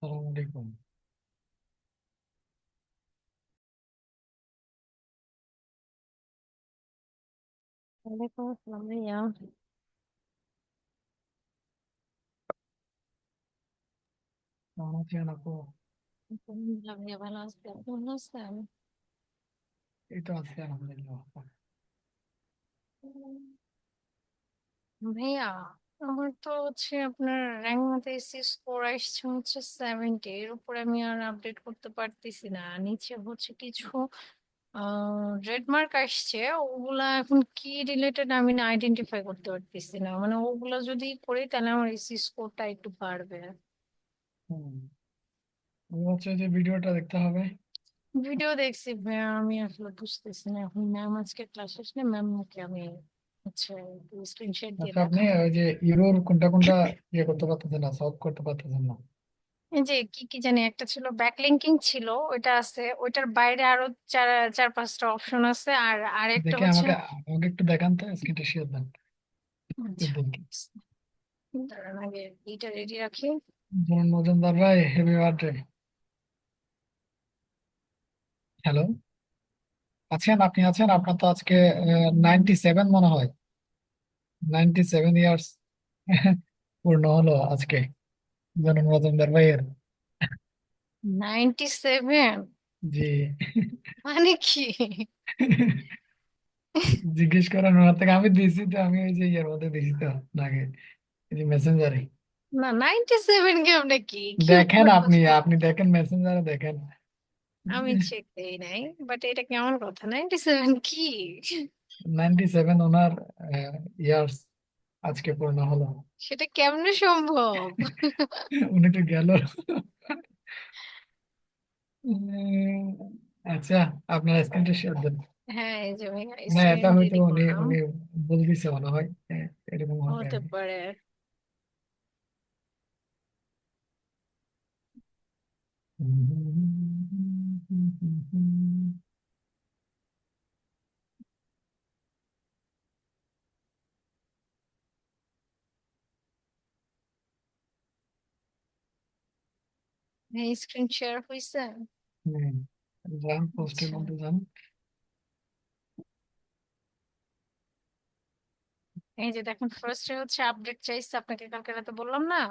আসসালামু আলাইকুম। ওয়ালাইকুম আসসালাম ভাইয়া। কেমন আছেন আপু? আলহামদুলিল্লাহ ভাইয়া, ভালো আছি। আপনি ভালো আছেন? এই তো আছি আলহামদুলিল্লাহ। উম, ভাইয়া, আমার তো হচ্ছে আপনার র্যাঙ্ক মতো এসি স্কোর আসছে হচ্ছে 70, এর উপরে আমি আর আপডেট করতে পারতেছি না। নিচে হচ্ছে কিছু রেড মার্ক আসছে, ওগুলা এখন কি রিলেটেড আমি না আইডেন্টিফাই করতে পারতেছি না। মানে ওগুলা যদি করি তাহলে আমার এসি স্কোরটা একটু বাড়বে। হুম, হচ্ছে যে ভিডিওটা দেখতে হবে। ভিডিও দেখছি ভাইয়া, আমি আসলে বুঝতেছি না। এখন ম্যাম আজকে ক্লাস আসলে ম্যামকে আমি হচ্ছে স্ক্রিনশট দিয়ে আচ্ছা, আপনি দেখাবো। ওই যে ইউরোর কোনটা কোনটা ইয়ে করতে পারতেছেন না, সলভ করতে পারতেছেন না? এই যে কি কি জানি একটা ছিল, ব্যাকলিঙ্কিং ছিল, ওইটা আছে। ওইটার বাইরে আরো চার চার পাঁচটা অপশন আছে। আর আরেকটা দেখে হচ্ছে আমাকে আমাকে একটু দেখান তো, স্ক্রিনটা শেয়ার দেন একটু আচ্ছা, দেখি। দাঁড়ান আগে এইটা রেডি রাখি। যেমন মজুমদার ভাই, হ্যাপি বার্থডে। হ্যালো, আছেন? আপনি আছেন? আপনার তো আজকে 97 মনে হয়, 97 ইয়ার্স পূর্ণ হলো আজকে জনন মজুমদার ভাইয়ের। 97? জি। মানে কি? জিজ্ঞেস করেন ওনার থেকে, আমি দিয়েছি তো, আমি ওই যে ইয়ের মধ্যে দিয়েছি তো আগে, এই যে মেসেঞ্জারে। না, 97 কে আপনি কি কি দেখেন, উপরে আপনি কথা আপনি বলতেছেন? দেখেন, মেসেঞ্জারে দেখেন। আমি চেক দেই নাই, বাট এটা কেমন কথা? 97 কি? 97 ওনার ইয়ার্স আজকে পূর্ণ হলো। সেটা কেমনে সম্ভব? উনি তো গেল। উম, আচ্ছা, আপনার স্ক্রিনটা শেয়ার দেন। হ্যাঁ, এই যে আমি না, স্ক্রিন এটা হয়তো রেডি উনি করলাম। উনি ভুল দিছে মনে হয়। এরকম হবে আর হতে কি। পারে। এই স্ক্রিন শেয়ার হয়েছে। হুম, যান পোস্টের আচ্ছা, মধ্যে যান। এই যে দেখেন, ফার্স্টে হচ্ছে আপডেট চাইছে, আপনাকে কালকে রাতে বললাম না?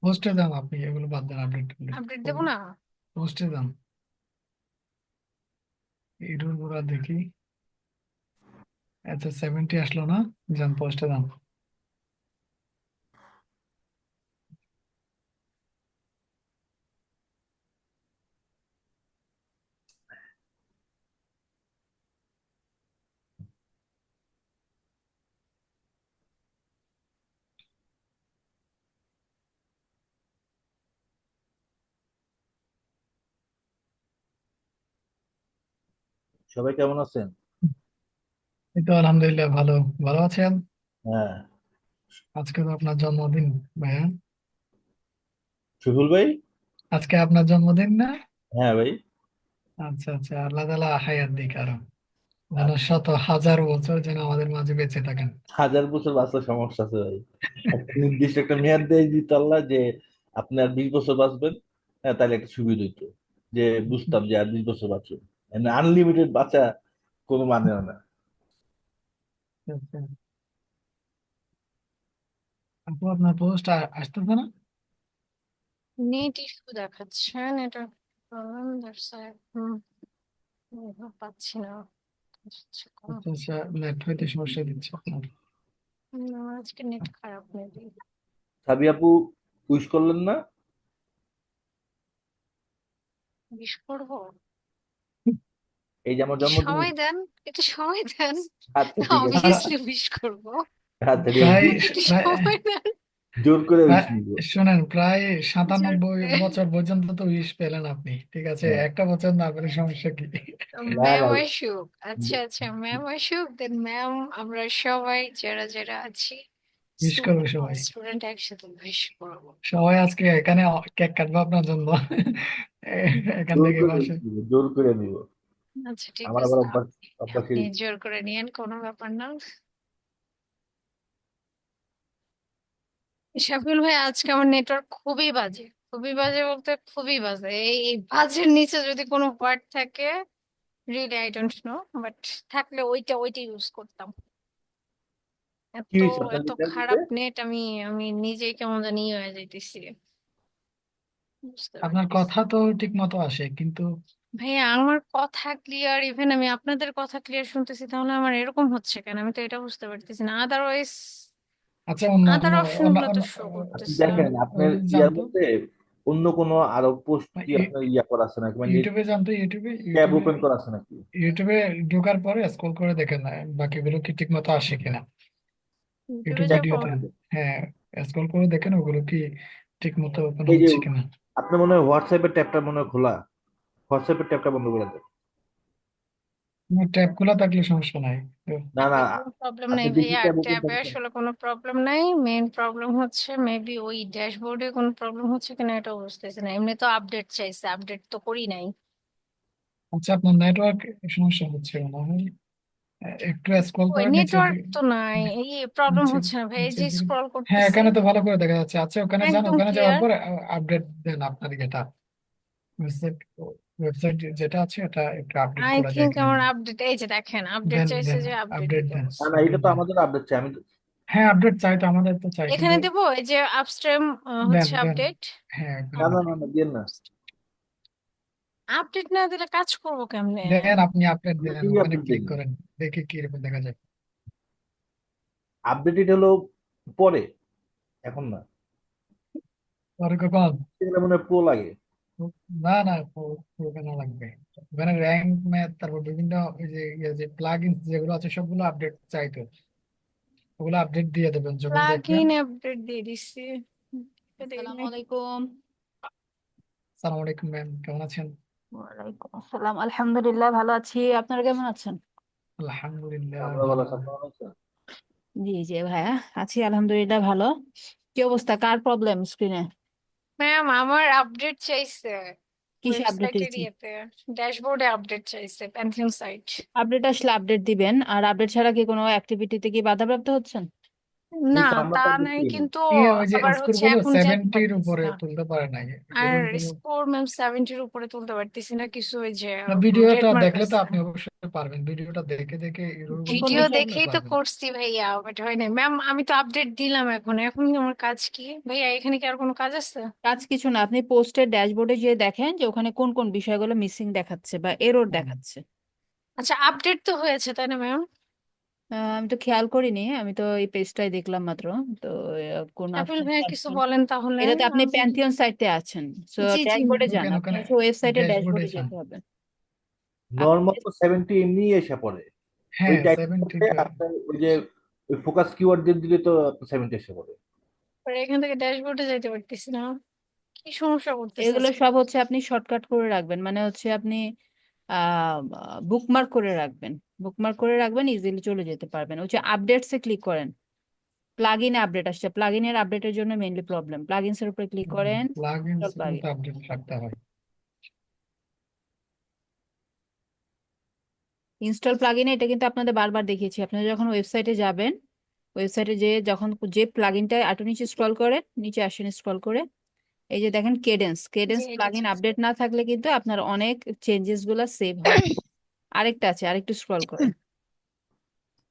পোস্টে যান, আপনি এগুলো বাদ দেন, আপডেট আপডেট দেবো না? পোস্টে যান। এরুর গুলা দেখি। আচ্ছা, 70 আসলো না? যান পোস্টে যান। সবাই কেমন আছেন? এই তো আলহামদুলিল্লাহ, ভালো। ভালো আছেন? হ্যাঁ। আজকে তো আপনার জন্মদিন ভাইয়া। সুহুল ভাই। আজকে আপনার জন্মদিন না? হ্যাঁ ভাই। আচ্ছা আচ্ছা, আল্লাহ তাআলা হায়াত দিক আরো, যেন আচ্ছা। শত হাজার বছর যেন আমাদের মাঝে বেঁচে থাকেন। 1000 বছর বাঁচার সমস্যা আছে ভাই। একটা নির্দিষ্ট একটা মেয়াদ দিয়ে দিত আল্লাহ যে আপনি আর 20 বছর বাঁচবেন। হ্যাঁ, তাহলে একটা সুবিধা হইতো, যে বুঝতাম যে আর 20 বছর বাঁচবেন। আনলিমিটেড বাঁচা কোনো মানে হয় না। আচ্ছা, আপু আপনার পোস্ট আসতেছে না? নেট ইস্যু দেখাচ্ছেন এটা। দ্যাটস পাচ্ছি না। আচ্ছা, আচ্ছা আচ্ছা, নেট হইতে সমস্যা দিচ্ছে আপনার। আমার আজকে নেট খারাপ মেবি। সাবি আপু, উইশ করলেন না? বিশ করবো? এই যে আমার জন্মদিন। সময় দেন, একটু সময় দেন। আচ্ছা ঠিক আছে। আর অবভিয়াসলি উইশ করবো। আচ্ছা ঠিক আছে। প্রায় একটু প্রায় সময় দেন। জোর করে উইশ প্রায় নিব। শোনেন, প্রায় জোর 97 করে। বছর পর্যন্ত তো উইশ পেলেন আপনি, ঠিক আছে? হ্যাঁ। একটা বছর না পেলে সমস্যা কি? না ম্যাম না। আসুক, আচ্ছা আচ্ছা, ম্যাম আসুক, দেন ম্যাম আমরা সবাই যারা যারা আছি উইশ করবো সবাই। স্টুডেন্ট একসাথে উইশ করবো। সবাই আজকে এখানে কেক কাটবো আপনার জন্য। এখান জোর থেকে করে বাসে। উইশ নিব, জোর করে নিব। আচ্ছা ঠিক আমার আবার আছে, অভ্যাস, আপনি অভ্যাসের। জোর করে নিয়েন, কোনো ব্যাপার না। শাফিউল ভাই, আজকে আমার নেটওয়ার্ক খুবই বাজে। খুবই বাজে বলতে খুবই বাজে, এই বাজের নিচে যদি কোনো ওয়ার্ড থাকে, really I don't know, but থাকলে ওইটা ওইটা ইউজ করতাম। কি এত হয়েছে আপনার এত রিচার্জ দিতে? খারাপ নেট, আমি আমি নিজেই কেমন জানি ইয়ে হয়ে যাইতেছি, বুঝতে আপনার পারতেছি। কথা তো ঠিক মতো আসে কিন্তু ভাইয়া আমার কথা ক্লিয়ার, ইভেন আমি আপনাদের কথা ক্লিয়ার শুনতেছি, তাহলে আমার এরকম হচ্ছে কেন আমি তো এটা বুঝতে পারতেছি না। আদারওয়াইজ আচ্ছা, অন্য আদার অন্য অপশন অন্য গুলো তো অন্য শো আপনি করতেছে। দেখেন আপনার ওইদিকে ইয়ার জানতো, মধ্যে অন্য কোনো আরো পোস্ট কি আপনার ইয়া করা আছে নাকি, মানে ইউটিউবে জানতো, ইউটিউবে ট্যাব ইউটিউবে ওপেন করা আছে নাকি? ইউটিউবে ঢোকার পরে স্ক্রল করে দেখেন না বাকিগুলো কি ঠিক মতো আসে কিনা ইউটিউবে ইউটিউব যাবো। ভিডিওতে। হ্যাঁ, স্ক্রল করে দেখেন ওগুলো কি ঠিক মতো ওপেন এই যে হচ্ছে কিনা। আপনার মনে হয় হোয়াটসঅ্যাপের ট্যাবটা মনে হয় খোলা, হোয়াটসঅ্যাপের ট্যাবটা বন্ধ করে দেন। ট্যাব খোলা থাকলে সমস্যা নাই তো। না না, ট্যাবে কোনো প্রবলেম আপনি নাই বেশি ভাইয়া, ট্যাব ওপেন ট্যাবে থাকবেন। আসলে কোনো প্রবলেম নাই। মেইন প্রবলেম হচ্ছে মেবি ওই ড্যাশবোর্ডে কোনো প্রবলেম হচ্ছে কিনা এটা বুঝতেছি না। এমনি তো আপডেট চাইছে, আপডেট তো করি নাই। আচ্ছা, আপনার নেটওয়ার্ক সমস্যা হচ্ছে মনে হয়। একটু স্ক্রল ওই করে নিচের নেটওয়ার্ক দিকে, তো নাই, এই প্রবলেম নিচের হচ্ছে না ভাই, এই নিচের যে দিকে। স্ক্রল হ্যাঁ, করতেছি এখানে তো ভালো করে দেখা যাচ্ছে। আচ্ছা, ওখানে যান, একদম ওখানে যাওয়ার ক্লিয়ার। পর আপডেট দেন আপনার এটা ওয়েবসাইট, ওয়েবসাইট যেটা আছে এটা একটু আপডেট আই করা যায় থিংক কিনা। আমার আপডেট, এই যে দেখেন আপডেট দেন চাইছে, দেন যে আপডেট আপডেট দিতে দেন, বলছে। না না, এটা আপডেট তো দেন। আমাদের আপডেট চাই, আমি তো। হ্যাঁ, আপডেট চাই তো, আমাদের তো চাই, এখানে কিন্তু দেবো এই যে আপস্ট্রিম দেন হচ্ছে দেন। আপডেট। হ্যাঁ, না ওখানে না না না, দিন না। আপডেট না দিলে কাজ করবো কেমনে? দেন, আপনি আপডেট আপনি দেন, কি ওখানে আপডেট ক্লিক দিন? করেন, দেখি কি রকম দেখা যায়। আপডেট হলো পরে, এখন না। পরে কখন? এগুলো মনে হয় প্রো লাগে। না না, ওখানে লাগবে। ওখানে র্যাঙ্ক ম্যাথ, তারপর বিভিন্ন ওই যে যে প্লাগ ইন যেগুলো আছে সবগুলো আপডেট চাইতো, ওগুলো আপডেট দিয়ে দেবেন যখন প্লাগ দেখবেন। ইন আপডেট দিয়ে দিচ্ছি, এটা দেই আসসালামু নাই। আলাইকুম। সালাম আলাইকুম ম্যাম, কেমন আছেন? ওয়ালাইকুম আসসালাম, আলহামদুলিল্লাহ ভালো আছি। আপনারা কেমন আছেন? আলহামদুলিল্লাহ আমরা ভালো ভালো। আছি, আপনি ভালো আছেন? জি জি ভাইয়া, আছি আলহামদুলিল্লাহ ভালো। কি অবস্থা, কার প্রবলেম স্ক্রিনে? ম্যাম আমার আপডেট চাইছে কিসে আপডেট ওয়েবসাইটের হয়েছে? ইয়েতে, ড্যাশবোর্ডে আপডেট চাইছে, প্যান্থিয়ন সাইট। আপডেট আসলে আপডেট দিবেন, আর আপডেট ছাড়া কি কোনো অ্যাক্টিভিটিতে কি বাধাপ্রাপ্ত হচ্ছেন? না এই তো আমরা তা তো আপডেট নাই, দিইনি। কিন্তু ওই যে আবার স্কোর হচ্ছে গুলো এখন যাইতে 70-র পারতেছি উপরে না। তুলতে পারে নাই আর এরকম কোনো। স্কোর ম্যাম 70-র উপরে তুলতে পারতেছি না, কিছু ওই যে না, রেড ভিডিওটা মার্ক দেখলে তো আছে। আপনি অবশ্যই পারবেন, ভিডিওটা দেখে দেখে এরকম কোন কোন ভিডিও করলে বিষয়? আপনি দেখেই তো পারবেন। করছি ভাইয়া, বাট হয় না ম্যাম। আমি তো আপডেট দিলাম, এখন এখন আমার কাজ কি ভাইয়া? এখানে কি আর কোনো কাজ আছে? কাজ কিছু না, আপনি পোস্টের ড্যাশবোর্ডে গিয়ে দেখেন যে ওখানে কোন কোন বিষয়গুলো মিসিং দেখাচ্ছে বা এরর হুম। দেখাচ্ছে। আচ্ছা আপডেট তো হয়েছে তাই না ম্যাম? আমি তো খেয়াল করিনি, আমি তো এই পেজটাই দেখলাম মাত্র। তো কোন আপিল অপশন? ভাইয়া কিছু বলেন তাহলে। এটাতে আপনি আমি প্যান্থিয়ন সাইটে আছেন, সো জি জি ড্যাশবোর্ডে ম্যাম। যান, কেন আপনি ওখানে হচ্ছে ওয়েবসাইটে ড্যাশবোর্ডে ড্যাশবোর্ডে যান। যেতে হবে। নর্মাল আপনি তো 70 এমনি এসে পড়ে। ওই হ্যাঁ, টাইমটাতে 70-তে। আপনার ওই যে ফোকাস কিওয়ার্ড দিয়ে দিলে তো আপনার 70 এসে পড়ে। পরে এখান থেকে ড্যাশবোর্ডে যাইতে পারতেছি না, কি সমস্যা করতেছে এগুলো আজকে? সব হচ্ছে আপনি শর্টকাট করে রাখবেন, মানে হচ্ছে আপনি বুকমার্ক করে রাখবেন। বুকমার্ক করে রাখবেন, ইজিলি চলে যেতে পারবেন। হচ্ছে আপডেটসে ক্লিক করেন, প্লাগ ইনে আপডেট আসছে, প্লাগ ইনের আপডেটের জন্য মেইনলি প্রবলেম। প্লাগ ইনস এর উপরে ক্লিক করেন, প্লাগ ইনস প্লাগ তো আপডেট রাখতে হয়। ইনস্টল প্লাগইনে এটা কিন্তু আপনাদের বারবার দেখিয়েছি। আপনারা যখন ওয়েবসাইটে যাবেন, ওয়েবসাইটে যে যখন যে প্লাগইনটা আটো নিচে স্ক্রল করেন, নিচে আসেন স্ক্রল করে, এই যে দেখেন কেডেন্স, জি কেডেন্স এটা প্লাগইন চাইছে। আপডেট না থাকলে কিন্তু আপনার অনেক চেঞ্জেস গুলা সেভ হয়। আরেকটা আছে, আরেকটু স্ক্রল করেন,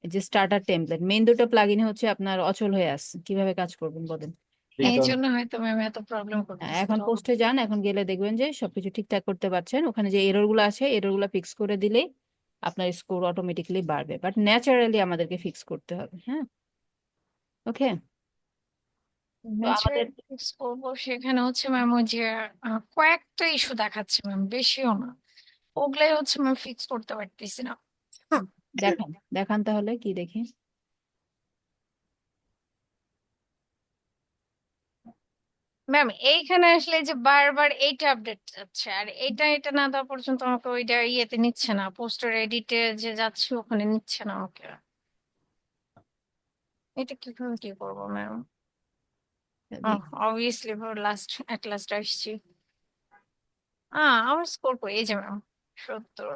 এই যে স্টার্টার টেমপ্লেট, মেইন দুটো প্লাগইন হচ্ছে আপনার অচল হয়ে আছে, কিভাবে কাজ করবেন বলেন? সেই এই এখন জন্য হয়তো ম্যাম এত প্রবলেম করতেছিল। এখন পোস্টে যান, এখন গেলে দেখবেন যে সবকিছু ঠিকঠাক করতে পারছেন। ওখানে যে এরর গুলো আছে, এরর গুলো ফিক্স করে দিলেই আপনার স্কোর অটোমেটিক্যালি বাড়বে, বাট ন্যাচারালি আমাদেরকে ফিক্স করতে হবে। হ্যাঁ, ওকে। তো নেচার আমাদের ফিক্স করবো, সেখানে হচ্ছে ম্যাম ওই যে কয়েকটা ইস্যু দেখাচ্ছে ম্যাম, বেশিও না। ওগুলাই হচ্ছে ম্যাম ফিক্স করতে পারতেছি না। দেখান, দেখান তাহলে কি দেখি। ম্যাম এইখানে আসলে এই যে বারবার এইটা আপডেট যাচ্ছে, আর এটা না দেওয়া পর্যন্ত আমাকে ওইটা ইয়েতে নিচ্ছে না, পোস্টার এডিটে যে যাচ্ছে ওখানে নিচ্ছে না আমাকে। এটা কিভাবে কি করবো ma'am? Obviously last at last আসছি। আমার স্কোর কই, এই যে ম্যাম 70।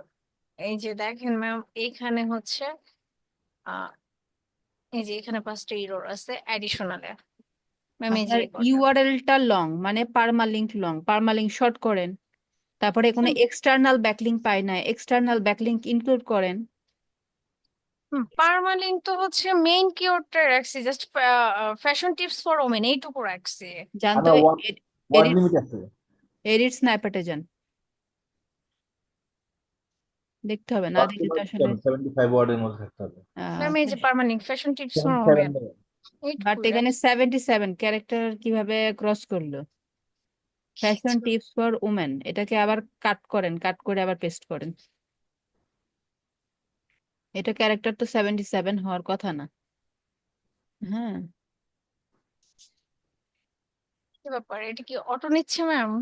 এই যে দেখেন ম্যাম, এইখানে হচ্ছে আহ এই যে এখানে 5টা ইরোর আছে অ্যাডিশনালে। ম্যাম এই যে আপনার এই কটা। ইউআরএলটা লং, মানে পার্মালিঙ্ক লং, পার্মালিঙ্ক শর্ট করেন, তারপরে কোনো এক্সটার্নাল ব্যাকলিঙ্ক পাই না, এক্সটার্নাল ব্যাকলিঙ্ক ইনক্লুড করেন। পার্মালিঙ্ক তো হচ্ছে মেইন কিওয়ার্ডটা রাখছি, just fashion tips for women এইটুকু রাখছি। জানতো আমার ওয়ার্ড এডিট লিমিট আছে। এডিট স্ন্যাপেটে যান, দেখতে হবে, না দেখলে তো আসলে 75 ওয়ার্ডের মধ্যে থাকতে হবে। ম্যাম এই যে পার্মালিঙ্ক ফ্যাশন টিপস ফর 77 ওমেন নেই। বাট এইটুকু এখানে 77 ক্যারেক্টার কিভাবে ক্রস করলো? ফ্যাশন টিপস ফর উমেন, এটাকে আবার কাট করেন, কাট করে আবার পেস্ট করেন। এটা ক্যারেক্টার তো 77 হওয়ার কথা না। হ্যাঁ, কি ব্যাপার, এটা কি অটো নিচ্ছে ম্যাম?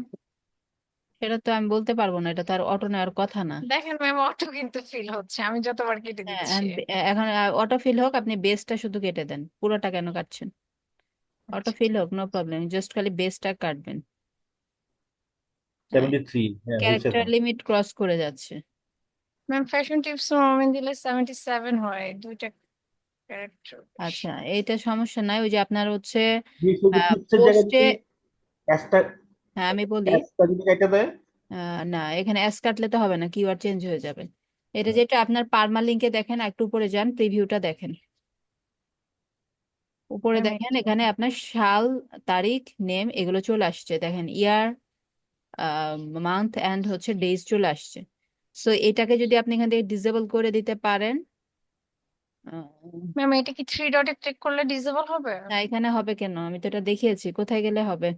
এটা তো আমি বলতে পারবো না, এটা তার অটো নেওয়ার কথা না। দেখেন ম্যাম অটো কিন্তু ফিল হচ্ছে, আমি যতবার কেটে হ্যাঁ, দিচ্ছি। এখন অটো ফিল হোক, আপনি বেসটা শুধু কেটে দেন, পুরোটা কেন কাটছেন? অটো ফিল হোক, নো প্রবলেম, জাস্ট খালি বেসটা কাটবেন। 73 হ্যাঁ হয়েছে ক্যারেক্টার এখন। লিমিট ক্রস করে যাচ্ছে। Ma'am fashion tips for women দিলে 77 হয়, দুইটা ক্যারেক্টার। আচ্ছা, এইটা সমস্যা নাই, ওই যে আপনার হচ্ছে যে শুধু টিপসের জায়গায় পোস্টে, যদি অ্যাসটা হ্যাঁ আমি বলি, অ্যাসটা যদি কেটে দেয়, না এখানে অ্যাস কাটলে তো হবে না, কিওয়ার্ড চেঞ্জ হয়ে যাবে। এটা হ্যাঁ, যেটা আপনার পার্মালিঙ্কে দেখেন, একটু উপরে যান, প্রিভিউটা দেখেন, উপরে ম্যাম দেখেন, এখানে আপনার সাল, তারিখ, নেম এগুলো চলে আসছে, দেখেন ইয়ার, মান্থ এন্ড হচ্ছে ডেজ চলে আসছে। সো এটাকে যদি আপনি এখান থেকে ডিসেবল করে দিতে পারেন, ম্যাম এটা কি 3 ডটে ক্লিক করলে ডিসেবল হবে? না এখানে হবে কেন? আমি তো এটা দেখিয়েছি, কোথায় গেলে হবে?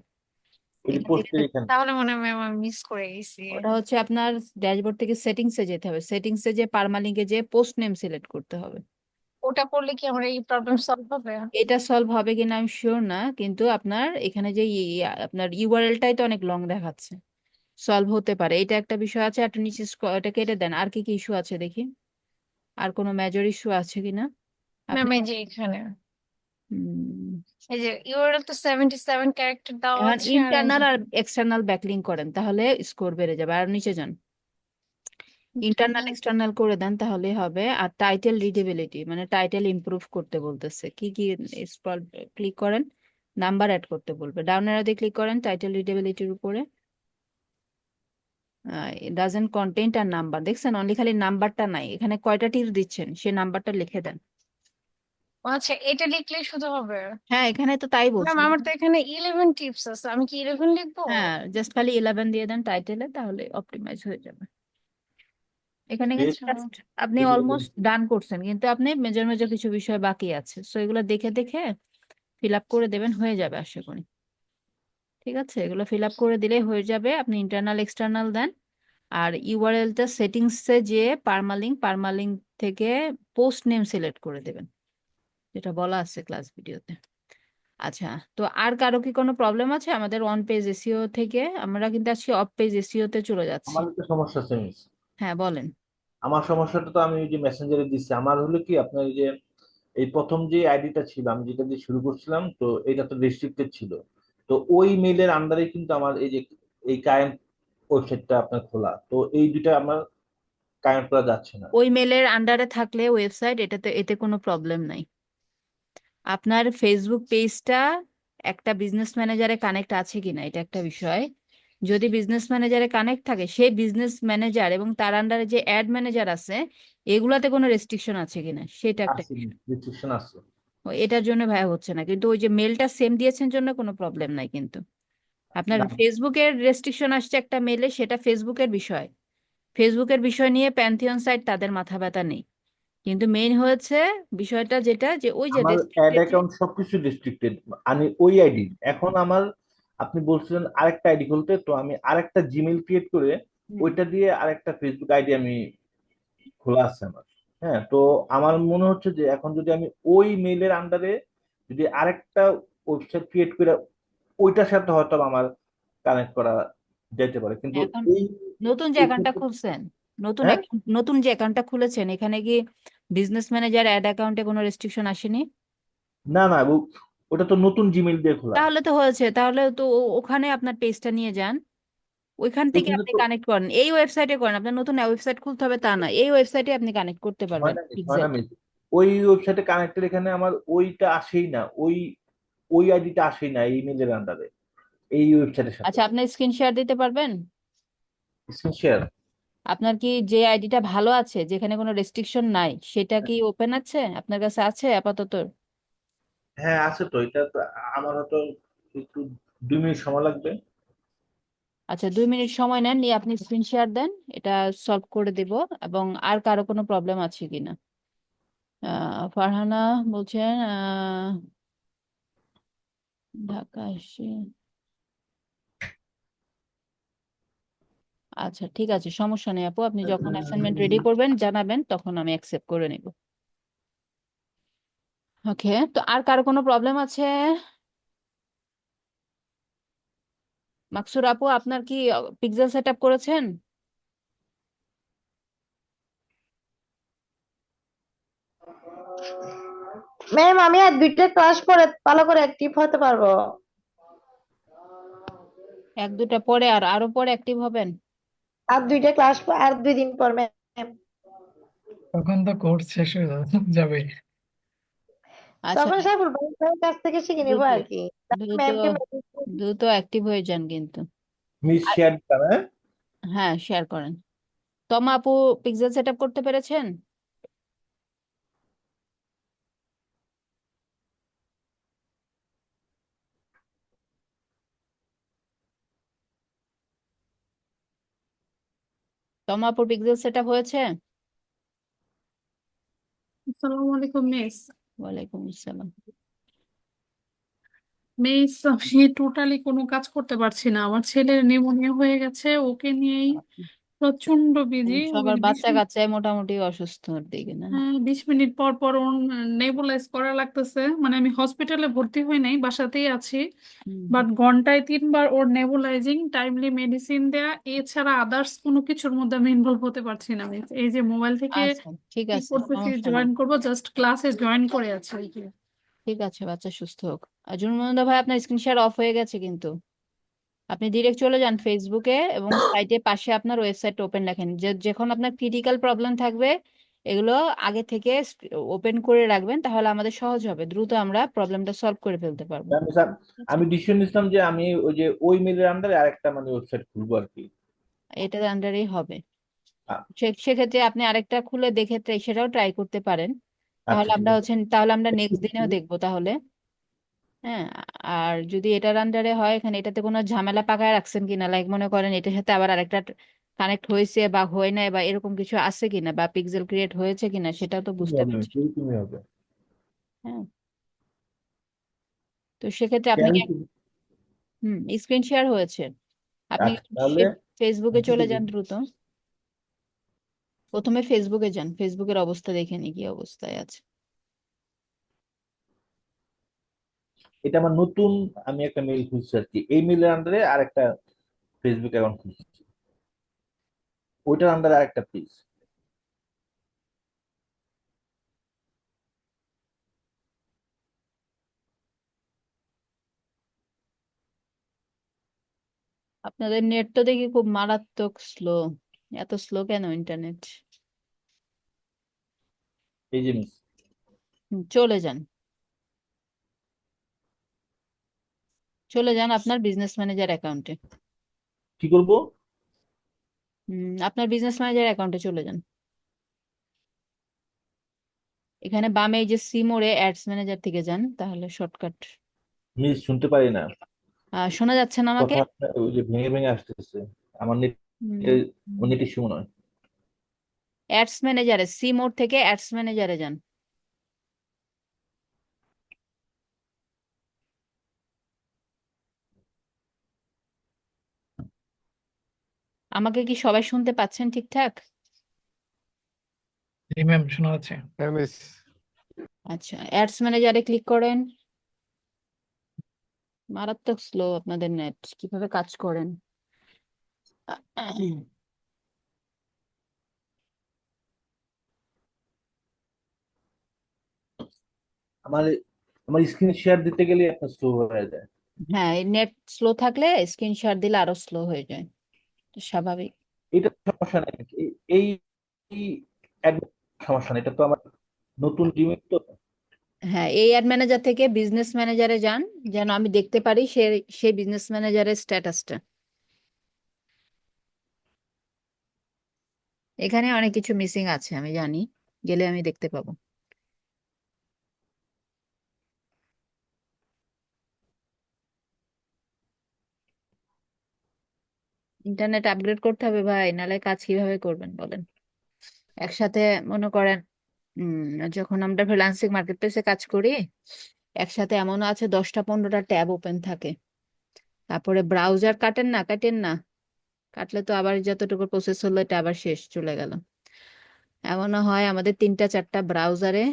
ওই যে এখান থেকে পোস্টের তো, এখানে। তাহলে মনে হয় ম্যাম আমি মিস করে গেছি। ওটা হচ্ছে আপনার ড্যাশবোর্ড থেকে সেটিংসে যেতে হবে, সেটিংসে যে পার্মালিঙ্কে যে পোস্ট নেম সিলেক্ট করতে হবে। ওটা করলে কি আমার এই প্রবলেম সলভ হবে? এটা সলভ হবে কিনা আমি শিওর না, কিন্তু আপনার এখানে যে আপনার ইউআরএলটাই তো অনেক লং দেখাচ্ছে, সলভ হতে পারে, এটা একটা বিষয় আছে। একটা নিচে এটা কেটে দেন, আর কি কি ইস্যু আছে দেখি, আর কোনো মেজর ইস্যু আছে কিনা ম্যাম আপনি। এই যে এখানে উম, এই যে ইউআরএল তো 77 ক্যারেক্টার দেওয়া এখন আছে, আর এই ইন্টারনাল যে আর এক্সটার্নাল ব্যাকলিঙ্ক করেন, তাহলে স্কোর বেড়ে যাবে। আর নিচে যান, ইন্টারনাল internal- এক্সটার্নাল করে দেন, তাহলে হবে। আর টাইটেল রিডেবিলিটি, মানে টাইটেল ইমপ্রুভ করতে বলতেছে, কি কি স্ক্রল ক্লিক করেন, নাম্বার অ্যাড করতে বলবে, ডাউন অ্যারো দিয়ে ক্লিক করেন টাইটেল রিডেবিলিটির উপরে, ডাজেন্ট কন্টেন্ট আর নাম্বার, দেখছেন অনলি খালি নাম্বারটা নাই, এখানে কয়টা টির দিচ্ছেন সে নাম্বারটা লিখে দেন। আচ্ছা এটা লিখলে শুধু হবে? হ্যাঁ, এখানে তো তাই বলছি। ম্যাম আমার তো এখানে 11 টিপস আছে, আমি কি 11 লিখবো? হ্যাঁ, জাস্ট খালি 11 দিয়ে দেন টাইটেলে, তাহলে অপটিমাইজ হয়ে যাবে। এখানে কিন্তু আচ্ছা just আপনি এগুলো অলমোস্ট ডান করছেন, কিন্তু আপনি মেজর মেজর কিছু বিষয় বাকি আছে, সো এগুলো দেখে দেখে ফিল আপ করে দেবেন, হয়ে যাবে আশা করি। ঠিক আছে, এগুলো ফিল আপ করে দিলে হয়ে যাবে। আপনি ইন্টারনাল এক্সটার্নাল দেন, আর ইউআরএলটা সেটিংসে যে পার্মালিঙ্ক, পার্মালিঙ্ক থেকে পোস্ট নেম সিলেক্ট করে দেবেন, যেটা বলা আছে ক্লাস ভিডিওতে। আচ্ছা, তো আর কারো কি কোনো প্রবলেম আছে? আমাদের অন পেজ এসইও থেকে আমরা কিন্তু আজকে অফ পেজ এসইও তে চলে যাচ্ছি। আমার একটা সমস্যা আছে মিস। হ্যাঁ বলেন। আমার সমস্যাটা তো আমি ওই যে মেসেঞ্জারে দিচ্ছি, আমার হলো কি আপনার এই যে এই প্রথম যে আইডিটা ছিল আমি যেটা দিয়ে শুরু করছিলাম, তো এটা তো রেস্ট্রিক্টেড ছিল। তো ওই মেইলের আন্ডারে কিন্তু আমার এই যে এই কারেন্ট ওয়েবসাইটটা আপনার খোলা, তো এই দুইটা আমার কারেন্ট করা যাচ্ছে না। ওই মেলের আন্ডারে থাকলে ওয়েবসাইট, এটাতে এতে কোনো প্রবলেম নাই। আপনার ফেসবুক পেজটা একটা বিজনেস ম্যানেজারে কানেক্ট আছে কিনা এটা একটা বিষয়। যদি বিজনেস ম্যানেজারে কানেক্ট থাকে, সেই বিজনেস ম্যানেজার এবং তার আন্ডারে যে অ্যাড ম্যানেজার আছে, এগুলাতে কোনো রেস্ট্রিকশন আছে কিনা সেটা একটা আছে, বিষয়। রেস্ট্রিকশন আছে। এটার জন্য ভাই হচ্ছে না, কিন্তু ওই যে মেলটা সেম দিয়েছেন জন্য কোনো প্রবলেম নাই। কিন্তু আপনার না, ফেসবুকের রেস্ট্রিকশন আসছে একটা মেলে, সেটা ফেসবুকের বিষয়, ফেসবুকের বিষয় নিয়ে প্যান্থিয়ন সাইট তাদের মাথা ব্যথা নেই। কিন্তু মেইন হয়েছে বিষয়টা যেটা, যে ওই যে আমার অ্যাড রেস্ট্রিক্টেড যে, অ্যাকাউন্ট সবকিছু রেস্ট্রিক্টেড। আমি ওই আইডি এখন আমার, আপনি বলছিলেন আরেকটা আইডি খুলতে, তো আমি আরেকটা জিমেইল ক্রিয়েট করে হুম, ওইটা দিয়ে আরেকটা ফেসবুক আইডি আমি খোলা আছে আমার। হ্যাঁ, তো আমার মনে হচ্ছে যে এখন যদি আমি ওই মেইলের আন্ডারে যদি আরেকটা ওয়েবসাইট ক্রিয়েট করে ওইটার সাথে হয়তো আমার কানেক্ট করা যেতে পারে, কিন্তু এখন এই নতুন যে এই অ্যাকাউন্টটা ক্ষেত্রে- খুলছেন, হ্যাঁ, নতুন যে অ্যাকাউন্টটা খুলেছেন, এখানে কি বিজনেস ম্যানেজার অ্যাড অ্যাকাউন্টে কোনো রেস্ট্রিকশন আসেনি? না না, ওটা তো নতুন জিমেইল দিয়ে খোলা। তাহলে তো হয়েছে, তাহলে তো ওখানে আপনার পেজটা নিয়ে যান, ওইখান থেকে ওইখানে আপনি তো কানেক্ট করেন, এই ওয়েবসাইটে করেন, আপনার নতুন ওয়েবসাইট খুলতে হবে তা না, এই ওয়েবসাইটে আপনি কানেক্ট করতে হয় পারবেন না, হয় না এক্স্যাক্ট। মিস। ওই ওয়েবসাইটে কানেক্টেড, এখানে আমার ওইটা আসেই না, ওই ওই আইডিটা আসে না এই ইমেলের আন্ডারে, এই ওয়েবসাইটের সাথে। আচ্ছা, আপনার স্ক্রিন শেয়ার দিতে পারবেন? Screen share? আপনার কি যে আইডিটা ভালো আছে, যেখানে কোনো রেস্ট্রিকশন নাই, সেটা কি ওপেন আছে আপনার কাছে? আছে আপাতত? হ্যাঁ আছে তো, এটা তো আমার হয়তো একটু 2 মিনিট সময় লাগবে। আচ্ছা, 2 মিনিট সময় নেন, নিয়ে আপনি স্ক্রিন শেয়ার দেন, এটা সলভ করে দিব। এবং আর কারো কোনো প্রবলেম আছে কিনা? ফারহানা বলছেন ঢাকা এসে। আচ্ছা, ঠিক আছে, সমস্যা নেই আপু, আপনি যখন অ্যাসাইনমেন্ট রেডি করবেন জানাবেন, তখন আমি অ্যাকসেপ্ট করে নিব। ওকে, তো আর কারো কোনো প্রবলেম আছে? মাকসুর আপু, আপনার কি পিক্সেল সেট আপ করেছেন? ম্যাম আমি আর 2টা ক্লাস পরে ভালো করে অ্যাক্টিভ হতে পারবো। 1-2টা পরে আর আরো পরে অ্যাক্টিভ হবেন? আর 2টা ক্লাস আর 2 দিন পর ম্যাম। তখন তো কোর্স শেষ হয়ে যাবে। আচ্ছা, তখন সাইফুল ভাইয়ের কাছ থেকে শিখে নিবো দ্রুত আর কি। দ্রুত ম্যামকে দ্রুত অ্যাক্টিভ হয়ে যান কিন্তু। মিস শেয়ার দিতাম, হ্যাঁ। হ্যাঁ, শেয়ার করেন। তমা আপু, পিক্সেল সেট আপ করতে পেরেছেন? তমা আপুর পিক্সেল সেট আপ হয়েছে? আসসালামু আলাইকুম মিস। ওয়ালাইকুম আসসালাম। মিস আমি টোটালি কোনো কাজ করতে পারছি না, আমার ছেলের নিউমোনিয়া হয়ে গেছে, ওকে নিয়েই প্রচন্ড বিজি। সবার বাচ্চা কাচ্চায় মোটামুটি অসুস্থর দিকে না? 20 মিনিট পর পর ওর নেবুলাইজ করা লাগতেছে, মানে আমি হসপিটালে ভর্তি হই নাই, বাসাতেই আছি, হুম। বাট ঘন্টায় 3বার ওর নেবুলাইজিং, টাইমলি মেডিসিন দেয়া, এছাড়া আদার্স কোনো কিছুর মধ্যে আমি ইনভলভ হতে পারছি না মিস। এই যে মোবাইল থেকে আচ্ছা, ঠিক কি আছে, করতেছি, সমস্যা নেই। জয়েন করবো, জাস্ট ক্লাসে জয়েন করে আছে আর কি। ঠিক আছে, বাচ্চা সুস্থ হোক। আর জুনমনন্দা ভাই, আপনার স্ক্রিন শেয়ার অফ হয়ে গেছে কিন্তু। আপনি ডিরেক্ট চলে যান ফেসবুকে এবং সাইটে পাশে আপনার ওয়েবসাইট ওপেন রাখেন, যে যখন আপনার ক্রিটিক্যাল প্রবলেম থাকবে এগুলো আগে থেকে ওপেন করে রাখবেন, তাহলে আমাদের সহজ হবে, দ্রুত আমরা প্রবলেমটা সলভ করে ফেলতে পারবো। আমি আমি ডিসিশন নিছিলাম যে আমি ওই যে ওই মেলের আন্ডারে আরেকটা মানে ওয়েবসাইট খুলবো আর কি। এটার আন্ডারেই হবে। আ- সেক্ষেত্রে আপনি আরেকটা খুলে দেখে সেটাও ট্রাই করতে পারেন। আচ্ছা ঠিক আছে। তাহলে আমরা নেক্সট দিনেও দেখবো তাহলে। হ্যাঁ, আর যদি এটার আন্ডারে হয়, এখানে এটাতে কোনো ঝামেলা পাকায় রাখছেন কিনা, লাইক মনে করেন এটার সাথে আবার আরেকটা কানেক্ট হয়েছে বা হয় নাই, বা এরকম কিছু আছে কিনা, বা পিক্সেল ক্রিয়েট হয়েছে কিনা, সেটাও তো বুঝতে পারছি। তুমি হবে। হ্যাঁ, তো সেক্ষেত্রে আপনি আমি স্ক্রিন শেয়ার হয়েছে, আপনি আচ্ছা তাহলে ফেসবুকে চলে যান দ্রুত। প্রথমে ফেসবুকে যান, ফেসবুকের অবস্থা দেখে নি কি অবস্থায় আছে। এটা আমার নতুন, আমি একটা মেল খুলছি আর কি, এই মেলের আন্ডারে আরেকটা ফেসবুক অ্যাকাউন্ট খুলছি, ওইটার আন্ডারে আরেকটা পেজ। আপনাদের নেট তো দেখি খুব মারাত্মক স্লো। এত স্লো কেন ইন্টারনেট? এই যে মিস, চলে যান, চলে যান আপনার বিজনেস ম্যানেজার অ্যাকাউন্টে। কি করবো? আপনার বিজনেস ম্যানেজার অ্যাকাউন্টে চলে যান। এখানে বামে এই যে সি মোড়ে অ্যাডস ম্যানেজার থেকে যান, তাহলে শর্টকাট। মিস শুনতে পারি না শোনা যাচ্ছে না আমাকে? কথা, ওই যে ভেঙে ভেঙে আসতেছে আমার নেট, নেট ইস্যু মনে হয়। অ্যাডস ম্যানেজারে, সি মোড থেকে অ্যাডস ম্যানেজারে যান। আমাকে কি সবাই শুনতে পাচ্ছেন ঠিকঠাক? জি ম্যাম, শোনা যাচ্ছে। হ্যাঁ মিস। আচ্ছা, অ্যাডস ম্যানেজারে ক্লিক করেন। মারাত্মক স্লো আপনাদের নেট, কিভাবে কাজ করেন? আমার আমার স্ক্রিন শেয়ার দিতে গেলে আপনার স্লো হয়ে যায়। হ্যাঁ, নেট স্লো থাকলে স্ক্রিন শেয়ার দিলে আরো স্লো হয়ে যায়, তো স্বাভাবিক। এটা সমস্যা নাই, এই এই সমস্যা নেই, এটা তো আমার নতুন জিমেল তো। হ্যাঁ, এই অ্যাড ম্যানেজার থেকে বিজনেস ম্যানেজারে যান, যেন আমি দেখতে পারি সেই বিজনেস ম্যানেজারের স্ট্যাটাসটা। এখানে অনেক কিছু মিসিং আছে আমি জানি, গেলে আমি দেখতে পাবো। ইন্টারনেট আপগ্রেড করতে হবে ভাই, নাহলে কাজ কিভাবে করবেন বলেন। একসাথে মনে করেন যখন আমরা ফ্রিল্যান্সিং মার্কেট প্লেসে কাজ করি, একসাথে এমনও আছে 10টা 15টা ট্যাব ওপেন থাকে। তারপরে ব্রাউজার কাটেন না, কাটলে তো আবার যতটুকু প্রসেস হলো এটা আবার শেষ, চলে গেল। এমনও হয় আমাদের 3টা 4টা ব্রাউজারে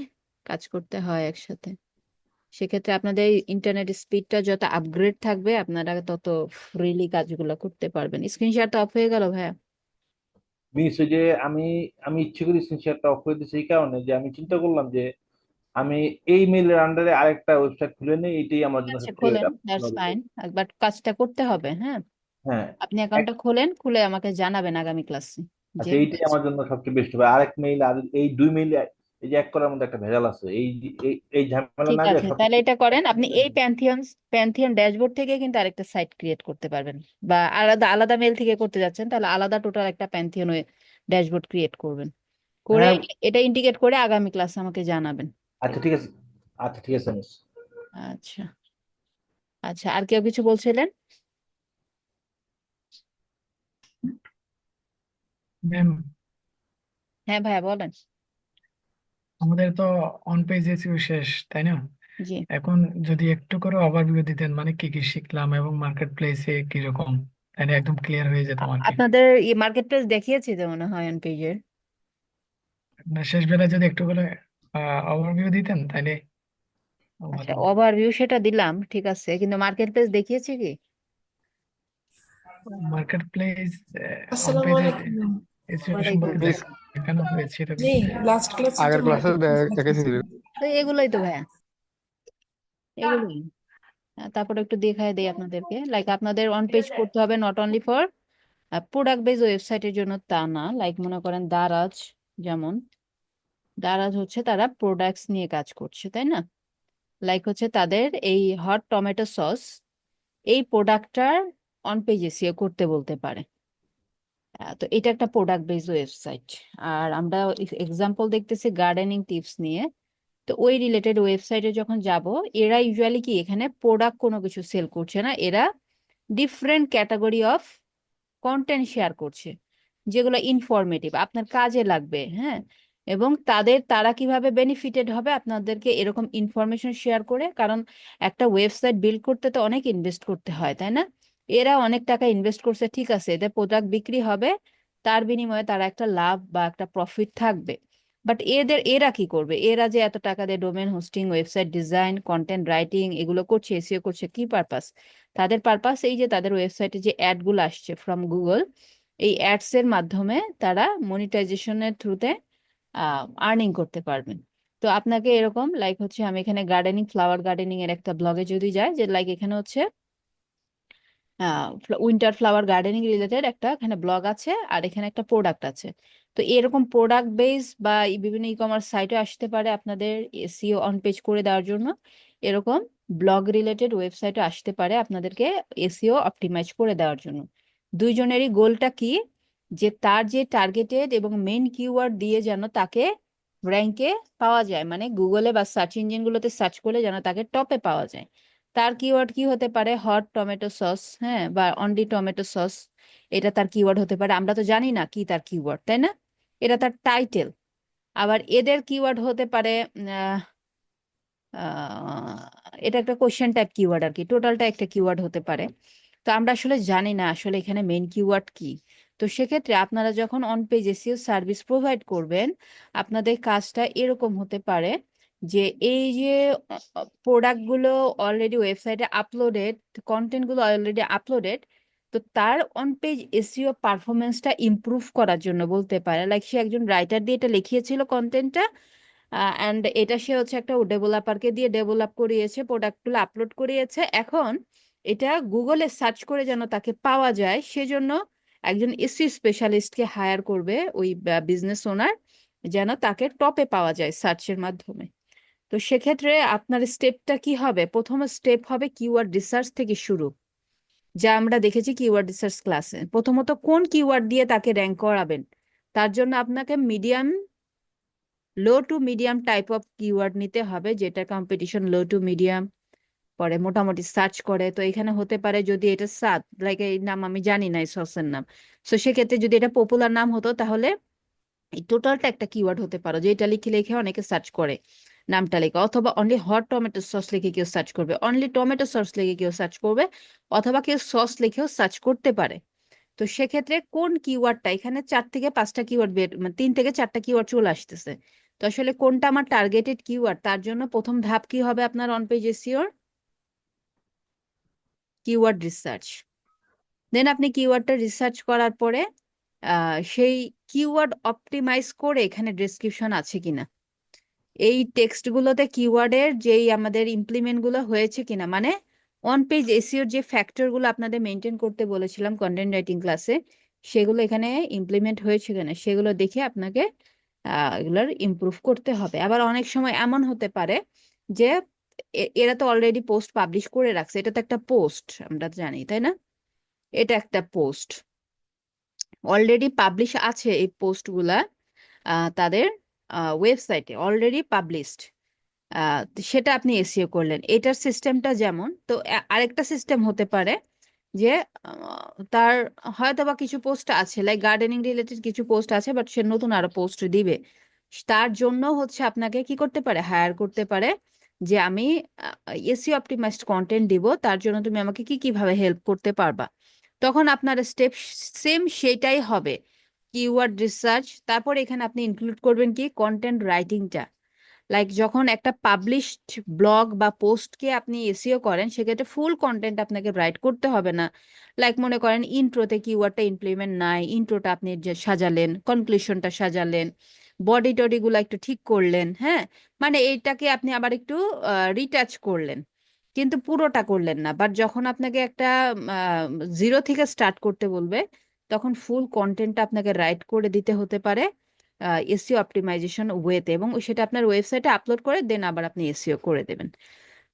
কাজ করতে হয় একসাথে। সেক্ষেত্রে আপনাদের ইন্টারনেট স্পিডটা যত আপগ্রেড থাকবে, আপনারা তত ফ্রিলি কাজগুলো করতে পারবেন। স্ক্রিনশট অফ হয়ে গেল ভাইয়া। মিস ওই যে আমি আমি ইচ্ছে করে স্ক্রিনশটটা অফ করে দিয়েছি এই কারণে যে আমি চিন্তা করলাম যে আমি এই মেইলের আন্ডারে আরেকটা ওয়েবসাইট খুলে নেই, এটাই আমার জন্য আচ্ছা, সবচেয়ে খোলেন, দ্যাটস ফাইন, বাট কাজটা করতে হবে। হ্যাঁ, হ্যাঁ। আপনি অ্যাকাউন্টটা খোলেন, খুলে আমাকে জানাবেন আগামী ক্লাসে যে আচ্ছা, এইটাই হয়েছে। আমার জন্য সবচেয়ে বেস্ট হবে। আরেক মেইল আর এই দুই মেইল এই যে এক করার মধ্যে একটা ভেজাল আছে, এই ঝামেলা ঠিক না যায় আছে, তাহলে সবচেয়ে এটা করেন, আপনি এই প্যান্থিয়ন ড্যাশবোর্ড থেকে কিন্তু আরেকটা সাইট ক্রিয়েট করতে পারবেন, বা আলাদা আলাদা মেল থেকে করতে যাচ্ছেন তাহলে আলাদা টোটাল একটা প্যান্থিয়ন ড্যাশবোর্ড ক্রিয়েট করবেন, করে হ্যাঁ। এটা ইন্টিগ্রেট করে আগামী ক্লাসে আমাকে জানাবেন। আচ্ছা ঠিক আছে, আচ্ছা ঠিক আছে মিস। আচ্ছা, আচ্ছা, আর কেউ কিছু বলছিলেন? ম্যাম, হ্যাঁ ভাইয়া বলেন। আমাদের তো অন পেজ এসইও শেষ, তাই না? জি, এখন যদি একটু করে ওভারভিউ দিতেন, মানে কি কি শিখলাম এবং মার্কেট প্লেসে কিরকম, তাহলে একদম ক্লিয়ার হয়ে যেতাম আর কি। আপনাদের মার্কেট প্লেস দেখিয়েছি তো মনে হয় অন পেজের। না, শেষ বেলায় যদি একটু করে ওভারভিউ দিতেন তাহলে আচ্ছা, ভালো। ওভারভিউ সেটা দিলাম, ঠিক আছে, কিন্তু মার্কেট প্লেস দেখিয়েছি কি? মার্কেট প্লেস অন আসসালামু পেজে আলাইকুম ম্যাম। এসইও ওয়ালাইকুম সম্পর্কে মিস আসসালাম। দেখানো হয়েছে, এটা জি, কিন্তু লাস্ট ক্লাসে তো আগের ক্লাসে মার্কেট প্লেস দেখেছিল। দেখাইছিলেন। তো এগুলোই তো ভাইয়া, এগুলোই। তারপরে একটু দেখায় দেই আপনাদেরকে, লাইক আপনাদের অন পেজ করতে হবে not only for product base ওয়েবসাইটের জন্য, তা না। লাইক মনে করেন দারাজ, যেমন দারাজ হচ্ছে তারা প্রোডাক্টস নিয়ে কাজ করছে, তাই না? লাইক হচ্ছে তাদের এই হট টমেটো সস, এই প্রোডাক্টটার অন পেজ এসিও করতে বলতে পারে। তো এটা একটা প্রোডাক্ট বেজ ওয়েবসাইট। আর আমরা এক্সাম্পল দেখতেছি গার্ডেনিং টিপস নিয়ে। তো ওই রিলেটেড ওয়েবসাইটে যখন যাব, এরা ইউজুয়ালি কি এখানে প্রোডাক্ট কোনো কিছু সেল করছে না, এরা different category of content share করছে, যেগুলো ইনফরমেটিভ আপনার কাজে লাগবে। হ্যাঁ, এবং তারা কিভাবে বেনিফিটেড হবে আপনাদেরকে এরকম ইনফরমেশন শেয়ার করে, কারণ একটা ওয়েবসাইট বিল্ড করতে তো অনেক ইনভেস্ট করতে হয়, তাই না? এরা অনেক টাকা ইনভেস্ট করছে, ঠিক আছে, এদের প্রোডাক্ট বিক্রি হবে, তার বিনিময়ে তারা একটা লাভ বা একটা প্রফিট থাকবে। বাট এরা কি করবে? এরা যে এত টাকা দিয়ে domain hosting, website design, content writing এগুলো করছে, এসইও করছে, কি পারপাস? তাদের পারপাস এই যে তাদের ওয়েবসাইটে যে অ্যাড গুলো আসছে ফ্রম গুগল, এই অ্যাডস এর মাধ্যমে তারা মনিটাইজেশনের থ্রুতে আর্নিং করতে পারবেন। তো আপনাকে এরকম লাইক হচ্ছে, আমি এখানে গার্ডেনিং, ফ্লাওয়ার গার্ডেনিং এর একটা ব্লগে যদি যাই, যে লাইক এখানে হচ্ছে উইন্টার ফ্লাওয়ার গার্ডেনিং রিলেটেড একটা এখানে ব্লগ আছে, আর এখানে একটা প্রোডাক্ট আছে। তো এরকম প্রোডাক্ট বেস বা বিভিন্ন ই কমার্স সাইটে আসতে পারে আপনাদের এসইও অন পেজ করে দেওয়ার জন্য, এরকম ব্লগ রিলেটেড ওয়েবসাইটে আসতে পারে আপনাদেরকে এসইও অপটিমাইজ করে দেওয়ার জন্য। দুইজনেরই গোলটা কি? যে তার যে টার্গেটেড এবং মেইন কিওয়ার্ড দিয়ে যেন তাকে র্যাঙ্কে পাওয়া যায়, মানে গুগলে বা সার্চ ইঞ্জিনগুলোতে সার্চ করলে যেন তাকে টপে পাওয়া যায়। তার কিওয়ার্ড কি হতে পারে? হট টমেটো সস, হ্যাঁ, বা অনলি টমেটো সস, এটা তার কিওয়ার্ড হতে পারে। আমরা তো জানি না কি তার কিওয়ার্ড, তাই না? এটা তার টাইটেল। আবার এদের কিওয়ার্ড হতে পারে এটা একটা কোশ্চেন টাইপ কিওয়ার্ড আর কি, টোটালটা একটা কিওয়ার্ড হতে পারে। তো আমরা আসলে জানি না আসলে এখানে মেইন কিওয়ার্ড কি। তো সেক্ষেত্রে আপনারা যখন on page SEO service provide করবেন, আপনাদের কাজটা এরকম হতে পারে যে এই যে প্রোডাক্টগুলো অলরেডি ওয়েবসাইটে আপলোডেড, কন্টেন্টগুলো অলরেডি আপলোডেড, তো তার অন পেজ এসইও পারফরমেন্সটা ইমপ্রুভ করার জন্য বলতে পারে, লাইক সে একজন রাইটার দিয়ে এটা লিখিয়েছিল কন্টেন্টটা, অ্যান্ড এটা সে হচ্ছে একটা ডেভেলপারকে দিয়ে ডেভেলপ করিয়েছে, প্রোডাক্টগুলো আপলোড করিয়েছে। এখন এটা গুগলে সার্চ করে যেন তাকে পাওয়া যায়, সেজন্য একজন এসইও স্পেশালিস্টকে হায়ার করবে ওই বিজনেস ওনার, যেন তাকে টপে পাওয়া যায় সার্চের মাধ্যমে। তো সেক্ষেত্রে আপনার স্টেপটা কি হবে? প্রথম স্টেপ হবে কিওয়ার্ড রিসার্চ থেকে শুরু, যা আমরা দেখেছি কিওয়ার্ড রিসার্চ ক্লাসে। প্রথমত কোন কিওয়ার্ড দিয়ে তাকে র্যাঙ্ক করাবেন, তার জন্য আপনাকে low to medium type of keyword নিতে হবে, যেটা কম্পিটিশন লো টু মিডিয়াম পরে মোটামুটি সার্চ করে। তো এখানে হতে পারে যদি এটা সাদ, লাইক এই নাম আমি জানি না এই সসের নাম, তো সেক্ষেত্রে যদি এটা পপুলার নাম হতো তাহলে এই টোটালটা একটা কিওয়ার্ড হতে পারো, যে এটা লিখে লিখে অনেকে সার্চ করে নামটা লিখে। অথবা অনলি হট টমেটো সস লিখে কেউ সার্চ করবে, অনলি টমেটো সস লিখে কেউ সার্চ করবে, অথবা কেউ সস লিখেও সার্চ করতে পারে। তো সেক্ষেত্রে কোন কিওয়ার্ডটা, এখানে 4 থেকে 5টা কিওয়ার্ড মানে 3 থেকে 4টা কিওয়ার্ড চলে আসতেছে। তো আসলে কোনটা আমার টার্গেটেড কিওয়ার্ড, তার জন্য প্রথম ধাপ কি হবে আপনার অন পেজ এসইওর? Keyword research. দেন আপনি কিওয়ার্ডটা রিসার্চ করার পরে সেই কিওয়ার্ড অপটিমাইজ করে এখানে ডেসক্রিপশন আছে কিনা, এই টেক্সট গুলোতে কিওয়ার্ডের যেই আমাদের ইমপ্লিমেন্ট গুলো হয়েছে কিনা, মানে অন পেজ এসইওর যে ফ্যাক্টর গুলো আপনাদের মেনটেন করতে বলেছিলাম কন্টেন্ট রাইটিং ক্লাসে, সেগুলো এখানে ইমপ্লিমেন্ট হয়েছে কিনা সেগুলো দেখে আপনাকে এগুলোর ইমপ্রুভ করতে হবে। আবার অনেক সময় এমন হতে পারে যে এরা তো অলরেডি পোস্ট পাবলিশ করে রাখছে, এটা তো একটা পোস্ট, আমরা জানি তাই না, এটা একটা পোস্ট অলরেডি পাবলিশ আছে, এই পোস্টগুলা তাদের ওয়েবসাইটে অলরেডি পাবলিশড, সেটা আপনি এসইও করলেন। এটার সিস্টেমটা যেমন, তো আরেকটা সিস্টেম হতে পারে যে তার হয়তো বা কিছু পোস্ট আছে, লাইক গার্ডেনিং রিলেটেড কিছু পোস্ট আছে, বাট সে নতুন আরো পোস্ট দিবে, তার জন্য হচ্ছে আপনাকে কি করতে পারে, হায়ার করতে পারে যে আমি এসইও অপটিমাইজড কন্টেন্ট দিব, তার জন্য তুমি আমাকে কি কিভাবে হেল্প করতে পারবা। তখন আপনার স্টেপ সেম সেটাই হবে, কিওয়ার্ড রিসার্চ, তারপর এখানে আপনি ইনক্লুড করবেন কি কন্টেন্ট রাইটিংটা। লাইক যখন একটা পাবলিশড ব্লগ বা পোস্টকে আপনি এসইও করেন, সেক্ষেত্রে ফুল কন্টেন্ট আপনাকে রাইট করতে হবে না। লাইক মনে করেন ইন্ট্রোতে কিওয়ার্ডটা ইমপ্লিমেন্ট নাই, ইন্ট্রোটা আপনি যে সাজালেন, কনক্লুশনটা সাজালেন, বডি টডি গুলো একটু ঠিক করলেন, হ্যাঁ, মানে এইটাকে আপনি আবার একটু রিটাচ করলেন, কিন্তু পুরোটা করলেন না। বাট যখন আপনাকে একটা জিরো থেকে স্টার্ট করতে বলবে, তখন ফুল কন্টেন্টটা আপনাকে রাইট করে দিতে হতে পারে এসইও অপটিমাইজেশন ওয়েতে, এবং সেটা আপনার ওয়েবসাইটে আপলোড করে দেন আবার আপনি এসইও করে দেবেন।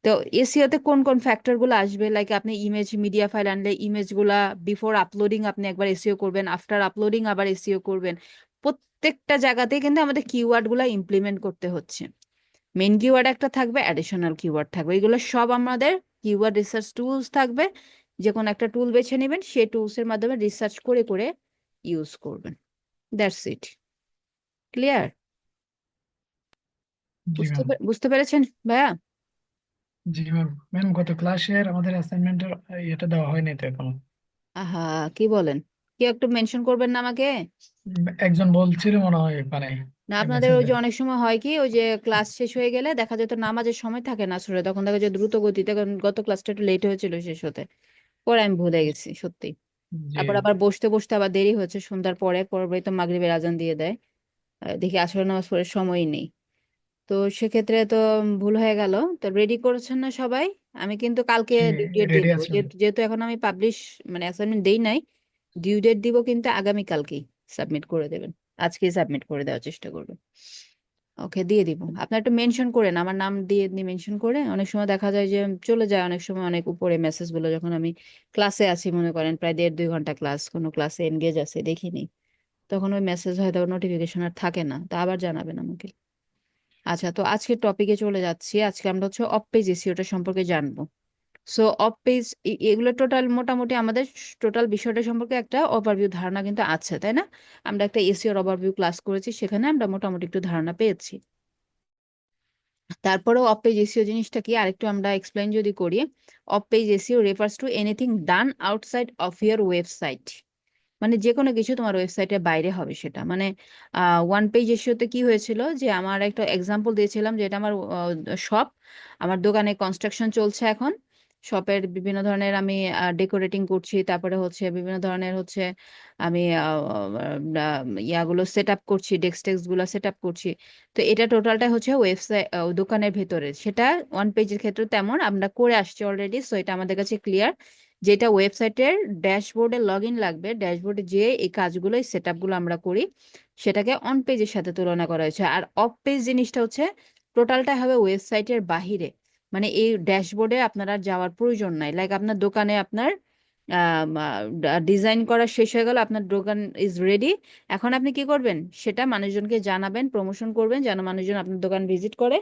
তো এসইওতে কোন কোন ফ্যাক্টর গুলো আসবে, লাইক আপনি ইমেজ মিডিয়া ফাইল আনলে ইমেজ গুলা বিফোর আপলোডিং আপনি একবার এসইও করবেন, আফটার আপলোডিং আবার এসইও করবেন। প্রত্যেকটা জায়গাতেই কিন্তু আমাদের কিওয়ার্ড গুলা ইমপ্লিমেন্ট করতে হচ্ছে। মেন কিওয়ার্ড একটা থাকবে, অ্যাডিশনাল কিওয়ার্ড থাকবে, এগুলো সব আমাদের কিওয়ার্ড রিসার্চ টুলস থাকবে। যে কোনো একটা টুল বেছে নেবেন, সেই টুলস এর মাধ্যমে রিসার্চ করে করে ইউজ করবেন। That's it. Clear? G ma'am. বুঝতে পেরেছেন ভাইয়া? জি ম্যাম। ম্যাম গত ক্লাসের আমাদের অ্যাসাইনমেন্টের এটা দেওয়া হয়নি তো এখনো। আহা, কি বলেন? কি একটু মেনশন করবেন না আমাকে? একজন বলছিল মনে হয়, মানে না, আপনাদের ওই মেসেঞ্জার। যে অনেক সময় হয় কি, ওই যে ক্লাস শেষ হয়ে গেলে দেখা যেত নামাজের সময় থাকে না আসলে, তখন দেখা যায় দ্রুত গতিতে, কারণ গত ক্লাসটা একটু লেট হয়েছিল শেষ হতে, পরে আমি ভুলে গেছি সত্যি। জি। তারপর আবার বসতে বসতে আবার দেরি হয়েছে, সন্ধ্যার পরে পরে তো মাগরিবের আজান দিয়ে দেয়, দেখি আসলে নামাজ পড়ার সময়ই নেই। তো সেক্ষেত্রে তো ভুল হয়ে গেল। তো রেডি করেছেন না সবাই? আমি কিন্তু কালকে জি ডিউ ডেট দিয়ে রেডি দেবো, আছে ম্যাম। যেহেতু এখন আমি পাবলিশ মানে অ্যাসাইনমেন্ট দেই নাই, ডিউ ডেট দিব কিন্তু আগামীকালকেই সাবমিট করে দেবেন, আজকেই সাবমিট করে দেওয়ার চেষ্টা করবেন। ওকে, দিয়ে দিব। আপনার একটু মেনশন করেন, আমার নাম দিয়ে মেনশন করে, অনেক সময় দেখা যায় যে চলে যায়, অনেক সময় অনেক উপরে মেসেজ গুলো, যখন আমি ক্লাসে আছি মনে করেন প্রায় 1.5-2 ঘন্টা ক্লাস, কোনো ক্লাসে এনগেজ আছে দেখিনি, তখন ওই মেসেজ হয়তো নোটিফিকেশন আর থাকে না, তা আবার জানাবেন আমাকে। আচ্ছা, তো আজকের টপিকে চলে যাচ্ছি। আজকে আমরা হচ্ছে অফ পেজ এসইওটা সম্পর্কে জানবো। সো অফ পেজ, এগুলো টোটাল মোটামুটি আমাদের টোটাল বিষয়টা সম্পর্কে একটা ওভারভিউ ধারণা কিন্তু আছে, তাই না? আমরা একটা এসইওর ওভারভিউ ক্লাস করেছি, সেখানে আমরা মোটামুটি একটু ধারণা পেয়েছি। তারপরেও অফ পেজ এসইও জিনিসটা কি আরেকটু আমরা এক্সপ্লেইন যদি করি, of page SEO refers to anything done outside of your website, মানে যে কোনো কিছু তোমার ওয়েবসাইটের বাইরে হবে সেটা। মানে ওয়ান পেজ এসইওতে কি হয়েছিল, যে আমার একটা এক্সাম্পল দিয়েছিলাম, যে এটা আমার শপ, আমার দোকানে কনস্ট্রাকশন চলছে এখন, শপের বিভিন্ন ধরনের আমি ডেকোরেটিং করছি, তারপরে হচ্ছে বিভিন্ন ধরনের হচ্ছে আমি ইয়াগুলো সেট আপ করছি, ডেস্ক টেক্স গুলো সেট আপ করছি। তো এটা টোটালটা হচ্ছে ওয়েবসাইট, দোকানের ভেতরে, সেটা ওয়ান পেজের ক্ষেত্রে তেমন আমরা করে আসছি অলরেডি, সো এটা আমাদের কাছে ক্লিয়ার। যেটা ওয়েবসাইটের ড্যাশবোর্ডে লগ ইন লাগবে, ড্যাশবোর্ডে যে এই কাজগুলো সেট আপগুলো আমরা করি, সেটাকে অন পেজের সাথে তুলনা করা হয়েছে। আর অফ পেজ জিনিসটা হচ্ছে টোটালটা হবে ওয়েবসাইটের বাহিরে, মানে এই ড্যাশবোর্ডে আপনার আর যাওয়ার প্রয়োজন নাই। লাইক আপনার দোকানে আপনার ডিজাইন করা শেষ হয়ে গেল, আপনার দোকান ইজ রেডি। এখন আপনি কি করবেন, সেটা মানুষজনকে জানাবেন, প্রমোশন করবেন, যেন মানুষজন আপনার দোকান ভিজিট করে,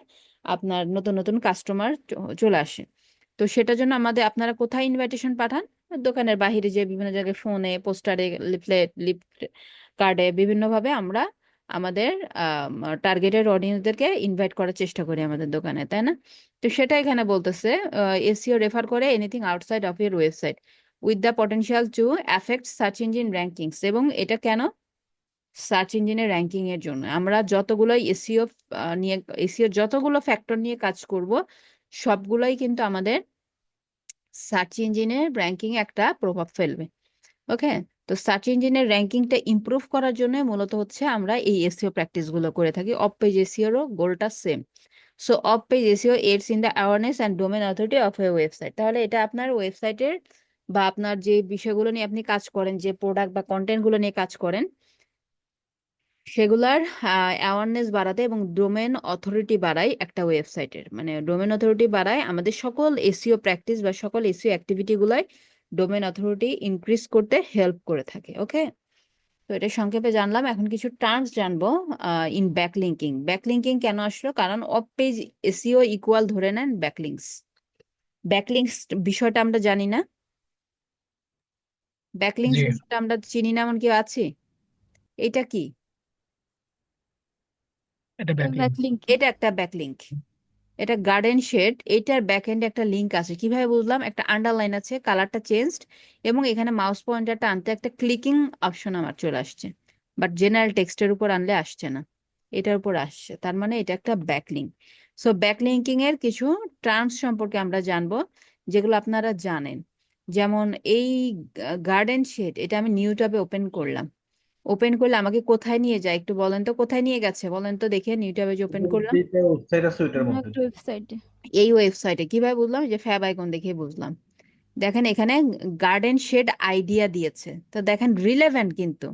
আপনার নতুন নতুন কাস্টমার চলে আসে। তো সেটার জন্য আপনারা কোথায় ইনভাইটেশন পাঠান? দোকানের বাহিরে, যে বিভিন্ন জায়গায় ফোনে, পোস্টারে, লিফলেট, কার্ডে, বিভিন্নভাবে আমরা আমাদের টার্গেটেড অডিয়েন্সদেরকে ইনভাইট করার চেষ্টা করি আমাদের দোকানে, তাই না? তো সেটা এখানে বলতেছে এসইও রেফার করে anything outside of your website with the potential to affect search engine rankings. এবং এটা কেন? সার্চ ইঞ্জিনের র্যাঙ্কিং এর জন্য। আমরা যতগুলো এসইও নিয়ে, এসইও যতগুলো ফ্যাক্টর নিয়ে কাজ করব, সবগুলোই কিন্তু আমাদের সার্চ ইঞ্জিনের র্যাঙ্কিং একটা প্রভাব ফেলবে। ওকে, তো সার্চ ইঞ্জিনের র্যাঙ্কিংটা ইমপ্রুভ করার জন্য মূলত হচ্ছে আমরা এই এসইও প্র্যাকটিস গুলো করে থাকি। অফ পেজ এসইওরও গোলটা same. So of page SEO AIDS in the awareness and domain authority of A website. তাহলে এটা আপনার ওয়েবসাইটের বা আপনার যে বিষয়গুলো নিয়ে আপনি কাজ করেন, যে প্রোডাক্ট বা কন্টেন্ট গুলো নিয়ে কাজ করেন, সেগুলার অ্যাওয়ারনেস বাড়াতে এবং ডোমেন অথরিটি বাড়ায় একটা ওয়েবসাইটের, মানে ডোমেন অথরিটি বাড়ায় আমাদের সকল এসইও প্র্যাকটিস বা সকল এসইও অ্যাক্টিভিটি গুলাই ডোমেন অথরিটি ইনক্রিজ করতে হেল্প করে থাকে। ওকে, তো এটা সংক্ষেপে জানলাম। এখন কিছু টার্মস জানবো। ইন ব্যাকলিঙ্কিং, ব্যাকলিঙ্কিং কেন আসলো? কারণ অফ পেজ এসইও ইকুয়াল ধরে নেন ব্যাকলিংস। ব্যাকলিংস বিষয়টা আমরা জানি না, ব্যাকলিংস জি, বিষয়টা আমরা চিনি না, এমন কেউ আছে? এটা কি? এটা ব্যাকলিংক। ব্যাকলিঙ্ক এটা একটা ব্যাকলিঙ্ক। এটা গার্ডেন শেড, এটার ব্যাক এন্ডে একটা লিংক আছে। কিভাবে বুঝলাম? একটা আন্ডারলাইন আছে, কালারটা চেঞ্জড, এবং এখানে মাউস পয়েন্টারটা আনতে একটা ক্লিকিং অপশন আমার চলে আসছে, বাট জেনারেল টেক্সটের উপর আনলে আসছে না, এটার উপর আসছে। তার মানে এটা একটা ব্যাকলিঙ্ক। সো ব্যাকলিঙ্কিং এর কিছু টার্মস সম্পর্কে আমরা জানবো, যেগুলো আপনারা জানেন। যেমন এই গার্ডেন শেড, এটা আমি নিউ ট্যাবে ওপেন করলাম, ওপেন করলে আমাকে কোথায় নিয়ে যায় একটু বলেন তো? কোথায় নিয়ে গেছে বলেন তো দেখে, নিউ ট্যাবে যে ওপেন করলাম? যেটা ওয়েবসাইট আছে ওইটার অন্য মধ্যে। একটা ওয়েবসাইটে। এই ওয়েবসাইটে। কিভাবে বুঝলাম? এই যে ফ্যাব আইকন দেখে বুঝলাম। দেখেন এখানে গার্ডেন শেড আইডিয়া দিয়েছে, তো দেখেন রিলেভেন্ট কিন্তু।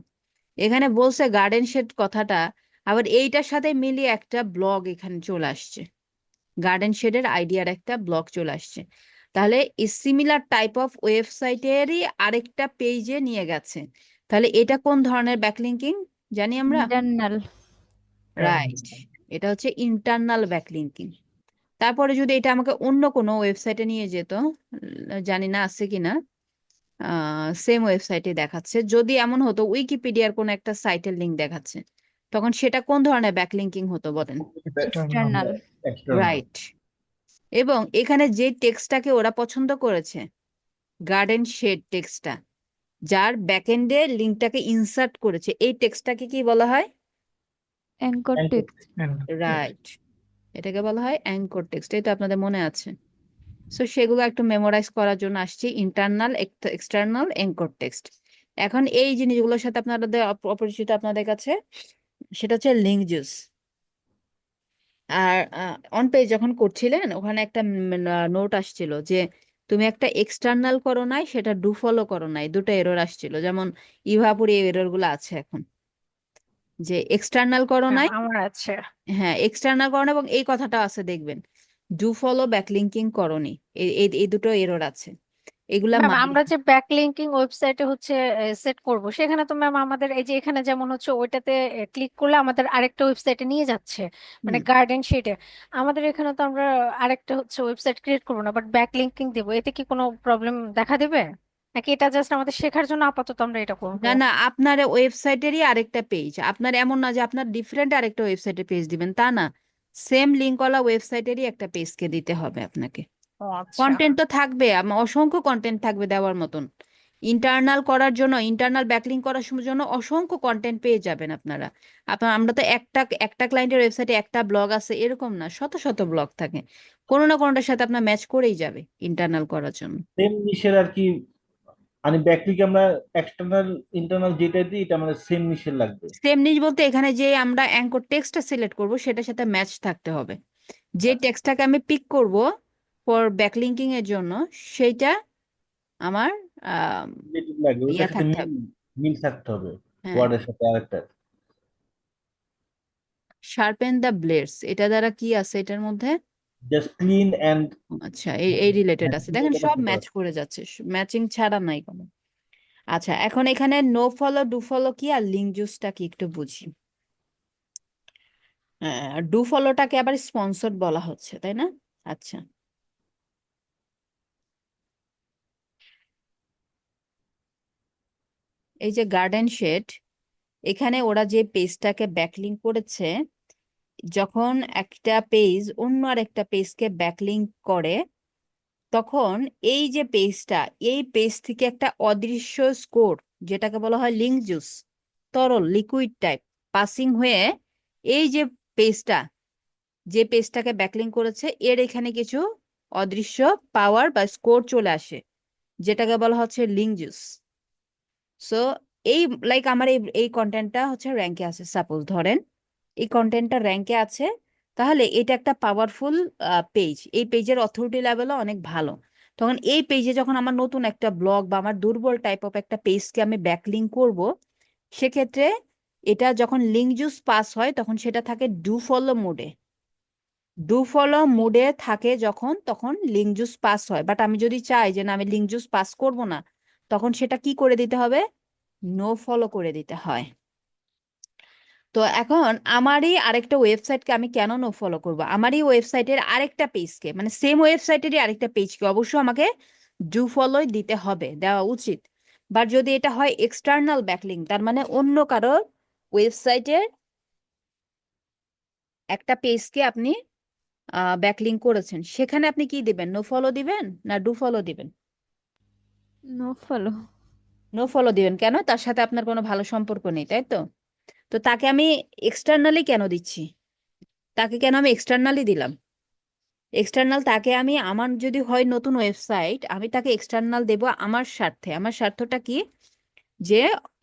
এখানে বলছে গার্ডেন শেড কথাটা, আবার এইটার সাথে মিলিয়ে একটা ব্লগ এখানে চলে আসছে, গার্ডেন শেডের আইডিয়ার একটা ব্লগ চলে আসছে। তাহলে সিমিলার টাইপ অফ ওয়েবসাইটেরই আরেকটা পেজে নিয়ে গেছে। তাহলে এটা কোন ধরনের ব্যাকলিঙ্কিং জানি আমরা? ইন্টারনাল। রাইট, এটা হচ্ছে ইন্টারনাল ব্যাকলিঙ্কিং। তারপরে যদি এটা আমাকে অন্য কোনো ওয়েবসাইটে নিয়ে যেত, জানি না আছে কিনা, সেম ওয়েবসাইটে দেখাচ্ছে, যদি এমন হতো উইকিপিডিয়ার কোনো একটা সাইটের লিংক দেখাচ্ছে, তখন সেটা কোন ধরনের ব্যাকলিঙ্কিং হতো বলেন? এক্সটার্নাল। এক্সটার্নাল। রাইট। এবং এখানে যে টেক্সটটাকে ওরা পছন্দ করেছে, গার্ডেন শেড টেক্সটটা, যার ব্যাকএন্ডে লিংকটাকে ইনসার্ট করেছে, এই টেক্সটটাকে কি বলা হয়? Anchor text. রাইট, এটাকে বলা হয় অ্যাঙ্কর টেক্সট। এটা আপনাদের মনে আছে? সো সেগুলো একটু মেমোরাইজ করার জন্য আসছি, ইন্টারনাল, এক্সটার্নাল, অ্যাঙ্কর টেক্সট। এখন এই জিনিসগুলোর সাথে আপনাদের অপরিচিত আপনাদের কাছে, সেটা হচ্ছে লিঙ্ক জুস। আর অন পেজ যখন করছিলেন, ওখানে একটা নোট আসছিল যে তুমি একটা এক্সটার্নাল করো নাই, সেটা ডু ফলো করো নাই, দুটো এরর আসছিল। যেমন ইভাপুরে এই এরর গুলো আছে এখন, যে এক্সটার্নাল করো নাই, আমার আছে। হ্যাঁ এক্সটার্নাল করো না, এবং এই কথাটা আছে দেখবেন, ডু ফলো ব্যাকলিঙ্কিং করোনি, এই দুটো এরর আছে, এগুলা ম্যাম মানে। আমরা যে ব্যাকলিঙ্কিং ওয়েবসাইটে হচ্ছে সেট করব, সেখানে তো ম্যাম আমাদের এই যে এখানে যেমন হচ্ছে ওইটাতে ক্লিক করলে আমাদের আরেকটা ওয়েবসাইটে নিয়ে যাচ্ছে, মানে হুম। গার্ডেন শিটে। আমাদের এখানে তো আমরা আরেকটা হচ্ছে ওয়েবসাইট ক্রিয়েট করবো না, বাট ব্যাকলিঙ্কিং দেবো, এতে কি কোনো প্রবলেম দেখা দেবে? নাকি এটা জাস্ট আমাদের শেখার জন্য আপাতত আমরা এটা করবো? না না, আপনার ওয়েবসাইটেরই আরেকটা পেজ, আপনার এমন না যে আপনার ডিফারেন্ট আরেকটা ওয়েবসাইটে পেজ দিবেন, তা না, সেম লিঙ্কওয়ালা ওয়েবসাইটেরই একটা পেজকে দিতে হবে আপনাকে। ও আচ্ছা। কন্টেন্ট তো থাকবে, অসংখ্য কন্টেন্ট থাকবে দেওয়ার মতন। ইন্টারনাল করার জন্য, ইন্টারনাল ব্যাকলিঙ্ক করার জন্য অসংখ্য কন্টেন্ট পেয়ে যাবেন আপনারা। আমরা তো একটা একটা ক্লায়েন্টের ওয়েবসাইটে একটা ব্লগ আছে এরকম না, শত শত ব্লগ থাকে, কোনো না কোনোটার সাথে আপনার ম্যাচ করেই যাবে ইন্টারনাল করার জন্য। সেম নিশের আর কি, মানে ব্যাকলিক আমরা এক্সটার্নাল ইন্টারনাল যেটা দিই এটা আমাদের সেম নিশের লাগবে। সেম নিজ বলতে এখানে যে আমরা অ্যাঙ্কর টেক্সটটা সিলেক্ট করব, সেটার সাথে ম্যাচ থাকতে হবে। যে টেক্সটটাকে আমি পিক করব ফর ব্যাকলিঙ্কিং এর জন্য, সেইটা আমার যেটা লাগবে ইয়া ওটার সাথে থাকতে মিল হবে। মিল থাকতে হবে, হ্যাঁ, ওয়ার্ডের সাথে আরেকটা। শার্পেন দ্য ব্লেডস, এটা দ্বারা কি আছে এটার মধ্যে? জাস্ট ক্লিন অ্যান্ড আচ্ছা, এই রিলেটেড আছে, দেখেন সব ম্যাচ করে যাচ্ছে, ম্যাচিং ছাড়া নাই কোনো। আচ্ছা, এখন এখানে নো ফলো, ডু ফলো কি আর লিঙ্ক জুসটা কি একটু বুঝি। ডু ফলোটাকে আবার স্পন্সরড বলা হচ্ছে, তাই না? আচ্ছা, এই যে গার্ডেন শেড, এখানে ওরা যে পেজটাকে ব্যাকলিঙ্ক করেছে, যখন একটা পেজ অন্য আর একটা পেজকে ব্যাকলিঙ্ক করে, তখন এই যে পেজটা, এই পেজ থেকে একটা অদৃশ্য স্কোর, যেটাকে বলা হয় লিঙ্ক জুস, তরল লিকুইড টাইপ পাসিং হয়ে এই যে পেজটা, যে পেজটাকে ব্যাকলিঙ্ক করেছে, এর এখানে কিছু অদৃশ্য পাওয়ার বা স্কোর চলে আসে, যেটাকে বলা হচ্ছে লিঙ্ক জুস। সো এই লাইক আমার এই কন্টেন্টটা হচ্ছে র্যাঙ্কে আছে, সাপোজ ধরেন এই কন্টেন্টটা র্যাঙ্কে আছে, তাহলে এটা একটা পাওয়ারফুল পেজ, এই পেজের অথরিটি লেভেলও অনেক ভালো। তখন এই পেজে যখন আমার নতুন একটা ব্লগ বা আমার দুর্বল টাইপ অফ একটা পেজকে আমি ব্যাকলিঙ্ক করব, সেক্ষেত্রে এটা যখন লিঙ্ক জুস পাস হয় তখন সেটা থাকে ডু ফলো মোডে। ডু ফলো মোডে থাকে যখন, তখন লিঙ্ক জুস পাস হয়। বাট আমি যদি চাই যে না আমি লিঙ্ক জুস পাস করব না, তখন সেটা কি করে দিতে হবে? নো ফলো করে দিতে হয়। তো এখন আমারই আরেকটা ওয়েবসাইটকে আমি কেন নো ফলো করবো? আমারই ওয়েবসাইটের আরেকটা পেজকে, মানে সেম ওয়েবসাইটেরই আরেকটা পেজকে অবশ্যই আমাকে ডু ফলোই দিতে হবে, দেওয়া উচিত। বাট যদি এটা হয় এক্সটার্নাল ব্যাকলিঙ্ক, তার মানে অন্য কারোর ওয়েবসাইটের একটা পেজকে আপনি ব্যাকলিঙ্ক করেছেন, সেখানে আপনি কি দিবেন? নো ফলো দিবেন না ডু ফলো দিবেন? No follow. নো ফলো দিবেন। কেন? তার সাথে আপনার কোনো ভালো সম্পর্ক নেই, তাই তো? তো তাকে আমি এক্সটার্নালি কেন দিচ্ছি? তাকে কেন আমি এক্সটার্নালি দিলাম? এক্সটার্নাল তাকে আমি, আমার যদি হয় নতুন ওয়েবসাইট, আমি তাকে এক্সটার্নাল দেব আমার স্বার্থে। আমার স্বার্থটা কি? যে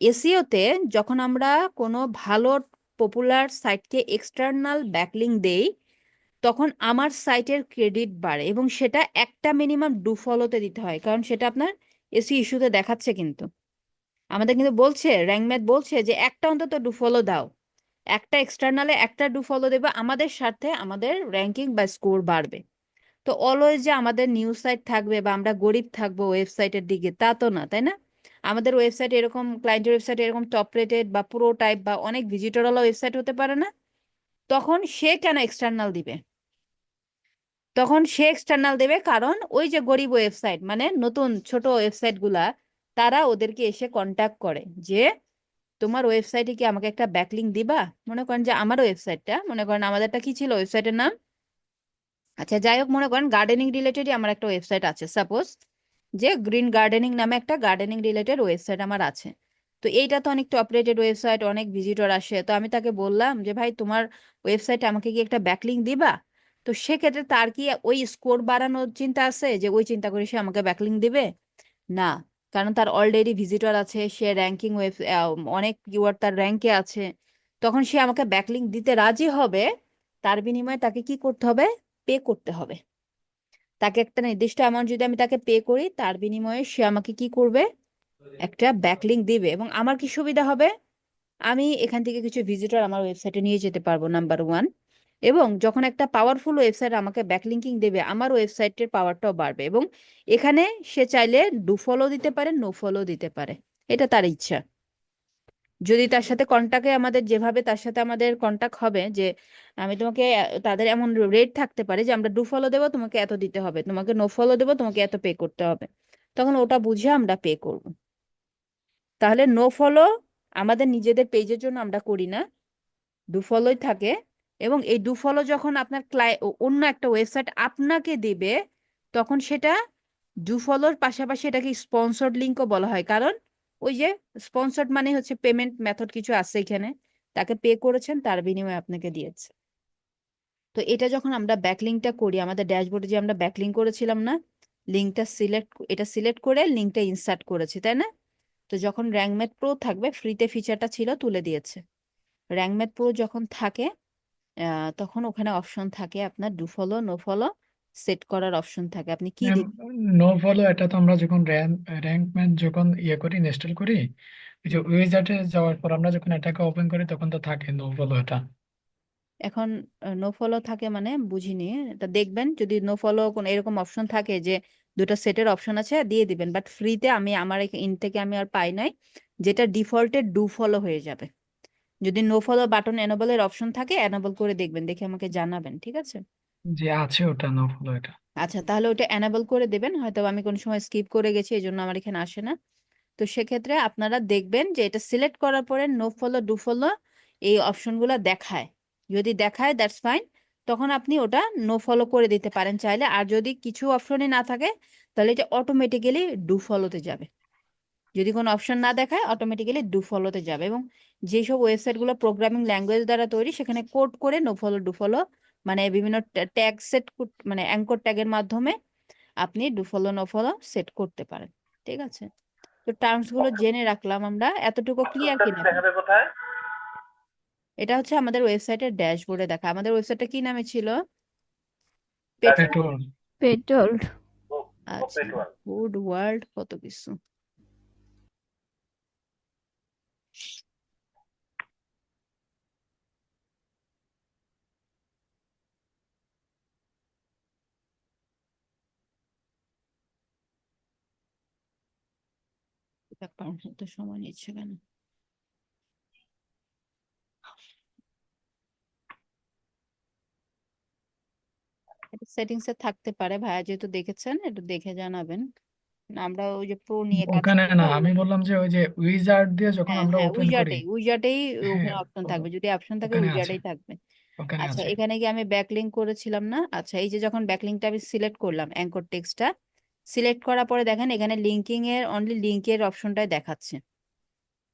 এসইওতে যখন আমরা কোনো ভালো পপুলার সাইটকে এক্সটার্নাল ব্যাকলিঙ্ক দেই, তখন আমার সাইটের ক্রেডিট বাড়ে, এবং সেটা একটা মিনিমাম ডু ফলোতে দিতে হয়, কারণ সেটা আপনার এসইও ইস্যুতে দেখাচ্ছে। কিন্তু আমাদের কিন্তু বলছে, র্যাঙ্ক ম্যাথ বলছে যে একটা অন্তত ডু ফলো দাও, একটা এক্সটার্নালে একটা ডু ফলো দেবে, আমাদের স্বার্থে আমাদের র্যাঙ্কিং বা স্কোর বাড়বে। তো অলওয়েজ যে আমাদের নিউজ সাইট থাকবে বা আমরা গরিব থাকবো ওয়েবসাইটের দিকে, তা তো না, তাই না? আমাদের ওয়েবসাইট এরকম, ক্লায়েন্টের ওয়েবসাইট এরকম টপ রেটেড বা প্রো টাইপ বা অনেক ভিজিটরওয়ালা ওয়েবসাইট হতে পারে না? তখন সে কেন এক্সটার্নাল দিবে? তখন সে এক্সটার্নাল দেবে কারণ ওই যে গরিব ওয়েবসাইট, মানে নতুন ছোট ওয়েবসাইট গুলা, তারা ওদেরকে এসে কন্ট্যাক্ট করে যে তোমার ওয়েবসাইটে কি আমাকে একটা ব্যাকলিঙ্ক দিবা। মনে করেন যে আমার ওয়েবসাইটটা, মনে করেন আমাদেরটা কি ছিল ওয়েবসাইটের নাম, আচ্ছা যাই হোক, মনে করেন গার্ডেনিং রিলেটেডই আমার একটা ওয়েবসাইট আছে, সাপোজ যে গ্রিন গার্ডেনিং নামে একটা গার্ডেনিং রিলেটেড ওয়েবসাইট আমার আছে। তো এইটা তো অনেক টপ রেটেড ওয়েবসাইট, অনেক ভিজিটর আসে। তো আমি তাকে বললাম যে ভাই তোমার ওয়েবসাইটে আমাকে কি একটা ব্যাকলিঙ্ক দিবা? তো সেক্ষেত্রে তার কি ওই স্কোর বাড়ানোর চিন্তা আছে, যে ওই চিন্তা করে সে আমাকে ব্যাকলিঙ্ক দিবে? না, কারণ তার অলরেডি ভিজিটর আছে, সে র্যাঙ্কিং অনেক কিওয়ার্ড তার র্যাঙ্কে আছে। তখন সে আমাকে ব্যাকলিঙ্ক দিতে রাজি হবে, তার বিনিময়ে তাকে কি করতে হবে? পে করতে হবে। তাকে একটা নির্দিষ্ট অ্যামাউন্ট যদি আমি তাকে পে করি, তার বিনিময়ে সে আমাকে কি করবে? একটা ব্যাকলিঙ্ক দিবে। এবং আমার কি সুবিধা হবে? আমি এখান থেকে কিছু ভিজিটর আমার ওয়েবসাইটে নিয়ে যেতে পারবো, নাম্বার ওয়ান। এবং যখন একটা পাওয়ারফুল ওয়েবসাইট আমাকে ব্যাকলিঙ্কিং দেবে, আমার ওয়েবসাইটের পাওয়ারটাও বাড়বে। এবং এখানে সে চাইলে ডু ফলো দিতে পারে, নো ফলো দিতে পারে, এটা তার ইচ্ছা। যদি তার সাথে কন্টাক্টে আমাদের, যেভাবে তার সাথে আমাদের কন্টাক্ট হবে, যে আমি তোমাকে তাদের এমন রেট থাকতে পারে যে আমরা ডু ফলো দেবো তোমাকে এত দিতে হবে, তোমাকে নো ফলো দেবো তোমাকে এত পে করতে হবে, তখন ওটা বুঝে আমরা পে করব। তাহলে নো ফলো আমাদের নিজেদের পেজের জন্য আমরা করি না, ডু ফলোই থাকে। এবং এই ডু ফলো যখন আপনার অন্য একটা ওয়েবসাইট আপনাকে দিবে, তখন সেটা ডু ফলোর পাশাপাশি এটাকে স্পন্সর্ড লিঙ্কও বলা হয়। কারণ ওই যে স্পন্সর্ড মানে হচ্ছে পেমেন্ট মেথড কিছু আছে এখানে, তাকে পে করেছেন, তার বিনিময়ে আপনাকে দিয়েছে। তো এটা যখন আমরা ব্যাকলিঙ্কটা করি, আমাদের ড্যাশবোর্ডে যে আমরা ব্যাকলিঙ্ক করেছিলাম না, লিঙ্কটা সিলেক্ট করে লিঙ্কটা ইনসার্ট করেছি, তাই না? তো যখন র্যাঙ্ক ম্যাথ প্রো থাকবে, ফ্রিতে ফিচারটা ছিল, তুলে দিয়েছে। র্যাঙ্ক ম্যাথ প্রো যখন থাকে, তখন ওখানে অপশন থাকে আপনার do follow no follow set করার অপশন থাকে, আপনি কি দিবেন। নো ফলো এটা তো আমরা যখন র্যাঙ্ক ম্যান যখন ইয়ে করি, ইনস্টল করি, ওই যে উইজার্টে যাওয়ার পর আমরা যখন এটাকে ওপেন করি, তখন তো থাকে নো ফলো এটা। এখন নো ফলো থাকে মানে বুঝিনি, এটা দেখবেন যদি নো ফলো কোনো এরকম অপশন থাকে যে দুটো সেটের অপশন আছে দিয়ে দিবেন, বাট ফ্রিতে আমি আমার ইন থেকে আমি আর পাই নাই, যেটা ডিফল্টে ডু ফলো হয়ে যাবে। যদি নো ফলো বাটন এনেবলের অপশন থাকে এনেবল করে দেখবেন, দেখে আমাকে জানাবেন, ঠিক আছে? যে আছে ওটা নো ফলো এটা। আচ্ছা, তাহলে ওটা এনেবল করে দেবেন, হয়তো আমি কোনো সময় স্কিপ করে গেছি এই জন্য আমার এখানে আসে না। তো সেক্ষেত্রে আপনারা দেখবেন যে এটা সিলেক্ট করার পরে নো ফলো ডু ফলো এই অপশনগুলো দেখায়, যদি দেখায় দ্যাটস ফাইন, তখন আপনি ওটা নো ফলো করে দিতে পারেন চাইলে। আর যদি কিছু অপশনই না থাকে তাহলে এটা অটোমেটিক্যালি ডু ফলোতে যাবে। যদি কোনো অপশন না দেখায় অটোমেটিক্যালি ডু ফলোতে যাবে। এবং যেসব ওয়েবসাইটগুলো প্রোগ্রামিং ল্যাঙ্গুয়েজ দ্বারা তৈরি সেখানে কোড করে নো ফলো ডু ফলো মানে বিভিন্ন ট্যাগ সেট মানে অ্যাঙ্কর ট্যাগের মাধ্যমে আপনি do follow no follow set করতে পারেন, ঠিক আছে? তো টার্মস গুলো জেনে রাখলাম আমরা, এতটুকু ক্লিয়ার কিনা? দেখাবে কোথায়? এটা হচ্ছে আমাদের ওয়েবসাইটের ড্যাশবোর্ডে দেখা। আমাদের ওয়েবসাইটটা কি নামে ছিল? Petro petrol. পেট্রোল। আচ্ছা, ফুড ওয়ার্ল্ড কত কিছু। ব্যাপার তো সময় নিচ্ছে কেন? এটা সেটিংস এ থাকতে পারে, ভাইয়া যেহেতু দেখেছেন একটু দেখে জানাবেন। আমরা ওই যে প্রো নিয়ে কাজ ওখানে করি না, তো। আমি বললাম যে ওই যে উইজার্ড দিয়ে যখন হ্যাঁ আমরা হ্যাঁ, ওপেন করি। উইজার্টেই ওখানে হ্যাঁ, অপশন ও- থাকবে, যদি অপশন থাকে ওখানে আছে, উইজার্টেই থাকবে। ওখানে আচ্ছা, আছে। এখানে কি আমি ব্যাকলিঙ্ক করেছিলাম না? আচ্ছা, এই যে যখন ব্যাকলিঙ্কটা আমি সিলেক্ট করলাম অ্যাঙ্কর টেক্সটটা সিলেক্ট করার পরে দেখেন এখানে লিঙ্কিং এর অনলি লিঙ্কের অপশনটাই দেখাচ্ছে,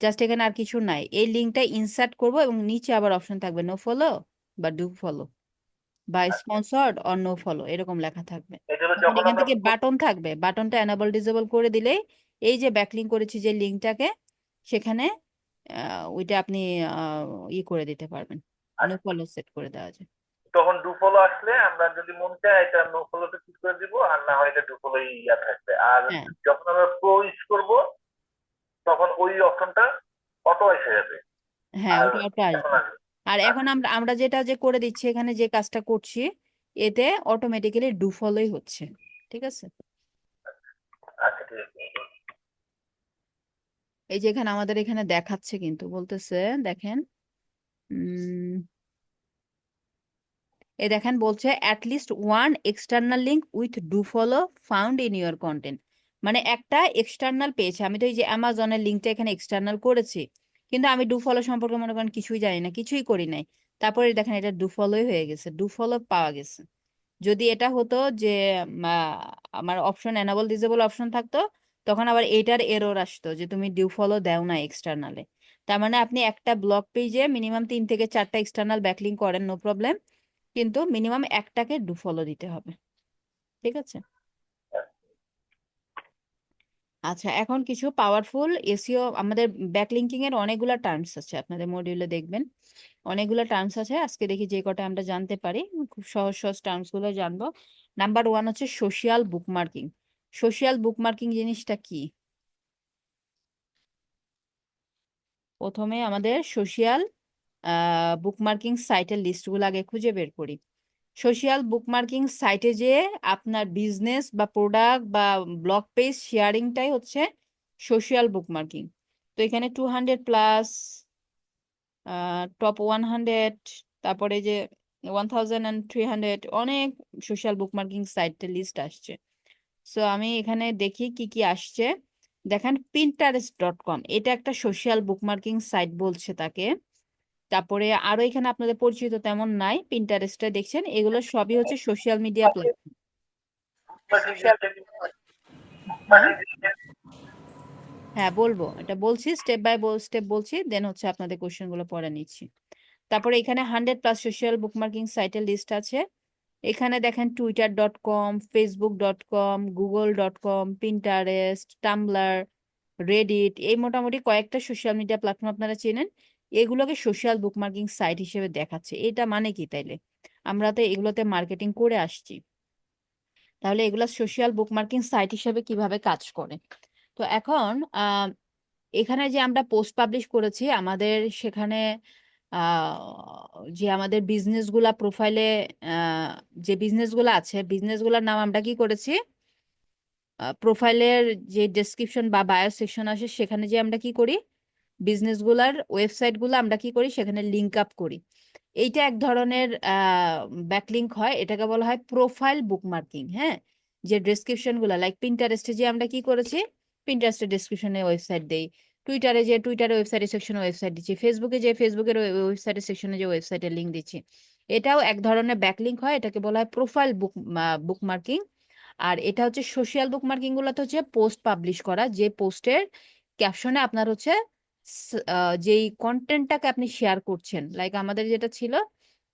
জাস্ট এখানে আর কিছু নাই। এই লিঙ্কটা ইনসার্ট করব এবং নিচে আবার অপশন থাকবে নো ফলো বা ডু ফলো বা স্পন্সর্ড অর নো ফলো এরকম লেখা থাকবে। এটা হলো এখন যখন এখান আমরা থেকে বাটন থাকবে, বাটনটা এনেবল ডিসেবল করে দিলেই এই যে ব্যাকলিঙ্ক করেছি যে লিঙ্কটাকে সেখানে ওইটা আপনি করে দিতে পারবেন, নো ফলো সেট করে দেওয়া যায়। তখন ডু ফলো আসলে আমরা যদি মন চায় এটা নো ফলোতে ক্লিক করে দিব, আর না হয় এটা ডু ফলো ইয়া থাকবে। আর হ্যাঁ যখন আমরা প্রো ইউজ করব তখন ওই অপশনটা অটো এসে যাবে। হ্যাঁ, আর ওটা অটো এখন আসবে। আসবে। আর এখন আমরা আমরা যেটা যে করে দিচ্ছি এখানে যে কাজটা করছি এতে অটোমেটিক্যালি ডু ফলোই হচ্ছে, ঠিক আছে? আচ্ছা, ঠিক আছে। এই যে এখানে আমাদের এখানে দেখাচ্ছে কিন্তু বলতেছে, দেখেন এই দেখেন বলছে at least one external link with do follow found in your content, মানে একটা এক্সটার্নাল পেয়েছে। আমি তো এই যে অ্যামাজনের লিঙ্কটা এখানে এক্সটার্নাল করেছি, কিন্তু আমি ডু ফলো সম্পর্কে মনে করেন কিছুই জানি না, কিছুই করি নাই, তারপরে দেখেন এটা ডু ফলোই হয়ে গেছে, ডু ফলো পাওয়া গেছে। যদি এটা হতো যে আমার অপশন এনাবল ডিসেবল অপশন থাকতো তখন আবার এইটার এরর আসতো যে তুমি ডু ফলো দাও না এক্সটার্নালে। তার মানে আপনি একটা ব্লগ পেজে মিনিমাম 3 থেকে 4টা এক্সটার্নাল ব্যাকলিঙ্ক করেন নো প্রবলেম, কিন্তু মিনিমাম একটাকে ডু ফলো দিতে হবে, ঠিক আছে? আচ্ছা, এখন কিছু পাওয়ারফুল এসইও আমাদের ব্যাকলিঙ্কিং এর অনেকগুলো টার্মস আছে, আপনাদের মডিউলে দেখবেন অনেকগুলো টার্মস আছে। আজকে দেখি যে কটা আমরা জানতে পারি, খুব সহজ সহজ টার্মস গুলো জানবো। নাম্বার 1 হচ্ছে সোশিয়াল বুকমার্কিং। সোশিয়াল বুকমার্কিং জিনিসটা কি? প্রথমে আমাদের সোশিয়াল বুকমার্কিং সাইটের লিস্টগুলো আগে খুঁজে বের করি। সোশিয়াল বুকমার্কিং সাইটে যে আপনার বিজনেস বা প্রোডাক্ট বা ব্লগ পেজ শেয়ারিংটাই হচ্ছে সোশিয়াল বুকমার্কিং। তো এখানে 200 প্লাস, টপ 100, তারপরে যে 1300 অনেক সোশ্যাল বুকমার্কিং সাইটের লিস্ট আসছে। সো আমি এখানে দেখি কি কি আসছে। দেখেন pinterest.com, এটা একটা সোশ্যাল বুকমার্কিং সাইট বলছে তাকে। তারপরে আরো এখানে আপনাদের পরিচিত তেমন নাই, পিন্টারেস্টে দেখছেন এগুলো সবই হচ্ছে সোশ্যাল মিডিয়া প্ল্যাটফর্ম। হ্যাঁ হ্যাঁ, বলবো, এটা বলছি স্টেপ বাই স্টেপ বলছি, দেন হচ্ছে আপনাদের কোশ্চেন গুলো পড়ে নিচ্ছি। তারপরে এখানে 100 প্লাস সোশ্যাল বুকমার্কিং সাইটের লিস্ট আছে। এখানে দেখেন twitter.com, facebook.com, google.com, Pinterest, টামব্লার, Reddit, এই মোটামুটি কয়েকটা সোশ্যাল মিডিয়া প্ল্যাটফর্ম আপনারা চেনেন। এগুলোকে সোশ্যাল বুকমার্কিং সাইট হিসেবে দেখাচ্ছে। এটা মানে কি তাইলে? আমরা তো এগুলোতে মার্কেটিং করে আসছি, তাহলে এগুলা সোশ্যাল বুকমার্কিং সাইট হিসেবে কিভাবে কাজ করে? তো এখন এখানে যে আমরা পোস্ট পাবলিশ করেছি আমাদের সেখানে যে আমাদের বিজনেসগুলা প্রোফাইলে যে বিজনেসগুলো আছে বিজনেসগুলোর নাম আমরা কি করেছি প্রোফাইলের যে ডেসক্রিপশন বা বায়ো সেকশন আসে সেখানে যে আমরা কি করি বিজনেসগুলার ওয়েবসাইটগুলো আমরা কি করি সেখানে লিংক আপ করি। এইটা এক ধরনের ব্যাকলিংক হয়, এটাকে বলা হয় প্রোফাইল বুকমার্কিং। হ্যাঁ, যে ডেসক্রিপশন গুলা লাইক পিন্টারেস্টে যে আমরা কি করেছি পিন্টারেস্টের ডেসক্রিপশনে ওয়েবসাইট দেই, টুইটারে যে টুইটারে ওয়েবসাইটের সেকশনে ওয়েবসাইট দিচ্ছি, ফেসবুকে যে ফেসবুকের ওয়েবসাইটের সেকশনে যে ওয়েবসাইটের লিংক দিচ্ছি, এটাও এক ধরনের ব্যাকলিংক হয়, এটাকে বলা হয় প্রোফাইল বুকমার্কিং। আর এটা হচ্ছে সোশ্যাল বুকমার্কিং গুলোতে হচ্ছে পোস্ট পাবলিশ করা, যে পোস্টের ক্যাপশনে আপনার হচ্ছে যেই কন্টেন্টটাকে আপনি শেয়ার করছেন, লাইক আমাদের যেটা ছিল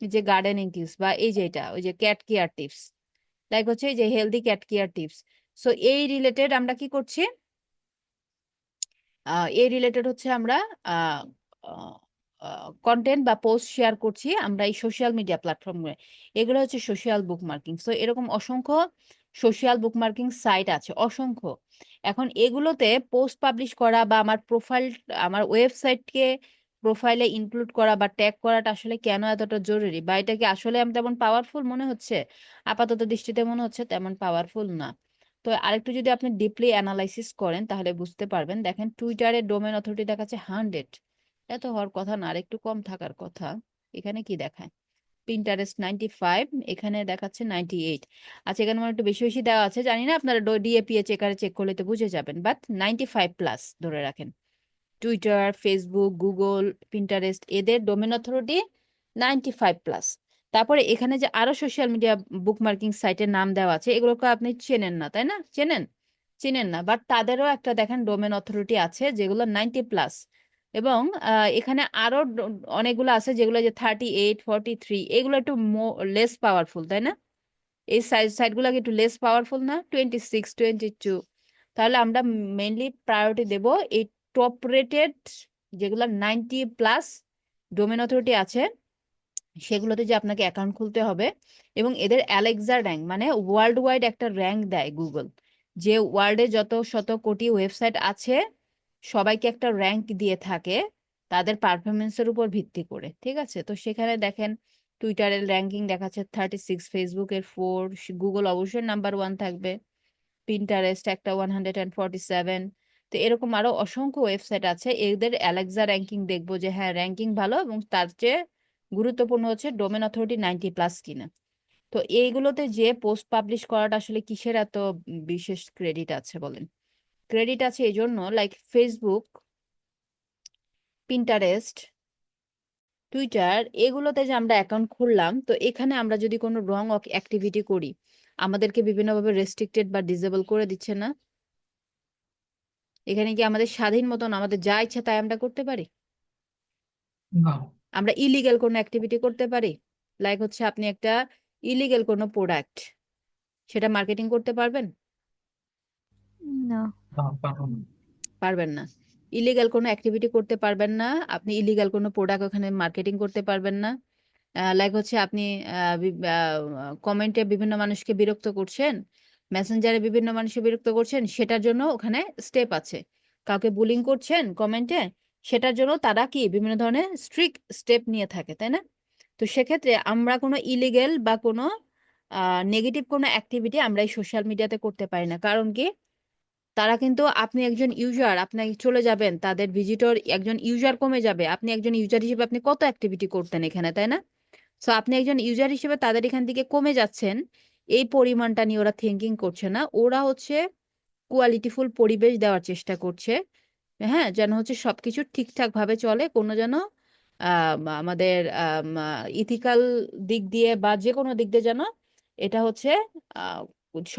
যে গার্ডেনিং টিপস বা এই যে এটা ওই যে ক্যাট কেয়ার টিপস, লাইক হচ্ছে এই যে healthy cat care tips. So এই রিলেটেড আমরা কি করছি এই রিলেটেড হচ্ছে আমরা কন্টেন্ট বা পোস্ট শেয়ার করছি আমরা এই সোশ্যাল মিডিয়া প্ল্যাটফর্মে, এগুলো হচ্ছে সোশ্যাল বুকমার্কিং। সো এরকম অসংখ্য সোশ্যাল বুকমার্কিং সাইট আছে, অসংখ্য। এখন এগুলোতে পোস্ট পাবলিশ করা বা আমার প্রোফাইল আমার ওয়েবসাইটকে প্রোফাইলে ইনক্লুড করা বা ট্যাগ করাটা আসলে কেন এতটা জরুরি, বা এটা কি আসলে আমি তেমন পাওয়ারফুল মনে হচ্ছে? আপাতত দৃষ্টিতে মনে হচ্ছে তেমন পাওয়ারফুল না। তো আরেকটু যদি আপনি ডিপলি অ্যানালাইসিস করেন তাহলে বুঝতে পারবেন। দেখেন টুইটারের ডোমেন অথরিটি দেখাচ্ছে 100, এত হওয়ার কথা না, আর একটু কম থাকার কথা। এখানে কি দেখায় পিন্টারেস্ট 95, এখানে দেখাচ্ছে 98। আচ্ছা, এখানে মনে হয় একটু বেশি বেশি দেওয়া আছে, জানি না, আপনারা ডিএপিএ চেকারে চেক করলে তো বুঝে যাবেন, বাট 95 প্লাস ধরে রাখেন। টুইটার, ফেসবুক, গুগল, পিন্টারেস্ট এদের ডোমেন অথরিটি 95 প্লাস। তারপরে এখানে যে আরো সোশ্যাল মিডিয়া বুকমার্কিং সাইটের নাম দেওয়া আছে, এগুলোকে আপনি চেনেন না, তাই না? চেনেন না, বাট তাদেরও একটা দেখেন ডোমেন অথরিটি আছে যেগুলো 90 প্লাস। এবং এখানে আরো অনেকগুলো আছে যেগুলো যে 38, 43, এগুলো একটু লেস পাওয়ারফুল, তাই না? এই সাইটগুলো একটু লেস পাওয়ারফুল না? 26, 22। তাহলে আমরা মেইনলি প্রায়োরিটি দেব এই টপ রেটেড যেগুলো 90 প্লাস ডোমেন অথরিটি আছে, সেগুলোতে যে আপনাকে অ্যাকাউন্ট খুলতে হবে। এবং এদের অ্যালেক্সা র্যাঙ্ক, মানে ওয়ার্ল্ড ওয়াইড একটা র্যাঙ্ক দেয় গুগল, যে ওয়ার্ল্ডে যত শত কোটি ওয়েবসাইট আছে সবাইকে একটা র্যাঙ্ক দিয়ে থাকে তাদের পারফরমেন্সের উপর ভিত্তি করে। ঠিক আছে, তো সেখানে দেখেন টুইটারের র্যাঙ্কিং দেখাচ্ছে 36, ফেসবুকের 4, গুগল অবশ্যই নাম্বার 1 থাকবে, পিন্টারেস্ট একটা 147। তো এরকম আরো অসংখ্য ওয়েবসাইট আছে, এদের অ্যালেক্সা র্যাঙ্কিং দেখবো যে হ্যাঁ র্যাঙ্কিং ভালো, এবং তার চেয়ে গুরুত্বপূর্ণ হচ্ছে ডোমেন অথরিটি 90 প্লাস কিনা। তো এইগুলোতে যে পোস্ট পাবলিশ করাটা আসলে কিসের এত বিশেষ ক্রেডিট আছে বলেন? ক্রেডিট আছে এই জন্য, লাইক ফেসবুক, পিন্টারেস্ট, টুইটার, এগুলোতে যে আমরা অ্যাকাউন্ট খুললাম, তো এখানে আমরা যদি কোনো রং অ্যাক্টিভিটি করি আমাদেরকে বিভিন্নভাবে রেস্ট্রিক্টেড বা ডিসেবল করে দিচ্ছে না? এখানে কি আমাদের স্বাধীন মতন আমাদের যা ইচ্ছা তাই আমরা করতে পারি? না। আমরা ইলিগেল কোনো অ্যাক্টিভিটি করতে পারি? লাইক হচ্ছে আপনি একটা ইলিগেল কোনো প্রোডাক্ট সেটা মার্কেটিং করতে পারবেন? না। পারবো না। পারবেন না। ইলিগাল কোনো অ্যাক্টিভিটি করতে পারবেন না, আপনি ইলিগাল কোনো প্রোডাক্ট ওখানে মার্কেটিং করতে পারবেন না। লাইক হচ্ছে আপনি কমেন্টে বিভিন্ন মানুষকে বিরক্ত করছেন, মেসেঞ্জারে বিভিন্ন মানুষকে বিরক্ত করছেন, সেটার জন্য ওখানে স্টেপ আছে। কাউকে বুলিং করছেন কমেন্টে, সেটার জন্য তারা কি বিভিন্ন ধরনের স্ট্রিক্ট স্টেপ নিয়ে থাকে, তাই না? তো সেক্ষেত্রে আমরা কোনো ইলিগেল বা কোনো নেগেটিভ কোনো অ্যাক্টিভিটি আমরা এই সোশ্যাল মিডিয়াতে করতে পারি না। কারণ কি, তারা কিন্তু, আপনি একজন ইউজার, আপনি চলে যাবেন, তাদের ভিজিটর একজন ইউজার কমে যাবে, আপনি একজন ইউজার হিসেবে আপনি কত অ্যাক্টিভিটি করতেন এখানে, তাই না? সো আপনি একজন ইউজার হিসেবে তাদের এখান থেকে কমে যাচ্ছেন, এই পরিমাণটা নিয়ে ওরা থিঙ্কিং করছে না, ওরা হচ্ছে কোয়ালিটিফুল পরিবেশ দেওয়ার চেষ্টা করছে। হ্যাঁ, যেন হচ্ছে সবকিছু ঠিকঠাক ভাবে চলে, কোনো যেন আমাদের ইথিক্যাল দিক দিয়ে বা যে কোনো দিক দিয়ে যেন এটা হচ্ছে আহ,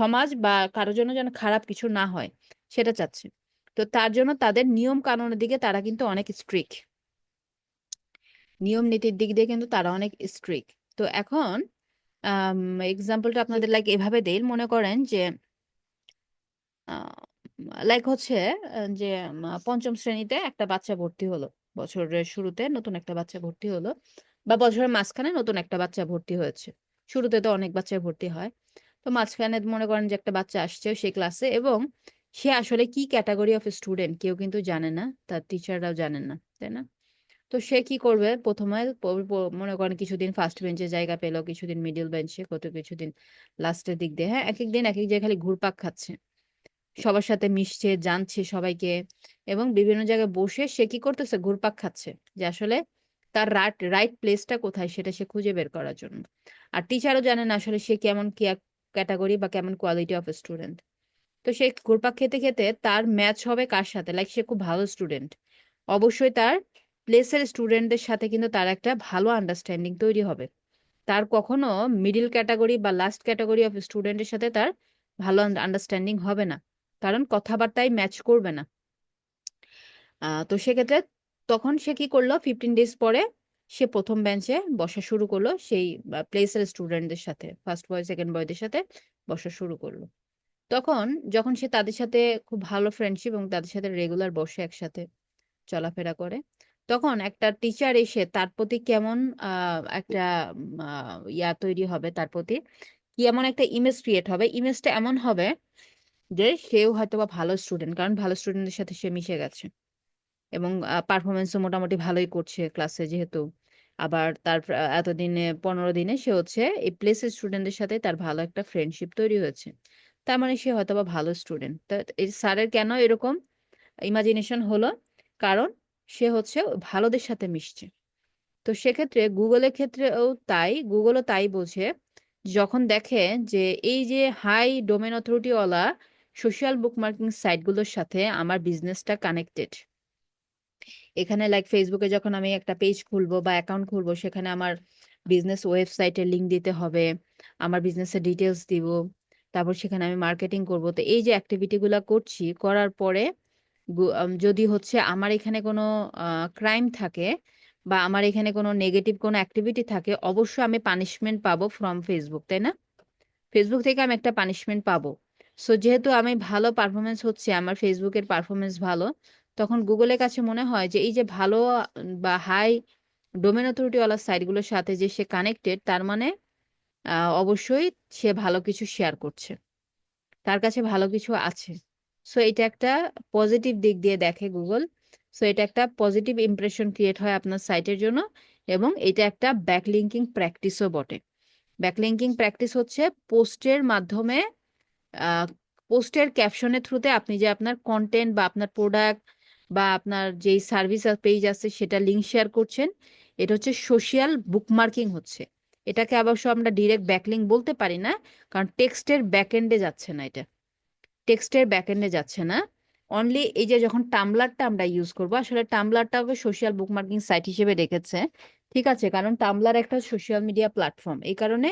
সমাজ বা কারোর জন্য যেন খারাপ কিছু না হয় সেটা চাচ্ছে। তো তার জন্য তাদের নিয়ম কানুনের দিকে তারা কিন্তু অনেক স্ট্রিক্ট, নিয়ম নীতির দিক দিয়ে কিন্তু তারা অনেক স্ট্রিক্ট। তো এখন এক্সাম্পলটা আপনাদের লাইক এভাবে দেই, মনে করেন যে লাইক হচ্ছে যে পঞ্চম শ্রেণীতে একটা বাচ্চা ভর্তি হলো, বছরের শুরুতে নতুন একটা বাচ্চা ভর্তি হলো, বা বছরের মাঝখানে নতুন একটা বাচ্চা ভর্তি হয়েছে। শুরুতে তো অনেক বাচ্চা ভর্তি হয়, তো মাঝখানে মনে করেন যে একটা বাচ্চা আসছে সেই ক্লাসে, এবং সে আসলে কি ক্যাটাগরি অফ স্টুডেন্ট কেউ কিন্তু জানে না, তার টিচাররাও জানেন না, তাই না? তো সে কি করবে প্রথমে মনে করেন কিছুদিন ফার্স্ট বেঞ্চে জায়গা পেলো, কিছুদিন মিডল বেঞ্চে, কিছুদিন লাস্টের দিক দিয়ে, হ্যাঁ, এক এক দিন এক এক জায়গায় খালি ঘুরপাক খাচ্ছে, সবার সাথে মিশছে, জানছে সবাইকে, এবং বিভিন্ন জায়গায় বসে সে কি করতেছে, ঘুরপাক খাচ্ছে, যে আসলে তার রাইট প্লেসটা কোথায় সেটা সে খুঁজে বের করার জন্য। আর টিচারও জানে না আসলে সে কেমন কি ক্যাটাগরি বা কেমন কোয়ালিটি অফ স্টুডেন্ট। তো সে ঘুরপাক খেতে খেতে তার ম্যাচ হবে কার সাথে, লাইক সে খুব ভালো স্টুডেন্ট, অবশ্যই তার প্লেসের স্টুডেন্টদের সাথে কিন্তু তার একটা ভালো আন্ডারস্ট্যান্ডিং তৈরি হবে। তার কখনো মিডিল ক্যাটাগরি বা লাস্ট ক্যাটাগরি অফ স্টুডেন্টের সাথে তার ভালো আন্ডারস্ট্যান্ডিং হবে না, কারণ কথাবার্তায় ম্যাচ করবে না। তো সেক্ষেত্রে তখন সে কি করলো, 15 days পরে সে প্রথম বেঞ্চে বসা শুরু করলো, সেই প্লেসের স্টুডেন্টদের সাথে, ফার্স্ট বয় সেকেন্ড বয়দের সাথে বসা শুরু করলো। তখন যখন সে তাদের সাথে খুব ভালো ফ্রেন্ডশিপ এবং তাদের সাথে রেগুলার বসে একসাথে চলাফেরা করে, তখন একটা টিচার এসে তার প্রতি কেমন একটা ইয়া তৈরি হবে, তার প্রতি কি এমন একটা ইমেজ ক্রিয়েট হবে, ইমেজটা এমন হবে যে সেও হয়তো বা ভালো স্টুডেন্ট, কারণ ভালো স্টুডেন্টদের সাথে সে মিশে গেছে এবং পারফরমেন্সও মোটামুটি ভালোই করছে ক্লাসে যেহেতু। আবার তার এতদিনে 15 দিনে সে হচ্ছে এই প্লেসের স্টুডেন্টদের সাথে তার ভালো একটা ফ্রেন্ডশিপ তৈরি হয়েছে, তার মানে সে হয়তো বা ভালো স্টুডেন্ট। তা এই স্যারের কেন এরকম ইমাজিনেশন হলো, কারণ সে হচ্ছে ভালোদের সাথে মিশছে। তো সেক্ষেত্রে গুগলের ক্ষেত্রেও তাই, গুগলও তাই বোঝে, যখন দেখে যে এই যে হাই ডোমেন অথরিটিওয়ালা সোশ্যাল বুকমার্কিং সাইটগুলোর সাথে আমার বিজনেসটা কানেক্টেড। এখানে লাইক ফেসবুকে যখন আমি একটা পেজ খুলবো বা অ্যাকাউন্ট খুলবো, সেখানে আমার বিজনেস ওয়েবসাইটের লিংক দিতে হবে, আমার বিজনেসের ডিটেলস দিব, তারপর সেখানে আমি মার্কেটিং করব। তো এই যে অ্যাক্টিভিটিগুলো করছি, করার পরে যদি হচ্ছে আমার এখানে কোনো ক্রাইম থাকে বা আমার এখানে কোনো নেগেটিভ কোনো অ্যাক্টিভিটি থাকে, অবশ্যই আমি পানিশমেন্ট পাবো ফ্রম ফেসবুক, তাই না? ফেসবুক থেকে আমি একটা পানিশমেন্ট পাবো। সো যেহেতু আমি ভালো পারফরমেন্স হচ্ছে, আমার ফেসবুকের পারফরমেন্স ভালো, তখন গুগলের কাছে মনে হয় যে এই যে ভালো বা হাই ডোমেন অথরিটিওয়ালা সাইটগুলোর সাথে যে সে কানেক্টেড, তার মানে অবশ্যই সে ভালো কিছু শেয়ার করছে, তার কাছে ভালো কিছু আছে। সো এটা একটা পজিটিভ দিক দিয়ে দেখে গুগল। সো এটা একটা পজিটিভ ইমপ্রেশন ক্রিয়েট হয় আপনার সাইটের জন্য, এবং এটা একটা ব্যাকলিঙ্কিং প্র্যাকটিসও বটে। ব্যাকলিঙ্কিং প্র্যাকটিস হচ্ছে পোস্টের মাধ্যমে, পোস্টের ক্যাপশনের থ্রুতে আপনি যে আপনার কন্টেন্ট বা আপনার প্রোডাক্ট বা আপনার যেই সার্ভিস পেজ আছে সেটা লিঙ্ক শেয়ার করছেন, এটা হচ্ছে সোশ্যাল বুকমার্কিং হচ্ছে। এটাকে অবশ্য আমরা ডিরেক্ট ব্যাকলিঙ্ক বলতে পারি না, কারণ টেক্সটের ব্যাকএন্ডে যাচ্ছে না, এটা টেক্সটের ব্যাকএন্ডে যাচ্ছে না। অনলি এই যে যখন টামলারটা আমরা ইউজ করবো, আসলে টামলারটাকে সোশ্যাল বুকমার্কিং সাইট হিসেবে রেখেছে, ঠিক আছে, কারণ টামলার একটা সোশ্যাল মিডিয়া প্ল্যাটফর্ম, এই কারণে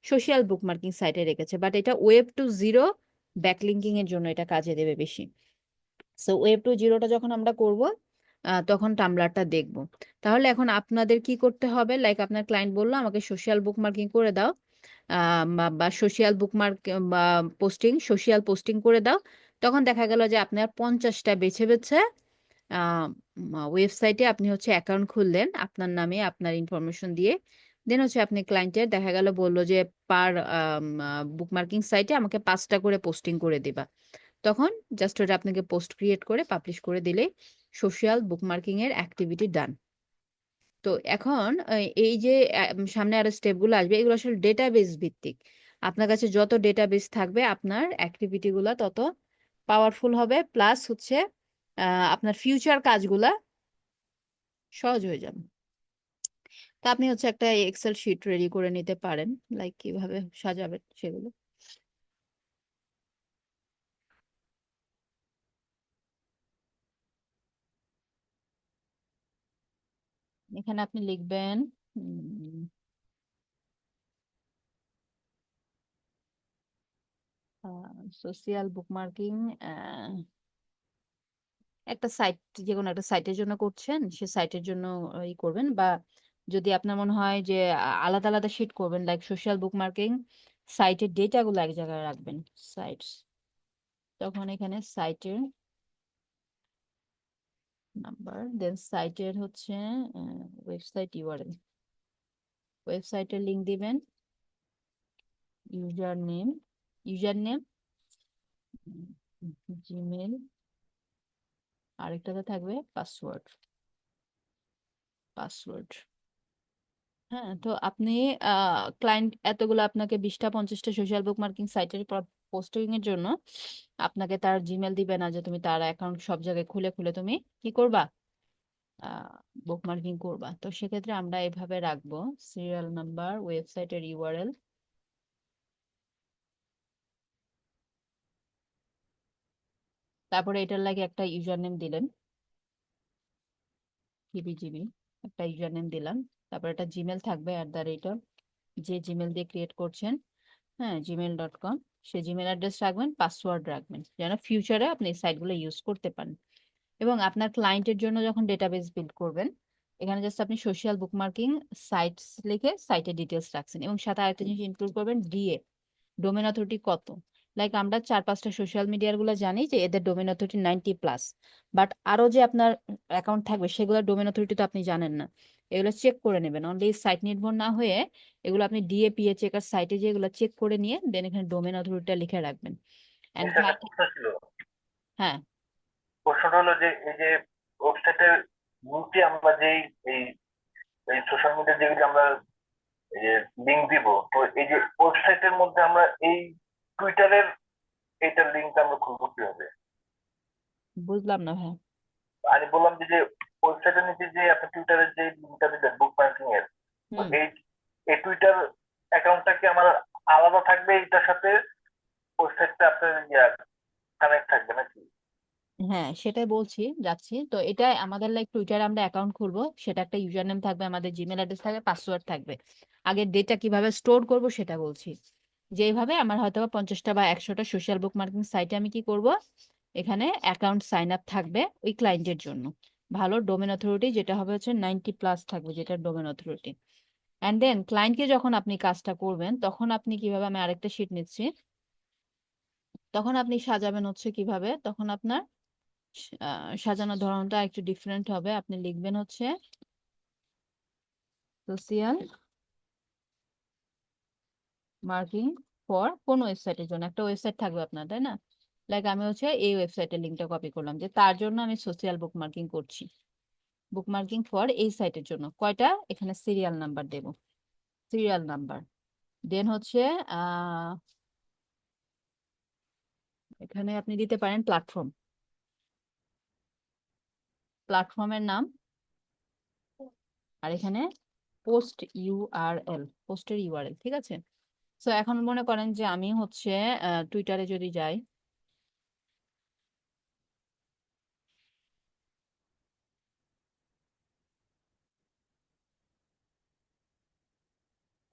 সোশ্যাল বুকমার্কিং সাইটে রেখেছে। বাট এটা Web2.0 ব্যাকলিঙ্কিং এর জন্য এটা কাজে দেবে বেশি। সো Web2.0টা যখন আমরা করব, তখন টামলারটা দেখব। তাহলে এখন আপনাদের কি করতে হবে, লাইক আপনার ক্লায়েন্ট বললো আমাকে সোশ্যাল বুকমার্কিং করে দাও, বা সোশ্যাল বুকমার্ক বা সোশ্যাল পোস্টিং করে দাও। তখন দেখা গেল যে আপনার 50টা বেছে বেছে ওয়েবসাইটে আপনি হচ্ছে অ্যাকাউন্ট খুললেন আপনার নামে, আপনার ইনফরমেশন দিয়ে। দেন হচ্ছে আপনি ক্লায়েন্টের দেখা গেল বললো যে পার বুকমার্কিং সাইটে আমাকে 5টা করে পোস্টিং করে দিবা। তখন জাস্ট ওটা আপনাকে পোস্ট ক্রিয়েট করে পাবলিশ করে দিলেই সোশ্যাল বুকমার্কিং এর অ্যাক্টিভিটি ডান। তো এখন এই যে সামনে আরো স্টেপগুলো আসবে, এগুলো আসলে ডেটাবেস ভিত্তিক। আপনার কাছে যত ডেটাবেস থাকবে আপনার অ্যাক্টিভিটি গুলা তত পাওয়ারফুল হবে, প্লাস হচ্ছে আপনার ফিউচার কাজগুলা সহজ হয়ে যাবে। তা আপনি হচ্ছে একটা এক্সেল শিট রেডি করে নিতে পারেন, লাইক কিভাবে সাজাবেন সেগুলো। এখানে আপনি লিখবেন সোশ্যাল বুকমার্কিং, একটা সাইট, যে কোনো একটা সাইটের জন্য করছেন, সে সাইটের জন্য ই করবেন, বা যদি আপনার মনে হয় যে আলাদা আলাদা শিট করবেন, লাইক সোশ্যাল বুকমার্কিং সাইটের ডেটাগুলো এক জায়গায় রাখবেন, সাইটস, তখন এখানে সাইটের নাম্বার, দেন সাইটের হচ্ছে ওয়েবসাইট ইউআরএল, ওয়েবসাইটের লিংক দিবেন, ইউজার নেম জিমেল, আরেকটাতে থাকবে পাসওয়ার্ড। পাসওয়ার্ড। হ্যাঁ, তো আপনি ক্লায়েন্ট এতগুলো আপনাকে 20টা 50টা সোশ্যাল বুক মার্কিং সাইটের পোস্টিং এর জন্য আপনাকে তার জিমেল দিবে না যে তুমি তার অ্যাকাউন্ট সব জায়গায় খুলে খুলে তুমি কি করবা, বুক মার্কিং করবা। তো সেক্ষেত্রে আমরা এভাবে রাখবো সিরিয়াল নাম্বার, ওয়েবসাইটের ইউআরএল, তারপরে এটার লাগে একটা ইউজার নেম দিলেন জিবি, একটা ইউজার নেম দিলাম, তারপর একটা জিমেল থাকবে যে জিমেল দিয়ে ক্রিয়েট করছেন, হ্যাঁ gmail.com, সে জিমেল অ্যাড্রেস রাখবেন, পাসওয়ার্ড রাখবেন যেন ফিউচারে আপনি এই সাইটগুলো ইউজ করতে পারেন। এবং আপনার ক্লায়েন্টের জন্য যখন ডেটাবেস বিল্ড করবেন, এখানে জাস্ট আপনি সোশ্যাল বুকমার্কিং সাইটস লিখে সাইটের ডিটেলস রাখছেন এবং সাথে আরেকটা জিনিস ইনক্লুড করবেন, ডোমেন অথরিটি কত। লাইক আমরা 4-5টা সোশ্যাল মিডিয়ার গুলো জানি যে এদের ডোমেন অথরিটি 90+, বাট আরো যে আপনার অ্যাকাউন্ট থাকবে সেগুলোর ডোমেন অথরিটি তো আপনি জানেন না, এগুলো চেক করে নেবেন। অনলি সাইট নির্ভর না হয়ে এগুলো আপনি ডিএপিএ চেকার সাইটে যে এগুলো চেক করে নিয়ে দেন এখানে ডোমেন অথরিটিটা লিখে রাখবেন। এন্ড একটা প্রশ্ন ছিল, হ্যাঁ, প্রশ্নটা হলো যে এই যে ওয়েবসাইটের নিচে আমরা যেই এই এই সোশ্যাল মিডিয়া যেগুলো আমরা এই যে লিঙ্ক দিব, তো এই যে ওয়েবসাইটের মধ্যে আমরা এই টুইটারের এইটার লিঙ্কটা আমরা খুলবো কিভাবে? বুঝলাম না ভাই। আমি বললাম যে ওয়েবসাইটের নিচে যে আপনি টুইটারের যে লিঙ্কটা দিলেন বুক মার্কিং এর, তো হুম, এই টুইটার অ্যাকাউন্টটা কি আমার আলাদা থাকবে এটার সাথে, ওয়েবসাইটটা আপনার কানেক্ট থাকবে নাকি? হ্যাঁ সেটাই বলছি, যাচ্ছি তো। এটাই আমাদের লাইক টুইটারে আমরা অ্যাকাউন্ট খুলবো, সেটা একটা ইউজার নেম থাকবে, আমাদের জিমেল অ্যাড্রেস থাকবে, পাসওয়ার্ড থাকবে। আগে ডেটা কিভাবে স্টোর করব সেটা বলছি। যেভাবে আমার হয়তো বা 50টা বা 100টা সোশ্যাল বুক মার্কিং সাইটে আমি কি করব, এখানে অ্যাকাউন্ট সাইন আপ থাকবে ওই ক্লায়েন্টের জন্য। ভালো ডোমেন অথরিটি যেটা হবে হচ্ছে 90+ থাকবে, যেটা ডোমেন অথরিটি। অ্যান্ড দেন ক্লায়েন্টকে যখন আপনি কাজটা করবেন তখন আপনি কিভাবে, আমি আরেকটা শিট নিচ্ছি, তখন আপনি সাজাবেন হচ্ছে কিভাবে, তখন আপনার সাজানোর ধরনটা একটু ডিফারেন্ট হবে। আপনি লিখবেন হচ্ছে সোশ্যাল মার্কিং ফর কোন ওয়েবসাইটের জন্য, একটা ওয়েবসাইট থাকবে আপনার, তাই না? লাইক আমি হচ্ছে এই ওয়েবসাইটের লিঙ্কটা কপি করলাম যে তার জন্য আমি সোশ্যাল বুক মার্কিং করছি, বুক মার্কিং ফর এই সাইটের জন্য। কয়টা এখানে সিরিয়াল নাম্বার দেব, সিরিয়াল নাম্বার। দেন হচ্ছে এখানে আপনি দিতে পারেন প্ল্যাটফর্মের নাম, আর এখানে পোস্টের ইউআরএল, ঠিক আছে? তো এখন মনে করেন যে আমি হচ্ছে টুইটারে যদি যাই,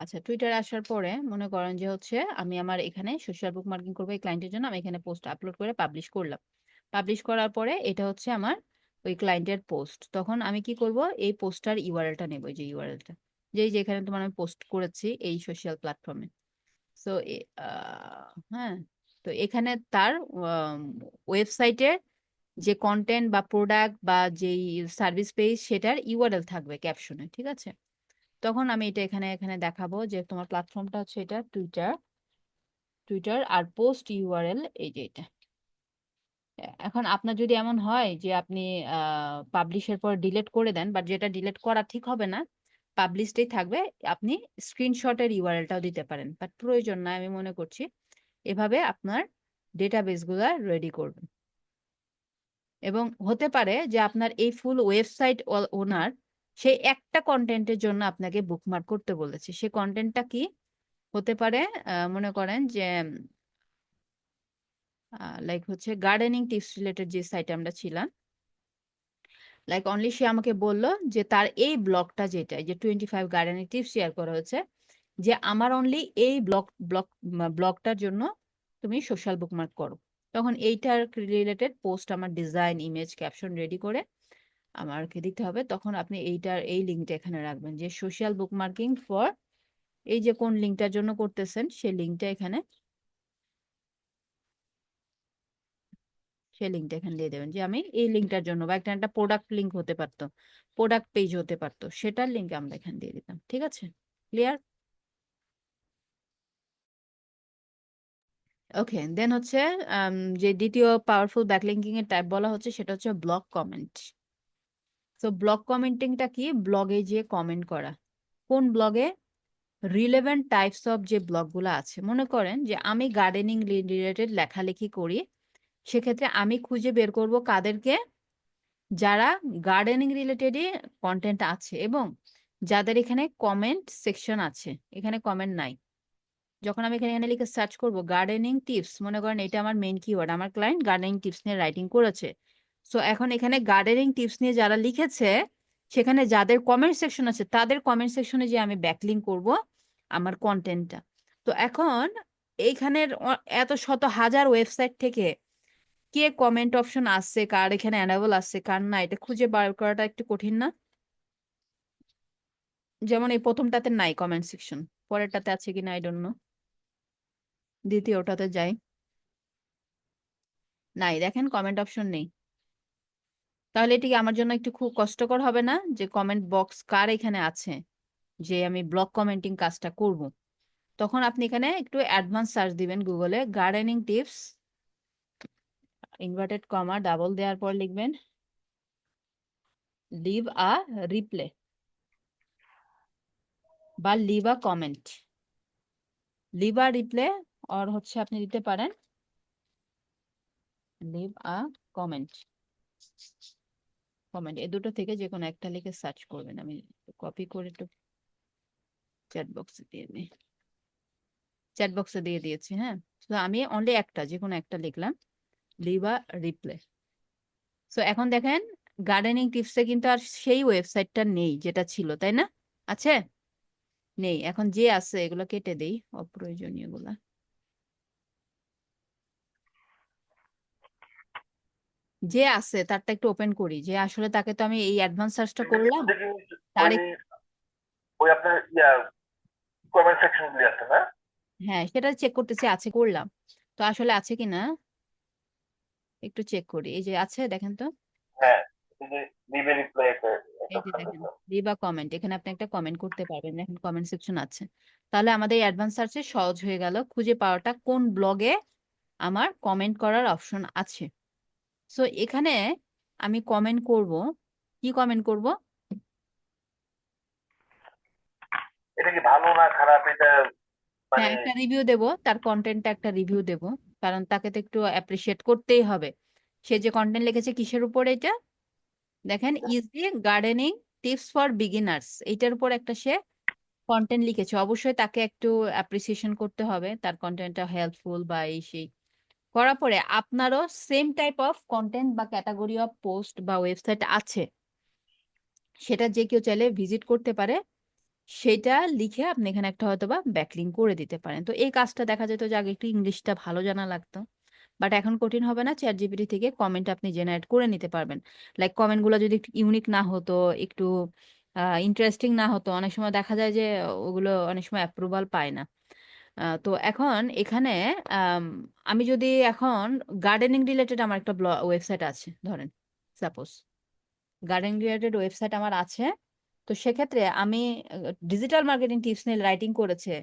আচ্ছা টুইটারে আসার পরে মনে করেন যে হচ্ছে আমি আমার এখানে সোশ্যাল বুক মার্কিং করবো এই ক্লায়েন্টের জন্য, আমি এখানে পোস্ট আপলোড করে পাবলিশ করলাম। পাবলিশ করার পরে এটা হচ্ছে আমার ওই ক্লায়েন্টের পোস্ট। তখন আমি কি করব, এই পোস্টটার ইউআরএলটা নেব, এই যে ইউআরএলটা যেখানে তোমার আমি পোস্ট করেছি এই সোশ্যাল প্ল্যাটফর্মে। সো হ্যাঁ, তো এখানে তার ওয়েবসাইটের যে কন্টেন্ট বা প্রোডাক্ট বা যেই সার্ভিস পেজ সেটার ইউআরএল থাকবে ক্যাপশনে, ঠিক আছে? তখন আমি এটা এখানে এখানে দেখাবো যে তোমার প্ল্যাটফর্মটা হচ্ছে এটা টুইটার আর পোস্ট ইউআরএল এই যে এটা। এখন আপনার যদি এমন হয় যে আপনি পাবলিশের পর ডিলিট করে দেন, বাট যেটা ডিলিট করা ঠিক হবে না, পাবলিশডই থাকবে, আপনি স্ক্রিনশটের ইউআরএলটাও দিতে পারেন, বাট প্রয়োজন না আমি মনে করছি। এভাবে আপনার ডেটাবেসগুলো রেডি করবেন। এবং হতে পারে যে আপনার এই ফুল ওয়েবসাইট ওনার সেই একটা কন্টেন্টের জন্য আপনাকে বুকমার্ক করতে বলেছে। সে কন্টেন্টটা কি হতে পারে, মনে করেন যে লাইক হচ্ছে গার্ডেনিং টিপস রিলেটেড যে সাইটে আমরা ছিলাম, লাইক অনলি সে আমাকে বলল যে তার এই ব্লগটা যেটা এই যে 25 গার্ডেনিং টিপস শেয়ার করা হয়েছে, যে আমার অনলি এই ব্লগটার জন্য তুমি সোশ্যাল বুকমার্ক করো। তখন এইটার রিলেটেড পোস্ট আমার ডিজাইন, ইমেজ, ক্যাপশন রেডি করে আমাকে দিতে হবে। তখন আপনি এই লিঙ্কটা এখানে রাখবেন যে সোশ্যাল বুকমার্কিং ফর, এই যে কোন লিঙ্কটার জন্য করতেছেন সেই লিঙ্কটা এখানে, সেই লিঙ্কটা এখানে দিয়ে দেবেন যে আমি এই লিঙ্কটার জন্য, বা একটা প্রোডাক্ট লিঙ্ক হতে পারতো, প্রোডাক্ট পেজ হতে পারতো, সেটার লিঙ্ক আমরা এখানে দিয়ে দিতাম। ঠিক আছে, ক্লিয়ার? ওকে, দেন হচ্ছে যে দ্বিতীয় পাওয়ারফুল ব্যাকলিঙ্কিং এর টাইপ বলা হচ্ছে সেটা হচ্ছে ব্লক কমেন্ট। তো ব্লগ কমেন্টিংটা কি? ব্লগে যে কমেন্ট করা। কোন ব্লগে? রিলেভেন্ট টাইপস অফ যে ব্লগগুলো আছে, মনে করেন যে আমি গার্ডেনিং রিলেটেড লেখালেখি করি, সেক্ষেত্রে আমি খুঁজে বের করব কাদেরকে, যারা গার্ডেনিং রিলেটেডই কন্টেন্ট আছে এবং যাদের এখানে কমেন্ট সেকশন আছে। এখানে কমেন্ট নাই। যখন আমি এখানে লিখে সার্চ করব গার্ডেনিং টিপস, মনে করেন এটা আমার মেইন কিওয়ার্ড, আমার ক্লায়েন্ট গার্ডেনিং টিপস নিয়ে রাইটিং করেছে। সো এখন এখানে গার্ডেনিং টিপস নিয়ে যারা লিখেছে, সেখানে যাদের কমেন্ট সেকশন আছে তাদের কমেন্ট সেকশনে যে আমি ব্যাকলিঙ্ক করব আমার কন্টেন্টটা। তো এখন এইখানের এত শত হাজার ওয়েবসাইট থেকে কে কমেন্ট অপশন আসছে, কার এখানে অ্যানাবল আসছে, কার না, এটা খুঁজে বার করাটা একটু কঠিন না? যেমন এই প্রথমটাতে নাই কমেন্ট সেকশন, পরেরটাতে আছে কিনা আই ডোন্ট নো। দ্বিতীয়টাতে যাই, নাই, দেখেন কমেন্ট অপশন নেই। তাহলে এটি কি আমার জন্য একটু খুব কষ্টকর হবে না যে কমেন্ট বক্স কার এখানে আছে, যে আমি ব্লগ কমেন্টিং কাজটা করব? তখন আপনি এখানে একটু অ্যাডভান্স সার্চ দিবেন গুগলে, gardening tips, inverted comma double দেওয়ার পর লিখবেন লিভ আ রিপ্লে বা লিভ আ কমেন্ট। লিভ আ রিপ্লে আর হচ্ছে আপনি দিতে পারেন লিভ আ কমেন্ট। কমেন্ট, এই দুটো থেকে যে কোনো একটা লিখে সার্চ করবেন। আমি কপি করে একটু চ্যাট বক্সে দিয়ে দিই, চ্যাট বক্সে দিয়ে দিয়েছি। হ্যাঁ, তো আমি অনলি একটা, যে কোনো একটা লিখলাম, লিভ আ রিপ্লে। সো এখন দেখেন গার্ডেনিং টিপসে কিন্তু আর সেই ওয়েবসাইটটা নেই যেটা ছিল, তাই না? আছে? নেই। এখন যে আছে এগুলো কেটে দেই, অপ্রয়োজনীয় গুলা। যে আছে তারটা একটু ওপেন করি, যে আসলে তাকে তো আমি এই অ্যাডভান্স সার্চটা করলাম, তার ওই আপনার কমেন্ট সেকশন দিয়ে আছে না? হ্যাঁ সেটা চেক করতেছি আছে করলাম, তো আসলে আছে কিনা একটু চেক করি। এই যে আছে, দেখেন তো, হ্যাঁ, এই যে লিভে রিপ্লাই একটা এই যে দেখেন লিভ আ কমেন্ট, এখানে আপনি একটা কমেন্ট করতে পারবেন, এখন কমেন্ট সেকশন আছে। তাহলে আমাদের অ্যাডভান্স সার্চে সহজ হয়ে গেল খুঁজে পাওয়াটা কোন ব্লগে আমার কমেন্ট করার অপশন আছে। সো এখানে আমি কমেন্ট করব, কি কমেন্ট করব? এটা কি ভালো না খারাপ, এটা মানে হ্যাঁ একটা রিভিউ দেব, তার কন্টেন্টটা একটা রিভিউ দেব, কারণ তাকে তো একটু অ্যাপ্রিসিয়েট করতেই হবে। সে যে কন্টেন্ট লিখেছে কিসের উপর এটা দেখেন, easy gardening tips for beginners, এইটার উপর একটা সে কন্টেন্ট লিখেছে। অবশ্যই তাকে একটু অ্যাপ্রিসিয়েশন করতে হবে, তার কন্টেন্টটা হেল্পফুল বা এই সেই। করার পরে আপনারও সেম টাইপ অফ কন্টেন্ট বা ক্যাটাগরি অফ পোস্ট বা ওয়েবসাইট আছে, সেটা যে কেউ চাইলে ভিজিট করতে পারে, সেটা লিখে আপনি এখানে একটা হয়তো বা ব্যাকলিঙ্ক করে দিতে পারেন। তো এই কাজটা দেখা যেত যে আগে একটু ইংলিশটা ভালো জানা লাগতো, বাট এখন কঠিন হবে না, চ্যাট জিপিটি থেকে কমেন্ট আপনি জেনারেট করে নিতে পারবেন। লাইক কমেন্টগুলো যদি একটু ইউনিক না হতো, একটু ইন্টারেস্টিং না হতো, অনেক সময় দেখা যায় যে ওগুলো অনেক সময় অ্যাপ্রুভাল পায় না। তো এখন এখানে আম, আমি যদি এখন গার্ডেনিং রিলেটেড আমার একটা ওয়েবসাইট আছে ধরেন, সাপোজ গার্ডেনিং রিলেটেড ওয়েবসাইট আমার আছে, তো সেক্ষেত্রে আমি ডিজিটাল মার্কেটিং টিপস নিয়ে রাইটিং করেছে,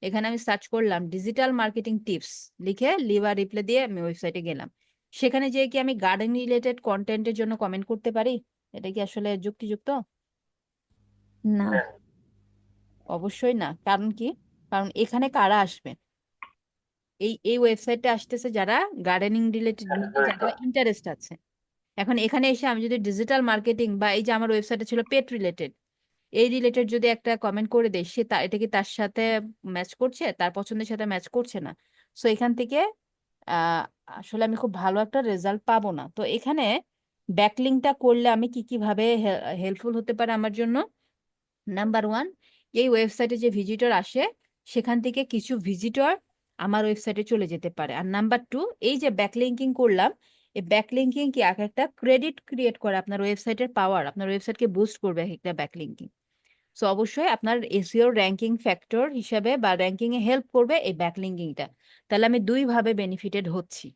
এখানে আমি সার্চ করলাম ডিজিটাল মার্কেটিং টিপস, লিখে লিভার রিপ্লে দিয়ে আমি ওয়েবসাইটে গেলাম। সেখানে যে কি আমি গার্ডেন রিলেটেড কন্টেন্টের জন্য কমেন্ট করতে পারি? এটা কি আসলে যুক্তিযুক্ত? না, অবশ্যই না। কারণ কি? কারণ এখানে কারা আসবে? এই এই ওয়েবসাইটে আসতেছে যারা গার্ডেনিং রিলেটেড নিয়ে যারা ইন্টারেস্ট আছে। এখন এখানে এসে আমি যদি ডিজিটাল মার্কেটিং বা এই যে আমার ওয়েবসাইটে ছিল পেট রিলেটেড, এই রিলেটেড যদি একটা কমেন্ট করে দেয়, সে এটা কি তার সাথে ম্যাচ করছে, তার পছন্দের সাথে ম্যাচ করছে না। সো এখান থেকে আহ আসলে আমি খুব ভালো একটা রেজাল্ট পাবো না। তো এখানে ব্যাকলিংটা করলে আমি কি কি ভাবে হেল্পফুল হতে পারে আমার জন্য? নাম্বার ওয়ান, এই ওয়েবসাইটে যে ভিজিটর আসে সেখান থেকে কিছু ভিজিটর আমার ওয়েবসাইটে চলে যেতে পারে। আর নাম্বার টু, এই যে ব্যাকলিঙ্কিং করলাম, এই ব্যাকলিঙ্কিং কি এক একটা ক্রেডিট ক্রিয়েট করে আপনার ওয়েবসাইটের পাওয়ার, আপনার ওয়েবসাইটকে বুস্ট করবে এক একটা ব্যাকলিঙ্কিং। সো অবশ্যই আপনার এসইও র্যাঙ্কিং ফ্যাক্টর হিসাবে বা র্যাঙ্কিং এ হেল্প করবে এই ব্যাকলিঙ্কিংটা। তাহলে আমি দুই ভাবে বেনিফিটেড হচ্ছি।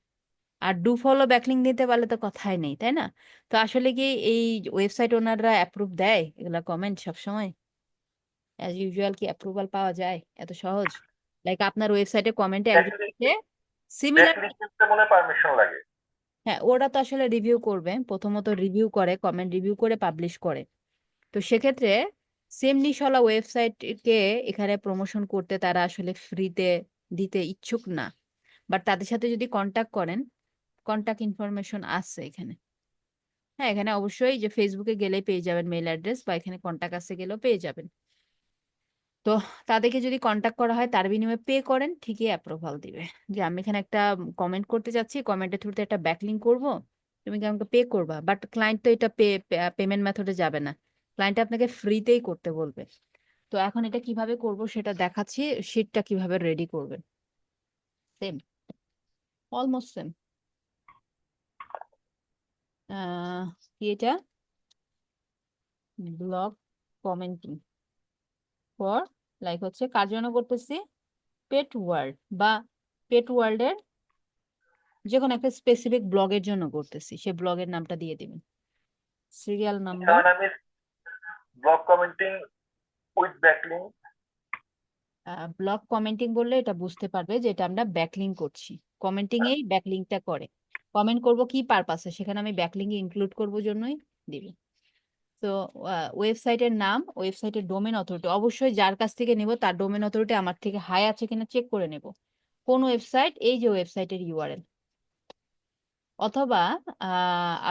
আর ডু ফলো ব্যাকলিঙ্ক দিতে পারলে তো কথাই নেই, তাই না? তো আসলে কি এই ওয়েবসাইট ওনাররা অ্যাপ্রুভ দেয় এগুলা কমেন্ট সবসময়? অ্যাজ ইউজুয়াল কি অ্যাপ্রুভাল পাওয়া যায় এত সহজ? লাইক আপনার ওয়েবসাইটে কমেন্টে একজন এসে সিমিলার, ব্যাকলিস্ট মনে পারমিশন লাগে। হ্যাঁ, ওরা তো আসলে রিভিউ করবে, প্রথমত রিভিউ করে, কমেন্ট রিভিউ করে পাবলিশ করে। তো সেক্ষেত্রে সেম নিশলা ওয়েবসাইটকে এখানে প্রমোশন করতে তারা আসলে ফ্রিতে দিতে ইচ্ছুক না, বাট তাদের সাথে যদি কন্টাক্ট করেন, কন্টাক্ট ইনফরমেশন আছে এখানে। হ্যাঁ, এখানে অবশ্যই যে ফেসবুকে গেলেই পেয়ে যাবেন মেইল অ্যাড্রেস, বা এখানে কন্টাক্ট আছে গেলেও পেয়ে যাবেন। তো তাদেরকে যদি কন্টাক্ট করা হয়, তার বিনিময়ে পে করেন, ঠিকই অ্যাপ্রুভাল দিবে। যে আমি এখানে একটা কমেন্ট করতে চাচ্ছি, কমেন্টের থ্রুতে একটা ব্যাকলিঙ্ক করব, তুমি কি আমাকে পে করবা? বাট ক্লায়েন্ট তো এটা পেমেন্ট মেথডে যাবে না, ক্লায়েন্ট আপনাকে ফ্রিতেই করতে বলবে। তো এখন এটা কিভাবে করব সেটা দেখাচ্ছি, শিটটা কিভাবে রেডি করবেন। Same, almost same. কি এটা? ব্লগ কমেন্টিং ফর, লাইক হচ্ছে কার জন্য করতেছি? পেট ওয়ার্ল্ড, বা পেট ওয়ার্ল্ডের যে কোনো একটা স্পেসিফিক ব্লগের জন্য করতেছি, সে ব্লগের নামটা দিয়ে দিবেন, serial number. My name is blog commenting with backlink. Blog commenting বললে এটা বুঝতে পারবে যে এটা আমরা ব্যাকলিঙ্ক করছি, কমেন্টিং এই ব্যাকলিঙ্কটা করে। কমেন্ট করব কি পারপাসে, সেখানে আমি ব্যাকলিঙ্ক ইনক্লুড করব জন্যই দিবি। তো ওয়েবসাইটের নাম, ওয়েবসাইটের ডোমেন অথরিটি, অবশ্যই যার কাছ থেকে নেব তার ডোমেন অথরিটি আমার থেকে হাই আছে কিনা চেক করে নেব। কোন ওয়েবসাইট? এই যে ওয়েবসাইটের ইউআরএল। অথবা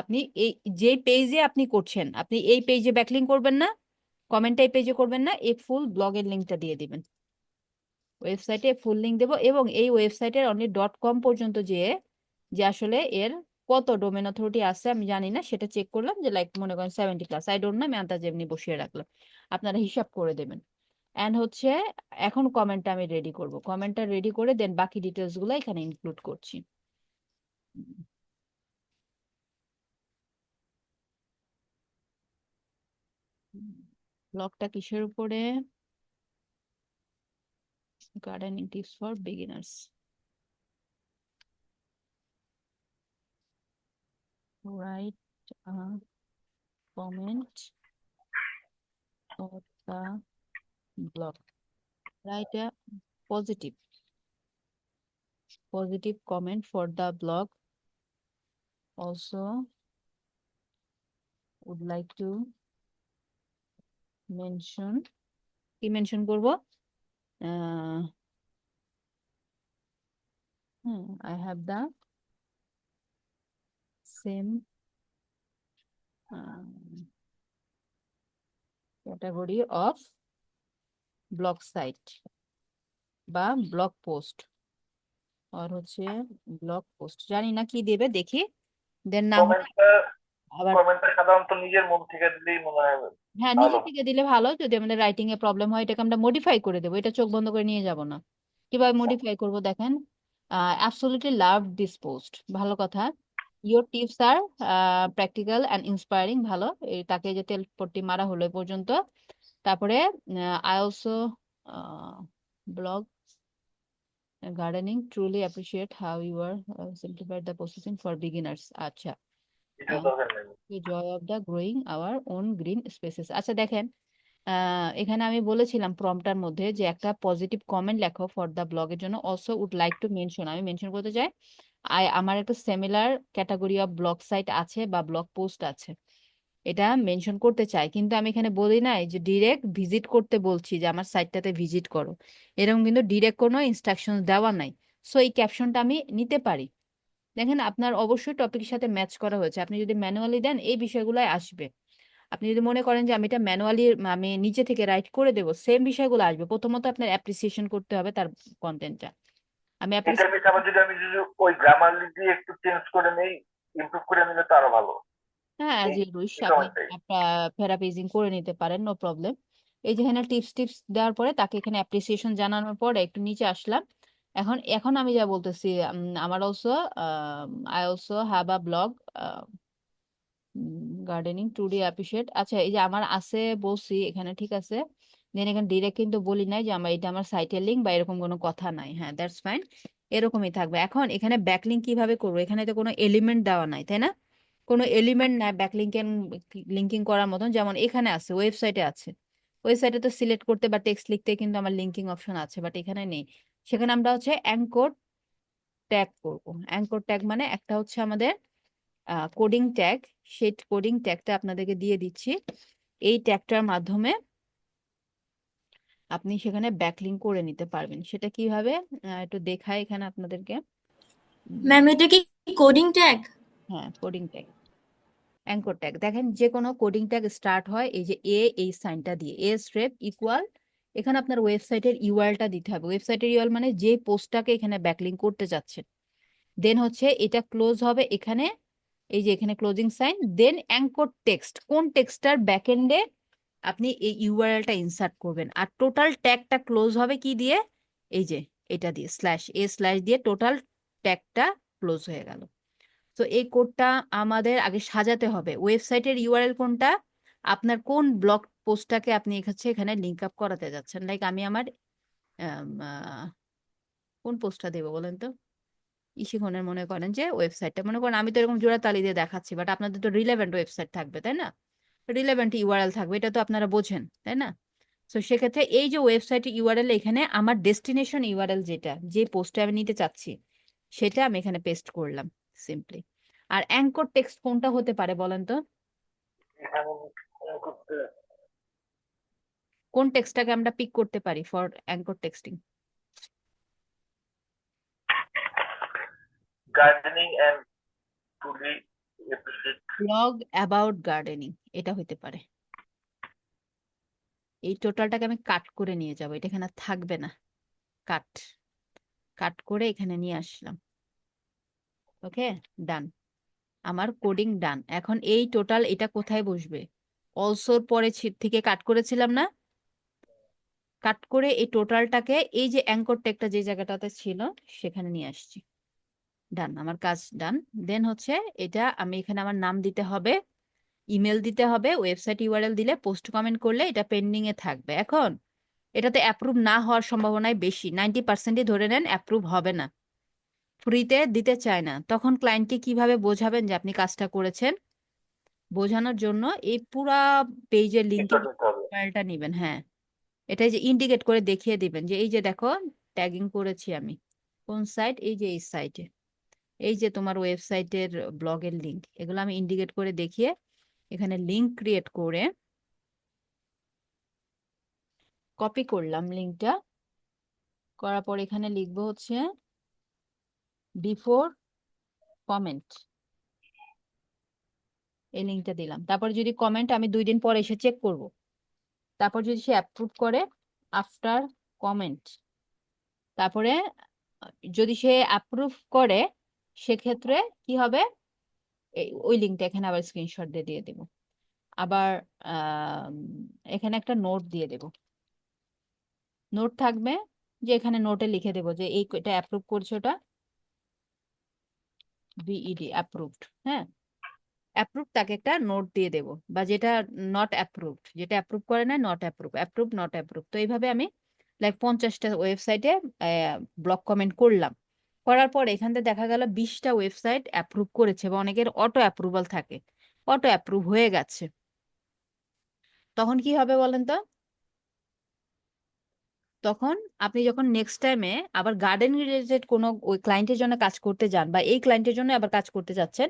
আপনি এই যে পেজে আপনি করছেন, আপনি এই পেজে ব্যাকলিঙ্ক করবেন না, কমেন্টে এই পেজে করবেন না, এই ফুল ব্লগের লিঙ্কটা দিয়ে দিবেন। ওয়েবসাইটে ফুল লিঙ্ক দেবো, এবং এই ওয়েবসাইটের অনলি .com পর্যন্ত যে আসলে এর কত ডোমেন অথরিটি আছে আমি জানি না, সেটা চেক করলাম যে লাইক মনে করেন 70+, আই ডোন্ট নো, আমি আন্দাজে এমনি বসিয়ে রাখলাম, আপনারা হিসাব করে দেবেন। এন্ড হচ্ছে এখন কমেন্টটা আমি রেডি করব, কমেন্টটা রেডি করে দেন বাকি ডিটেলস গুলো এখানে ইনক্লুড করছি। ব্লগটা কিসের উপরে? Gardening tips for beginners. Write a comment for the blog. Write a positive comment for the blog. Also would like to mention, কি মেনশন করব? I have the same category of blog site বা blog post, আর হচ্ছে blog post, জানি না কি দেবে, দেখি। দেন না হলে আবার কমেন্টটা সাধারণত নিজের মন থেকে দিলেই মনে হয় হ্যাঁ, ভালো। নিজে থেকে দিলে ভালো। যদি আমাদের রাইটিং এ প্রবলেম হয়, এটাকে আমরা মডিফাই করে দেবো, এটা চোখ বন্ধ করে নিয়ে যাব না। কিভাবে মডিফাই করব দেখেন। অ্যাবসলিউটলি লাভ দিস পোস্ট, ভালো কথা। Your tips are practical and inspiring, ভালো। তাকে যে তেল পট্টি মারা হলো এ পর্যন্ত। তারপরে I also blog gardening, truly appreciate how you are simplified the processing for beginners. আচ্ছা, কিছু দরকার নেই। the joy of the growing our own green spaces। আচ্ছা দেখেন, এখানে আমি বলেছিলাম প্রম্পটার মধ্যে যে একটা পজিটিভ কমেন্ট লেখো ফর দ্য ব্লগের জন্য। Also would like to mention, আমি মেনশন করতে চাই আমার একটা similar category of blog site আছে বা ব্লগ পোস্ট আছে, এটা মেনশন করতে চাই। কিন্তু আমি এখানে বলি নাই যে ডিরেক্ট ভিজিট করতে বলছি যে আমার সাইটটাতে ভিজিট করো, এরকম কিন্তু ডিরেক্ট কোনো ইনস্ট্রাকশন দেওয়া নাই। সো এই ক্যাপশনটা আমি নিতে পারি। দেখেন আপনার অবশ্যই টপিকের সাথে ম্যাচ করা হয়েছে, আপনি যদি ম্যানুয়ালি দেন এই বিষয়গুলো আসবে। আপনি যদি মনে করেন যে আমি এটা ম্যানুয়ালি আমি নিচে থেকে রাইট করে দেবো, সেম বিষয়গুলো আসবে। প্রথমত আপনার অ্যাপ্রিসিয়েশন করতে হবে তার কন্টেন্টটা। আমি এটার ভিতরে আমি যদি ওই গ্রামারলি দিয়ে একটু চেঞ্জ করে নেই, ইমপ্রুভ করে নিলে তো আরো ভালো। হ্যাঁ, অ্যাজ এই ইউ উইশ, এই আপনি কমেন্টটাই। প্যারাফ্রেজিং করে নিতে পারেন, নো প্রবলেম। এই যে এখানে টিপস দেওয়ার পরে তাকে এখানে অ্যাপ্রিসিয়েশন জানানোর পরে একটু নিচে আসলাম। এখন আমি যা বলতেছি, আমার also I also have a blog gardening, today appreciate. আচ্ছা, এই যে আমার আছে বলছি এখানে, ঠিক আছে। দেন এখানে ডিরেক্ট কিন্তু বলি নাই যে এটা আমার সাইটের লিঙ্ক বা এরকম কোনো কথা নাই। হ্যাঁ, দ্যাটস ফাইন, এরকমই থাকবে। এখন এখানে ব্যাকলিঙ্ক কিভাবে করবো? এখানে তো কোনো এলিমেন্ট দেওয়া নাই, তাই না? কোনো এলিমেন্ট নাই ব্যাকলিঙ্কের লিঙ্কিং করার মতন, যেমন এখানে আছে, ওয়েবসাইটে আছে। ওয়েবসাইটে তো সিলেক্ট করতে বা টেক্সট লিখতে কিন্তু আমার লিঙ্কিং অপশন আছে, বাট এখানে নেই। সেখানে আমরা হচ্ছে অ্যাঙ্কর ট্যাগ করব। অ্যাঙ্কর ট্যাগ মানে একটা হচ্ছে আমাদের কোডিং ট্যাগ, সেই কোডিং ট্যাগটা আপনাদেরকে দিয়ে দিচ্ছি। এই ট্যাগটার মাধ্যমে আপনি সেখানে ব্যাকলিঙ্ক করে নিতে পারবেন। সেটা কিভাবে একটু দেখাই এখানে আপনাদেরকে। ম্যাম এটা কি কোডিং ট্যাগ? হ্যাঁ, কোডিং ট্যাগ, অ্যাঙ্কর ট্যাগ। দেখেন যে কোনো কোডিং ট্যাগ স্টার্ট হয় এই যে এই সাইনটা দিয়ে, স্ট্রেপ ইকুয়াল, এখানে আপনার ওয়েবসাইটের ইউআরএলটা দিতে হবে। ওয়েবসাইটের ইউআরএল মানে যে পোস্টটাকে এখানে ব্যাকলিঙ্ক করতে যাচ্ছেন। দেন হচ্ছে এটা ক্লোজ হবে এখানে, এই যে এখানে ক্লোজিং সাইন, দেন অ্যাঙ্কর টেক্সট, কোন টেক্সটার ব্যাকএন্ডে আপনি এই ইউআরএলটা ইনসার্ট করবেন। আর টোটাল ট্যাগটা ক্লোজ হবে কি দিয়ে, এই যে এটা দিয়ে স্ল্যাশ দিয়ে টোটাল ট্যাগটা ক্লোজ হয়ে গেল। তো এই কোডটা আমাদের আগে সাজাতে হবে। ওয়েবসাইটের ইউআরএল কোনটা, আপনার কোন ব্লগ পোস্টটাকে আপনি এখানে লিঙ্ক আপ করাতে যাচ্ছেন। লাইক আমি আমার কোন পোস্টটা দেবো বলেন তো, ইশিখনের মনে করেন যে ওয়েবসাইটটা, মনে করেন আমি তো এরকম জোড়া তালি দিয়ে দেখাচ্ছি, বাট আপনাদের তো রিলেভেন্ট ওয়েবসাইট থাকবে, তাই না? রিলেভেন্ট ইউআরএল থাকবে, এটা তো আপনারা বোঝেন, তাই না? তো সেক্ষেত্রে এই যে ওয়েবসাইট ইউআরএল, এখানে আমার ডেস্টিনেশন ইউআরএল যেটা, যে পোস্টে আমি নিতে চাচ্ছি, সেটা আমি এখানে পেস্ট করলাম সিম্পলি। আর অ্যাঙ্কর টেক্সট কোনটা হতে পারে বলেন তো, কোন টেক্সটটাকে আমরা পিক করতে পারি for anchor texting? gardening and truly appreciate. Blog about gardening, এটা হতে পারে। এই টোটালটাকে আমি কাট করে নিয়ে যাব, এটা এখানে থাকবে না, কাট করে এখানে নিয়ে আসলাম। ওকে, ডান, আমার কোডিং ডান। এখন এই টোটাল এটা কোথায় বসবে, অলসোর পরে থেকে কাট করেছিলাম না, কাট করে এই টোটালটাকে এই যে অ্যাঙ্কর ট্যাগটা যে জায়গাটাতে ছিল সেখানে নিয়ে আসছি। ডান, আমার কাজ ডান। দেন হচ্ছে এটা আমি এখানে আমার নাম দিতে হবে, ইমেল দিতে হবে, ওয়েবসাইট ইউআরএল দিলে, পোস্ট কমেন্ট করলে এটা পেন্ডিং এ থাকবে। এখন এটাতে অ্যাপ্রুভ না হওয়ার সম্ভাবনাই বেশি, 90%ই ধরে নেন অ্যাপ্রুভ হবে না, ফ্রিতে দিতে চায় না। তখন ক্লায়েন্টকে কিভাবে বোঝাবেন যে আপনি কাজটা করেছেন? বোঝানোর জন্য এই পুরা পেজের লিঙ্কের ফাইলটা নেবেন। হ্যাঁ, এটা যে ইন্ডিকেট করে দেখিয়ে দিবেন যে এই যে দেখো ট্যাগিং করেছি আমি কোন সাইট, এই যে এই সাইটে, এই যে তোমার ওয়েবসাইটের ব্লগের লিঙ্ক, এগুলো আমি ইন্ডিকেট করে দেখিয়ে এখানে লিঙ্ক ক্রিয়েট করে কপি করলাম লিঙ্কটা। করার পর এখানে লিখবো হচ্ছে বিফোর কমেন্ট, এই লিঙ্কটা দিলাম। তারপর যদি কমেন্ট আমি 2 দিন পরে এসে চেক করব, তারপর যদি সে অ্যাপ্রুভ করে আফটার কমেন্ট, তারপরে যদি সে অ্যাপ্রুভ করে সেক্ষেত্রে কি হবে, ওই লিঙ্কটা এখানে আবার স্ক্রিনশট দিয়ে দেব। আবার এখানে একটা নোট দিয়ে দেব, নোট থাকবে যে এখানে নোটে লিখে দেব যে এটা অ্যাপ্রুভ করছে, ওটা বিইডি অ্যাপ্রুভড। হ্যাঁ, অ্যাপ্রুভ, তাকে একটা নোট দিয়ে দেব। বা যেটা নট অ্যাপ্রুভড, যেটা অ্যাপ্রুভ করে না, not approve, approve not approve. তো এইভাবে আমি লাইক 50টা ওয়েবসাইটে ব্লক কমেন্ট করলাম। করার পর এখান থেকে দেখা গেল 20টা ওয়েবসাইট অ্যাপ্রুভ করেছে, বা অনেকের অটো অ্যাপ্রুভাল থাকে, অটো অ্যাপ্রুভ হয়ে গেছে। তখন কি হবে বলেন তো, তখন আপনি যখন নেক্সট টাইমে আবার গার্ডেন রিলেটেড কোনো ওই ক্লায়েন্টের জন্য কাজ করতে যান, বা এই ক্লায়েন্টের জন্য আবার কাজ করতে যাচ্ছেন,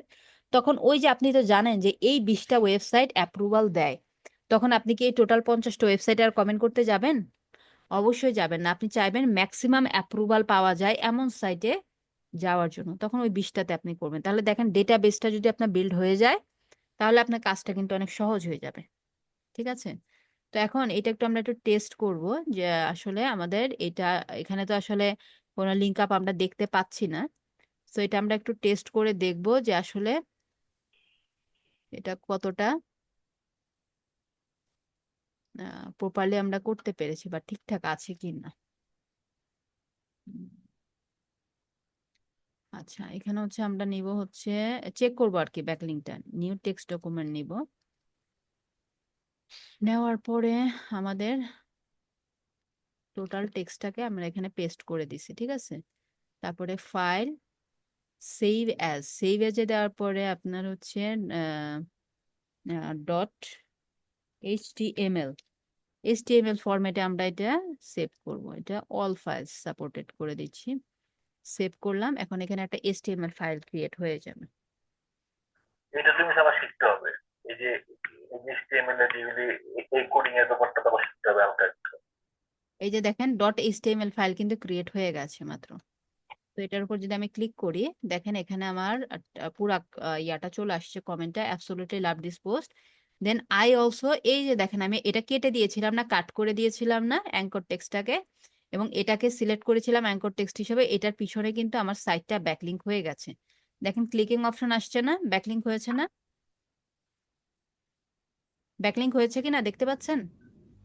তখন ওই যে আপনি তো জানেন যে এই 20টা ওয়েবসাইট অ্যাপ্রুভাল দেয়, তখন আপনি কি এই টোটাল 50টা ওয়েবসাইটে আর কমেন্ট করতে যাবেন? অবশ্যই যাবেন না। আপনি চাইবেন ম্যাক্সিমাম অ্যাপ্রুভাল পাওয়া যায় এমন সাইটে যাওয়ার জন্য, তখন ওই 20টাতে আপনি করবেন। তাহলে দেখেন ডেটা বেসটা যদি আপনার বিল্ড হয়ে যায়, তাহলে আপনার কাজটা কিন্তু অনেক সহজ হয়ে যাবে। ঠিক আছে, তো এখন এটা একটু আমরা একটু টেস্ট করব যে আসলে আমাদের এটা, এখানে তো আসলে কোনো লিঙ্ক আপ আমরা দেখতে পাচ্ছি না। তো এটা আমরা একটু টেস্ট করে দেখব যে আসলে এটা কতটা প্রপারলি আমরা করতে পেরেছি বা ঠিকঠাক আছে কি না। আচ্ছা, এখানে হচ্ছে আমরা নিব হচ্ছে চেক করবো আর কি ব্যাকলিংকটা, নিউ টেক্সট ডকুমেন্ট নিব। নেওয়ার পরে আমাদের টোটাল টেক্সটটাকে আমরা এখানে পেস্ট করে দিছি, ঠিক আছে। তারপরে ফাইল, সেভ অ্যাজে দেওয়ার পরে আপনার হচ্ছে ডট এইচটিএমএল ফরম্যাটে আমরা এটা সেভ করব। এটা অল ফাইলস সাপোর্টেড করে দিচ্ছি, সেভ করলাম। এখন এখানে একটা এইচটিএমএল ফাইল ক্রিয়েট হয়ে যাবে। এটা তুমি আবার শিখতে হবে। এই যে HTML এর যেগুলি এই কোডিং এর ব্যাপারটা তো আবার শিখতে হবে হালকা একটু। এই যে দেখেন .html ফাইল কিন্তু ক্রিয়েট হয়ে গেছে মাত্র। তো এটার উপর যদি আমি ক্লিক করি, দেখেন এখানে আমার পুরা ইয়াটা চলে আসছে কমেন্টটা, absolutely love this post. Then I also, এই যে দেখেন আমি এটা কেটে দিয়েছিলাম না, কাট করে দিয়েছিলাম না অ্যাঙ্কর টেক্সটটাকে, এবং এটাকে সিলেক্ট করেছিলাম অ্যাঙ্কর টেক্সট হিসেবে। এটার পিছনে কিন্তু আমার সাইটটা ব্যাকলিঙ্ক হয়ে গেছে। দেখেন ক্লিকিং অপশন আসছে না, ব্যাকলিঙ্ক হয়েছে না, ব্যাকলিঙ্ক হয়েছে কিনা দেখতে পাচ্ছেন?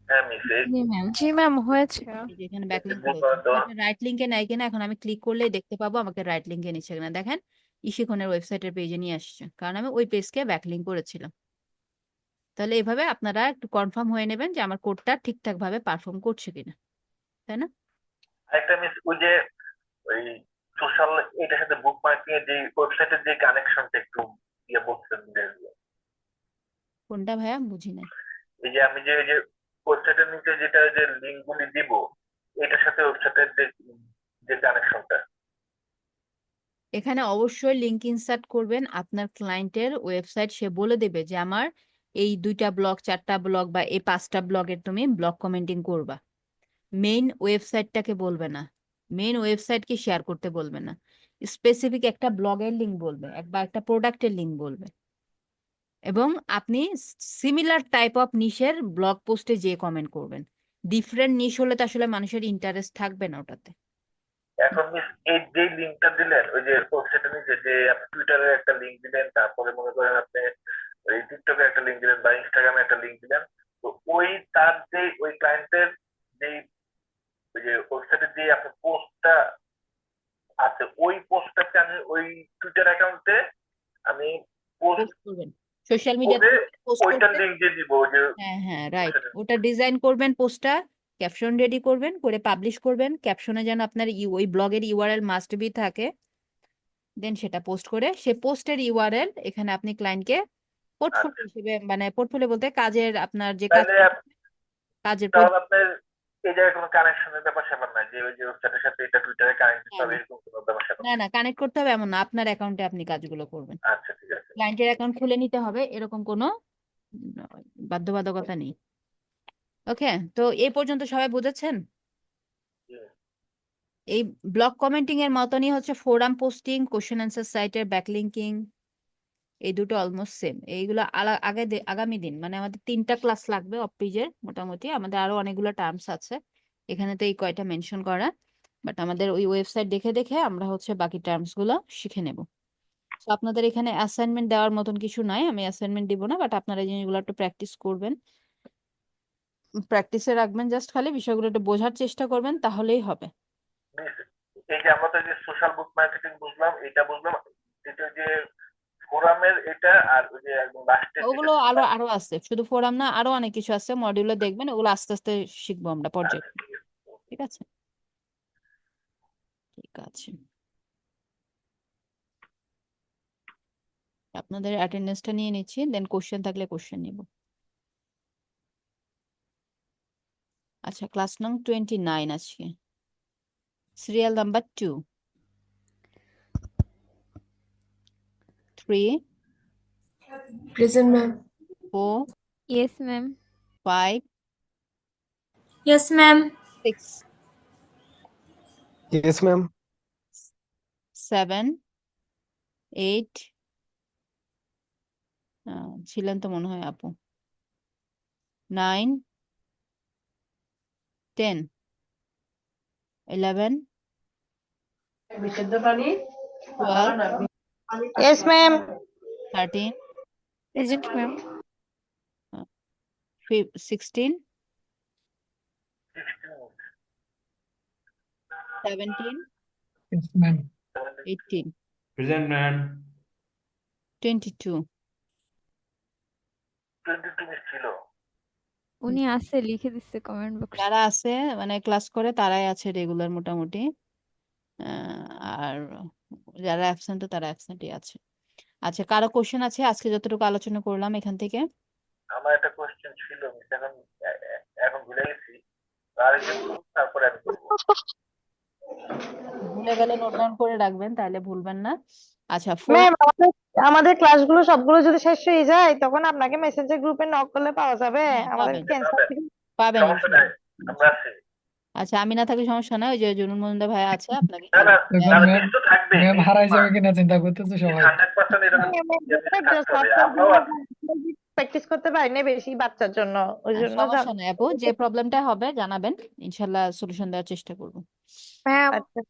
হ্যাঁ মিস, এই জি ম্যাম, জি ম্যাম, হয়েছে। এই যে এখানে এই ব্যাকলিঙ্ক বুক হয়েছে। তো এটা রাইট লিঙ্কে নেয় কিনা এখন আমি ক্লিক করলেই দেখতে পাবো আমাকে রাইট লিঙ্কে নিচ্ছে কিনা। দেখেন ইশিখনের ওয়েবসাইটের পেজে নিয়ে আসছে, কারণ আমি ওই পেজকে ব্যাকলিঙ্ক করেছিলাম। তাহলে এভাবে আপনারা একটু কনফার্ম হয়ে নেবেন যে আমার কোডটা ঠিকঠাক ভাবে পারফর্ম করছে কিনা, তাই না? আরেকটা মিস, ওই যে ওই সোশ্যাল এটার সাথে বুক মার্কিং এর যে ওয়েবসাইটের যে কানেকশনটা একটু বলছেন যে কোনটা ভাইয়া বুঝি নাই। এই যে আমি যে ওয়েবসাইটের নিচে যেটা যে লিঙ্ক গুলি দিব এটার সাথে ওয়েবসাইটের যে যে কানেকশনটা। এখানে অবশ্যই লিঙ্ক ইনসার্ট করবেন আপনার ক্লায়েন্টের ওয়েবসাইট। সে বলে দেবে যে আমার এই 2টা ব্লগ, 4টা ব্লগ বা এই 5টা ব্লগের তুমি ব্লগ কমেন্টিং করবা। মেইন ওয়েবসাইটটাকে বলবে না, মেইন ওয়েবসাইটকে শেয়ার করতে বলবে না, স্পেসিফিক একটা ব্লগের লিঙ্ক বলবে বা একটা প্রোডাক্টের লিঙ্ক বলবে। এবং আপনি সিমিলার টাইপ অফ নিশের ব্লগ পোস্টে যে কমেন্ট করবেন। ডিফারেন্ট নিশ হলে তো আসলে মানুষের ইন্টারেস্ট থাকবে না ওটাতে। এখন মিস এই যে লিঙ্কটা দিলেন ওই যে ওয়েবসাইটের নিচে যে আপনি টুইটারের একটা লিঙ্ক দিলেন, তারপরে মনে করেন আপনি ওই টিকটকের একটা লিঙ্ক দিলেন বা ইনস্টাগ্রামে একটা লিঙ্ক দিলেন, তো ওই তার যে ওই ক্লায়েন্টের যে ওই যে ওয়েবসাইটের যে আপনার পোস্টটা আছে ওই পোস্টটাকে আমি ওই টুইটার অ্যাকাউন্টে আমি পোস্ট পোস্ট করবেন সোশ্যাল মিডিয়াতে, করে পোস্ট ওইটার করবেন। লিঙ্ক দিয়ে দিব ওই যে হ্যাঁ হ্যাঁ রাইট, ওয়েবসাইটের। ওটা ডিজাইন করবেন পোস্টটা, ক্যাপশন রেডি করবেন, করে পাবলিশ করবেন। ক্যাপশনে যেন আপনার ওই ব্লগের ইউআরএল মাস্ট বি থাকে। দেন সেটা পোস্ট করে সে পোস্টের ইউআরএল এখানে আপনি ক্লায়েন্টকে পোর্টফোলিও আচ্ছা, হিসেবে, মানে পোর্টফোলিও বলতে কাজের, আপনার যে কাজ তাহলে কাজের তাহলে আপনার এই জায়গায় কোনো কানেকশনের ব্যাপার স্যাপার নাই যে ওই যে ওয়েবসাইটের সাথে এটা টুইটারে কানেক্ট না হবে না এরকম কোনো ব্যাপার স্যাপার না নাই। না কানেক্ট করতে হবে এমন না, আপনার অ্যাকাউন্টে আপনি কাজগুলো করবেন। আচ্ছা ঠিক আছে। ক্লায়েন্টের অ্যাকাউন্ট খুলে নিতে হবে এরকম কোনো বাধ্যবাধকতা নেই। ওকে, তো এই পর্যন্ত সবাই বুঝেছেন? জি। এই ব্লগ কমেন্টিং এর মতনই হচ্ছে ফোরাম পোস্টিং, কোশ্চেন অ্যান্সার সাইটের ব্যাকলিঙ্কিং, এই দুটো অলমোস্ট সেম। এইগুলো আগামী দিন মানে আমাদের 3টা ক্লাস লাগবে অফ পেজের, মোটামুটি আমাদের আরো অনেকগুলো টার্মস আছে, এখানে তো এই কয়টা মেনশন করা, বাট আমাদের ওই ওয়েবসাইট দেখে দেখে আমরা হচ্ছে বাকি টার্মস গুলো শিখে নেব। তো আপনাদের এখানে অ্যাসাইনমেন্ট দেওয়ার মতন কিছু নাই, আমি অ্যাসাইনমেন্ট দিব না, বাট আপনারা এই জিনিসগুলো একটু প্র্যাকটিস করবেন, প্র্যাকটিসে রাখবেন, জাস্ট খালি বিষয়গুলো একটু বোঝার চেষ্টা করবেন তাহলেই হবে। মিস, এই যে আমরা তো যে সোশ্যাল বুক মার্কেটিং বুঝলাম, এটা বুঝলাম, এটা যে ফোরামের এটা আর ওই যে একদম লাস্টের যেটা ওগুলো ছিল। আরো আরো আছে, শুধু ফোরাম না, আরো অনেক কিছু আছে, মডিউলে দেখবেন, ওগুলো আস্তে আস্তে শিখবো আমরা পর্যায়ে। আচ্ছা ঠিক আছে। ঠিক আছে, ঠিক আছে। আপনাদের অ্যাটেন্ডেন্সটা নিয়ে নিচ্ছি, দেন কোশ্চেন থাকলে কোশ্চেন নিব। আচ্ছা, ক্লাস নং 29 আজকে, serial number 2, 3, Present, ma'am. 4, Yes, ma'am. 5, Yes, ma'am. 6, Yes, ma'am. 7, 8, ছিলেন তো মনে হয় আপু, 9, 10, 11, 12, Yes, ma'am. 13, Present, ma'am. 16, 17, Yes, ma'am. 18, Present, ma'am. 22, 22 miss ছিল। উনি আছে লিখে দিচ্ছে কমেন্ট বক্সে। যারা আছে মানে ক্লাস করে তারাই আছে রেগুলার মোটামুটি, আর যারা অ্যাবসেন্ট তারা অ্যাবসেন্টই আছে। আচ্ছা, কারো কোশ্চেন আছে আজকে যতটুকু আলোচনা করলাম এখান থেকে? আমার একটা কোশ্চেন ছিল মিস, এখন ভুলে গেছি। আরেকজন করুন, তারপরে আমি করবো। ভুলে গেলে নোট ডাউন করে রাখবেন, তাহলে ভুলবেন না। আচ্ছা, ম্যাম আমাদের আমাদের ক্লাসগুলো সবগুলো যদি শেষ হয়ে যায় তখন আপনাকে মেসেঞ্জার গ্রুপে নক করলে পাওয়া যাবে হ্যাঁ আমাদের পাবেন, ক্যান্সার থেকে। পাবেন সমস্যা নাই, ইনশাআল্লাহ। আমরা আছি। আচ্ছা, আমি না থাকলে সমস্যা নাই, ওই যে জুনুন মজুমদার ভাই আছে, আপনাকে না না তখন না, ম্যাম মিস তো থাকবেই, ম্যাম মিস হারাই যাবে কিনা চিন্তা করতেছে সবাই। 100% এরকম মিস থাকতে হবে, আমরাও আছি। প্র্যাকটিস করতে পারি না বেশি বাচ্চার জন্য, ওই জন্য সমস্যা নাই আপু, যে প্রবলেমটা হবে জানাবেন, ইনশাল্লাহ সলিউশন দেওয়ার চেষ্টা করবো। ম্যাম আচ্ছা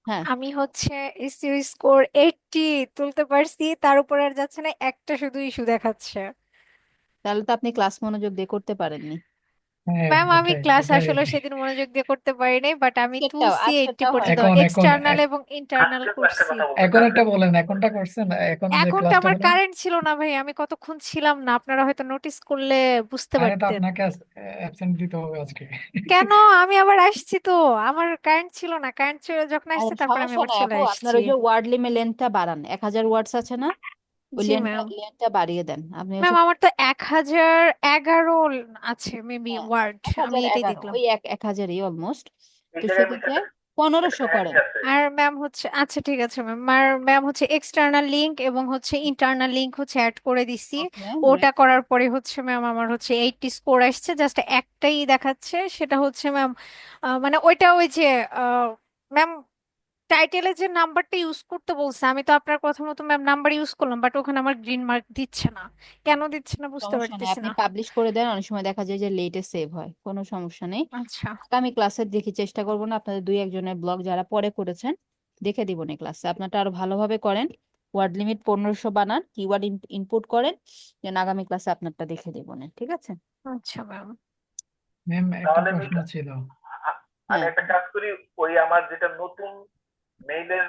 হ্যাঁ, আমি হচ্ছে এসইও স্কোর 80 তুলতে পারছি, তার উপর আর যাচ্ছে না, একটা শুধু ইস্যু দেখাচ্ছে। তাহলে তো আপনি ক্লাস মনোযোগ দিয়ে করতে পারেননি। হ্যাঁ ম্যাম আমি এটাই ক্লাস এটাই আসলে সেদিন মনোযোগ দিয়ে করতে পারি নাই, বাট আমি আজকেরটাও তুলছি 80 আজকেরটাও পর্যন্ত, হয়তো। এখন এক্সটার্নাল এবং ইন্টারনাল আজকের ক্লাসের করছি। কথা বলবেন এখন না। একটা বলেন, এখনটা করছেন, এখন যে এখনটা ক্লাসটা আমার হলো। কারেন্ট ছিল না ভাই, আমি কতক্ষণ ছিলাম না, আপনারা হয়তো নোটিস করলে বুঝতে তাহলে তো পারতেন। আপনাকে অ্যাবসেন্ট দিতে হবে আজকে। কেন? আমি আবার আসছি তো, আমার কারেন্ট ছিল না, কারেন্ট যখন আর আসছে তারপর আমি সমস্যা আবার নাই চলে আপু, আপনার আসছি। ওই যে ওয়ার্ড লেন্থটা বাড়ান, 1000 ওয়ার্ডস আছে না, ওই জি ম্যাম। লেন্থটা বাড়িয়ে দেন আপনি ম্যাম হচ্ছে। আমার তো 1011 আছে মেবি হ্যাঁ, ওয়ার্ড, আমি এটাই 1011, দেখলাম। ওই 1000ই অলমোস্ট। তো এখানে মিস সেক্ষেত্রে 1500 করেন। আছে। আর ম্যাম হচ্ছে, আচ্ছা ঠিক আছে ম্যাম, আর ম্যাম হচ্ছে এক্সটার্নাল লিংক এবং হচ্ছে ইন্টারনাল লিংক হচ্ছে অ্যাড করে দিছি। ওকে, ওটা করার পরে হচ্ছে ম্যাম আমার হচ্ছে 80 স্কোর আসছে, জাস্ট একটাই দেখাচ্ছে, সেটা হচ্ছে ম্যাম মানে ওইটা ওই যে ম্যাম টাইটেলে যে নাম্বারটা ইউজ করতে বলছে, আমি তো আপনার কথা মতো ম্যাম নাম্বার ইউজ করলাম, বাট ওখানে আমার গ্রিন মার্ক দিচ্ছে না, কেন দিচ্ছে না বুঝতে সমস্যা নেই, পারতেছি আপনি না। পাবলিশ করে দেন, অনেক সময় দেখা যায় যে লেটে সেভ হয়, কোনো সমস্যা নেই। আচ্ছা আগামী ক্লাসে দেখি চেষ্টা করবো না আপনাদের দুই একজনের ব্লগ যারা পরে করেছেন দেখে দিব না ক্লাসে, আপনারটা আরো ভালোভাবে করেন, ওয়ার্ড লিমিট 1500 বানান, কিওয়ার্ড ইনপুট করেন, দেন আগামী ক্লাসে আপনারটা দেখে দিব না, ঠিক আছে? আচ্ছা ম্যাম। ম্যাম একটা তাহলে প্রশ্ন ছিল। আমি হ্যাঁ, একটা কাজ করি, ওই আমার যেটা নতুন মেইলের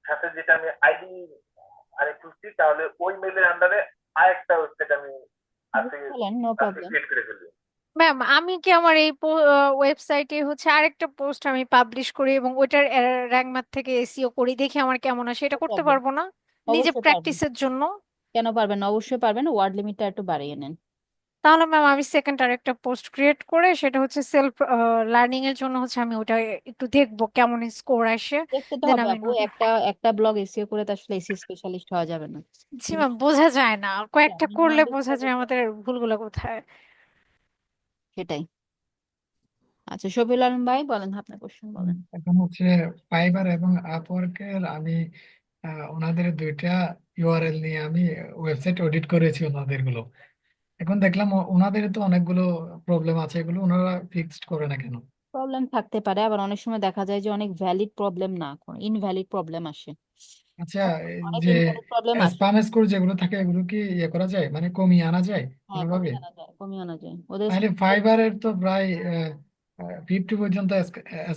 সাথে যেটা আমি আইডি আরে খুঁজছি, তাহলে ওই মেইলের আন্ডারে আরেকটা ওয়েবসাইট আমি আজকে বলেন, নো প্রবলেম। ক্রিয়েট করে ফেলবো। ম্যাম আমি কি আমার এই ওয়েবসাইটে হচ্ছে আরেকটা পোস্ট আমি পাবলিশ করি এবং ওইটার র্যাঙ্ক ম্যাথ থেকে এসইও করি, দেখি আমার কেমন আসে, এটা করতে প্রবলেম, পারবো না নিজে অবশ্যই পারবেন। প্র্যাকটিসের জন্য? কেন পারবেন না, অবশ্যই পারবেন, ওয়ার্ড লিমিটটা একটু বাড়িয়ে নেন। তাহলে ম্যাম আমি সেকেন্ড আর একটা পোস্ট ক্রিয়েট করে সেটা হচ্ছে সেলফ লার্নিং এর জন্য হচ্ছে আমি ওটা একটু দেখবো কেমন স্কোর আসে, দেখতে তো দেন হবে আমি আপু, নোট। একটা ব্লগ এসিও করে তো আসলে এসি স্পেশালিস্ট হওয়া যাবে না। জি ম্যাম বোঝা যায় না, কয়েকটা মিনিমাম করলে বোঝা বেসিক যায় আমাদের ভুলগুলো কোথায়। সেটাই। আচ্ছা, শফিউল আলম ভাই বলেন, আপনার কোশ্চেন বলেন। এখন হচ্ছে ফাইবার এবং আপওয়ার্কের আমি ওনাদের দুইটা ইউআরএল নিয়ে আমি ওয়েবসাইট অডিট করেছি ওনাদের গুলো। এখন দেখলাম ওনাদের তো অনেকগুলো প্রবলেম আছে, এগুলো ওনারা ফিক্সড করে না কেন? প্রবলেম থাকতে পারে, আবার অনেক সময় দেখা যায় যে অনেক ভ্যালিড প্রবলেম না, ইনভ্যালিড প্রবলেম আসে, আচ্ছা, এই অনেক যে ইনভ্যালিড প্রবলেম আসে। স্প্যাম স্কোর যেগুলো থাকে এগুলো কি ইয়ে করা যায়, মানে কমিয়ে আনা যায় হ্যাঁ, কোনোভাবে? কমিয়ে আনা যায়, কমিয়ে আনা যায় ওদের তাহলে ফাইবারের তো প্রায় 50 পর্যন্ত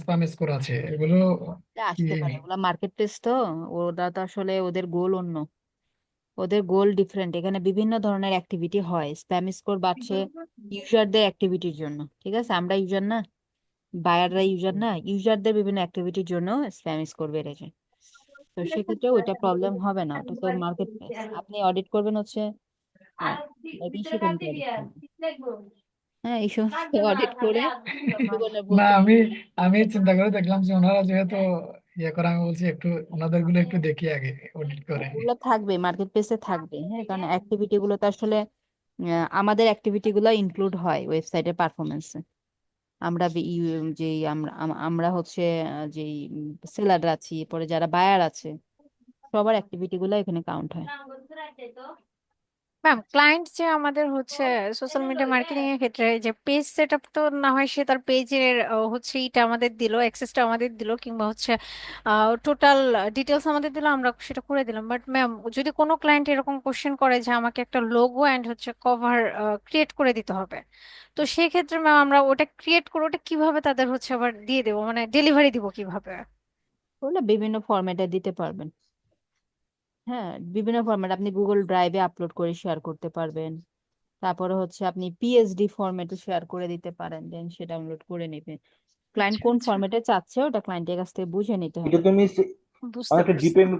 স্প্যাম স্কোর আছে, এগুলো কি? আসতে পারে, ওগুলা মার্কেট প্লেস তো, ওরা তো আসলে ওদের গোল অন্য, ওদের গোল ডিফারেন্ট, এখানে বিভিন্ন ধরনের অ্যাক্টিভিটি হয়, স্প্যাম স্কোর বাড়ছে ইউজারদের অ্যাক্টিভিটির জন্য, ঠিক আছে, আমরা ইউজার না, বায়াররা ইউজার না, ইউজারদের বিভিন্ন অ্যাক্টিভিটির জন্য স্প্যাম স্কোর বেড়ে যায়। তো সেক্ষেত্রে ওইটা প্রবলেম হবে না, ওটা তো মার্কেট প্লেস, আপনি অডিট করবেন হচ্ছে, হ্যাঁ, বেশি কোনটা অডিট করবেন, হ্যাঁ, এই সমস্ত অডিট করে জনগণের না, বলতে আমি হবে। আমি চিন্তা করে দেখলাম যে ওনারা যেহেতু ইয়ে করে, আমি বলছি একটু ওনাদের গুলো একটু দেখি আগে অডিট করে। ওগুলো থাকবে, মার্কেট প্লেসে থাকবে, হ্যাঁ, কারণ অ্যাক্টিভিটি গুলো তো আসলে আমাদের অ্যাক্টিভিটি গুলো ইনক্লুড হয় ওয়েবসাইটের পারফরমেন্সে, আমরা যেই আমরা হচ্ছে যেই সেলাররা আছি, পরে যারা বায়ার আছে, সবার অ্যাক্টিভিটি গুলো এখানে কাউন্ট হয়। ম্যাম ক্লায়েন্ট যে আমাদের হচ্ছে সোশ্যাল মিডিয়া মার্কেটিং এর ক্ষেত্রে যে পেজ সেট আপ তো না হয় সে তার পেজের হচ্ছে এটা আমাদের দিল, অ্যাক্সেসটা আমাদের দিল, কিংবা হচ্ছে টোটাল ডিটেলস আমাদের দিল, আমরা সেটা করে দিলাম, বাট ম্যাম যদি কোনো ক্লায়েন্ট এরকম কোশ্চেন করে যে আমাকে একটা লোগো অ্যান্ড হচ্ছে কভার ক্রিয়েট করে দিতে হবে, তো সেই ক্ষেত্রে ম্যাম আমরা ওটা ক্রিয়েট করে ওটা কিভাবে তাদের হচ্ছে আবার দিয়ে দেবো, মানে ডেলিভারি দিব কিভাবে? ওগুলো বিভিন্ন ফরম্যাটে দিতে পারবেন, হ্যাঁ, বিভিন্ন ফরম্যাট, আপনি গুগল ড্রাইভে আপলোড করে শেয়ার করতে পারবেন, তারপরে হচ্ছে আপনি পিএসডি ফরম্যাটে শেয়ার করে দিতে পারেন, দেন সেটা ডাউনলোড করে নেবেন, ক্লায়েন্ট আচ্ছা কোন আচ্ছা ফরম্যাটে চাচ্ছে ওটা ক্লায়েন্টের কাছ থেকে বুঝে নিতে এটা হবে। তুমি বুঝতে অনেকটা পারছি। ডিপেন্ড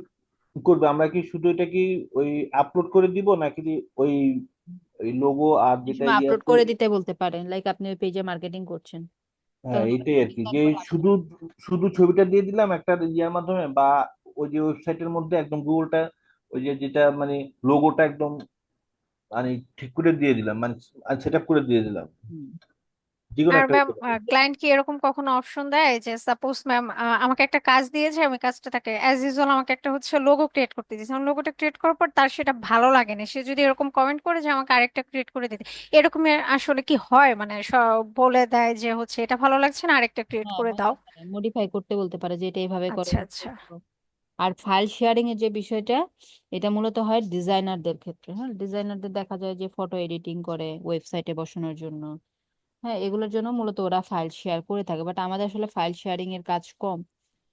করবে, আমরা কি শুধু এটা কি ওই আপলোড করে দিব নাকি ওই ওই লোগো আর অনেক যেটা সময় ইয়ে আপলোড আছে। করে দিতে বলতে পারেন, লাইক আপনি ওই পেজে মার্কেটিং করছেন, হ্যাঁ, এইটাই আর কি, যে তারপর আসবে। শুধু শুধু ছবিটা দিয়ে দিলাম একটা ইয়ার মাধ্যমে, বা ওই যে ওয়েবসাইটের মধ্যে একদম গুগলটা ওই যে যেটা মানে লোগোটা একদম মানে ঠিক করে দিয়ে দিলাম, মানে সেট আপ করে দিয়ে দিলাম, হুম। যে কোনো আর একটা ম্যাম, হতে পারে। ক্লায়েন্ট কি এরকম কখনো অপশন দেয় যে সাপোজ ম্যাম আমাকে একটা কাজ দিয়েছে, আমি কাজটা তাকে অ্যাজ ইউজুয়াল আমাকে একটা হচ্ছে লোগো ক্রিয়েট করতে দিয়েছে, আমি লোগোটা ক্রিয়েট করার পর তার সেটা ভালো লাগেনি, সে যদি এরকম কমেন্ট করে যে আমাকে আরেকটা ক্রিয়েট করে দিতে, এরকম আসলে কি হয়? মানে বলে দেয় যে হচ্ছে এটা ভালো লাগছে না, আরেকটা ক্রিয়েট হ্যাঁ, করে বলতে দাও। পারে, মডিফাই করতে বলতে পারে যে এটা এইভাবে করে আচ্ছা দিতে আচ্ছা। একটু। আর ফাইল শেয়ারিং এর যে বিষয়টা, এটা মূলত হয় ডিজাইনারদের ক্ষেত্রে। হ্যাঁ, ডিজাইনারদের দেখা যায় যে ফটো এডিটিং করে ওয়েবসাইটে বসানোর জন্য। হ্যাঁ, এগুলোর জন্য মূলত ওরা ফাইল শেয়ার করে থাকে, বাট আমাদের আসলে ফাইল শেয়ারিং এর কাজ কম।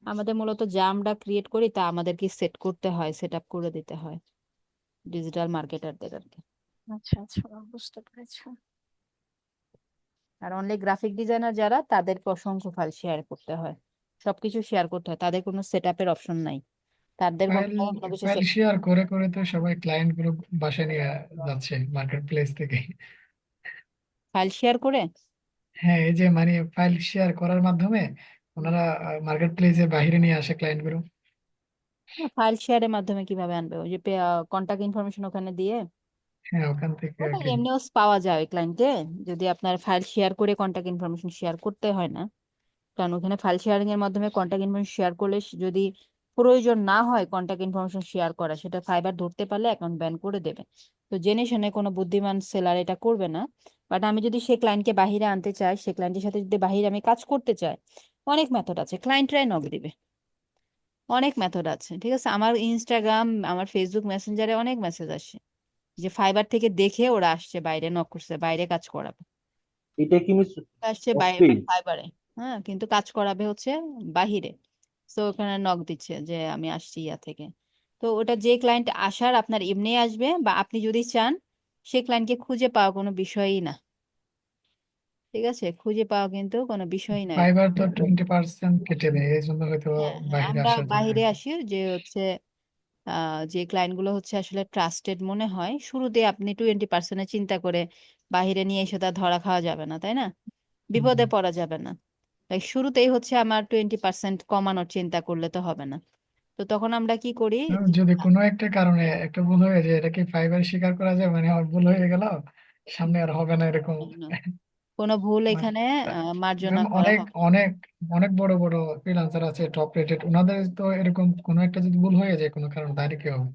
আমাদের মূলত যা আমরা ক্রিয়েট করি তা আমাদেরকে সেট করতে হয়, সেট আপ করে দিতে হয় ডিজিটাল মার্কেটারদের আর কি। আচ্ছা আচ্ছা, বুঝতে পেরেছি। আর অনলি গ্রাফিক ডিজাইনার যারা, তাদেরকে অসংখ্য ফাইল শেয়ার করতে হয়, সবকিছু শেয়ার করতে হয়, তাদের কোনো সেট আপের অপশন নাই, তাদের ফাইল পক্ষে কোনো কিছু ফাইল সেট। শেয়ার করে করে তো সবাই ক্লায়েন্ট গ্রুপ বাসায় নিয়ে যাচ্ছে মার্কেট প্লেস থেকে। ফাইল শেয়ার করে হ্যাঁ, এই যে মানে ফাইল শেয়ার করার মাধ্যমে ওনারা মার্কেট প্লেসের বাইরে নিয়ে আসে ক্লায়েন্ট গ্রুপ। ফাইল শেয়ারের মাধ্যমে কিভাবে আনবে? ওই যে কন্টাক্ট ইনফরমেশন ওখানে দিয়ে হ্যাঁ, ওখান থেকে আর ওটা কি। এমনিও পাওয়া যায় ওই ক্লায়েন্টে। যদি আপনার ফাইল শেয়ার করে কন্টাক্ট ইনফরমেশন শেয়ার করতে হয় না, কারণ ওখানে ফাইল শেয়ারিং এর মাধ্যমে কন্টাক্ট ইনফরমেশন শেয়ার করলে যদি প্রয়োজন না হয় কন্টাক্ট ইনফরমেশন শেয়ার করা, সেটা ফাইবার ধরতে পারলে অ্যাকাউন্ট ব্যান করে দেবে। তো জেনে শুনে কোনো বুদ্ধিমান সেলার এটা করবে না। বাট আমি যদি সেই ক্লায়েন্টকে বাহিরে আনতে চাই, সেই ক্লায়েন্টের সাথে যদি বাহিরে আমি কাজ করতে চাই, অনেক মেথড আছে, ক্লায়েন্টরাই নক দিবে। অনেক মেথড আছে, ঠিক আছে। আমার ইনস্টাগ্রাম, আমার ফেসবুক মেসেঞ্জারে অনেক মেসেজ আসে যে ফাইবার থেকে দেখে ওরা আসছে, বাইরে নক করছে, বাইরে কাজ করাবে, এটা কি মিস আসছে বাইরে পেইড? ফাইবারে। হ্যাঁ, কিন্তু কাজ করাবে হচ্ছে বাহিরে। তো ওখানে নক দিচ্ছে যে আমি আসছি ইয়া থেকে। তো ওটা যে ক্লায়েন্ট আসার আপনার এমনি আসবে, বা আপনি যদি চান সেই ক্লায়েন্টকে খুঁজে পাওয়া কোনো বিষয়ই না। ঠিক আছে, খুঁজে পাওয়া কিন্তু কোনো বিষয়ই না এটা। ফাইবার তো 20% কেটে দেয়, এই জন্য হয়তো হ্যাঁ হ্যাঁ, বাইরে আমরা আসার জন্য আর বাইরে কি। আসি যে হচ্ছে যে ক্লায়েন্ট গুলো হচ্ছে আসলে ট্রাস্টেড মনে হয়, শুরুতে আপনি 20% চিন্তা করে বাইরে নিয়ে এসে তা ধরা খাওয়া যাবে না, তাই না? হুম। বিপদে পড়া যাবে না। তাই শুরুতেই হচ্ছে আমার 20% কমানোর চিন্তা করলে তো হবে না। তো তখন আমরা কি করি যে যদি কোনো একটা কারণে একটা ভুল হয়ে যায়, এটা কি ফাইবার স্বীকার করা যায় মানে আমার ভুল হয়ে গেল, সামনে আর হবে না এরকম? না, কোনো ভুল মানে এখানে মার্জনা ম্যাম, করা অনেক হবে। অনেক অনেক বড় বড় ফ্রিল্যান্সার আছে টপ রেটেড, ওনাদের তো এরকম কোনো একটা যদি ভুল হয়ে যায় কোনো কারণ, তাহলে কি হবে?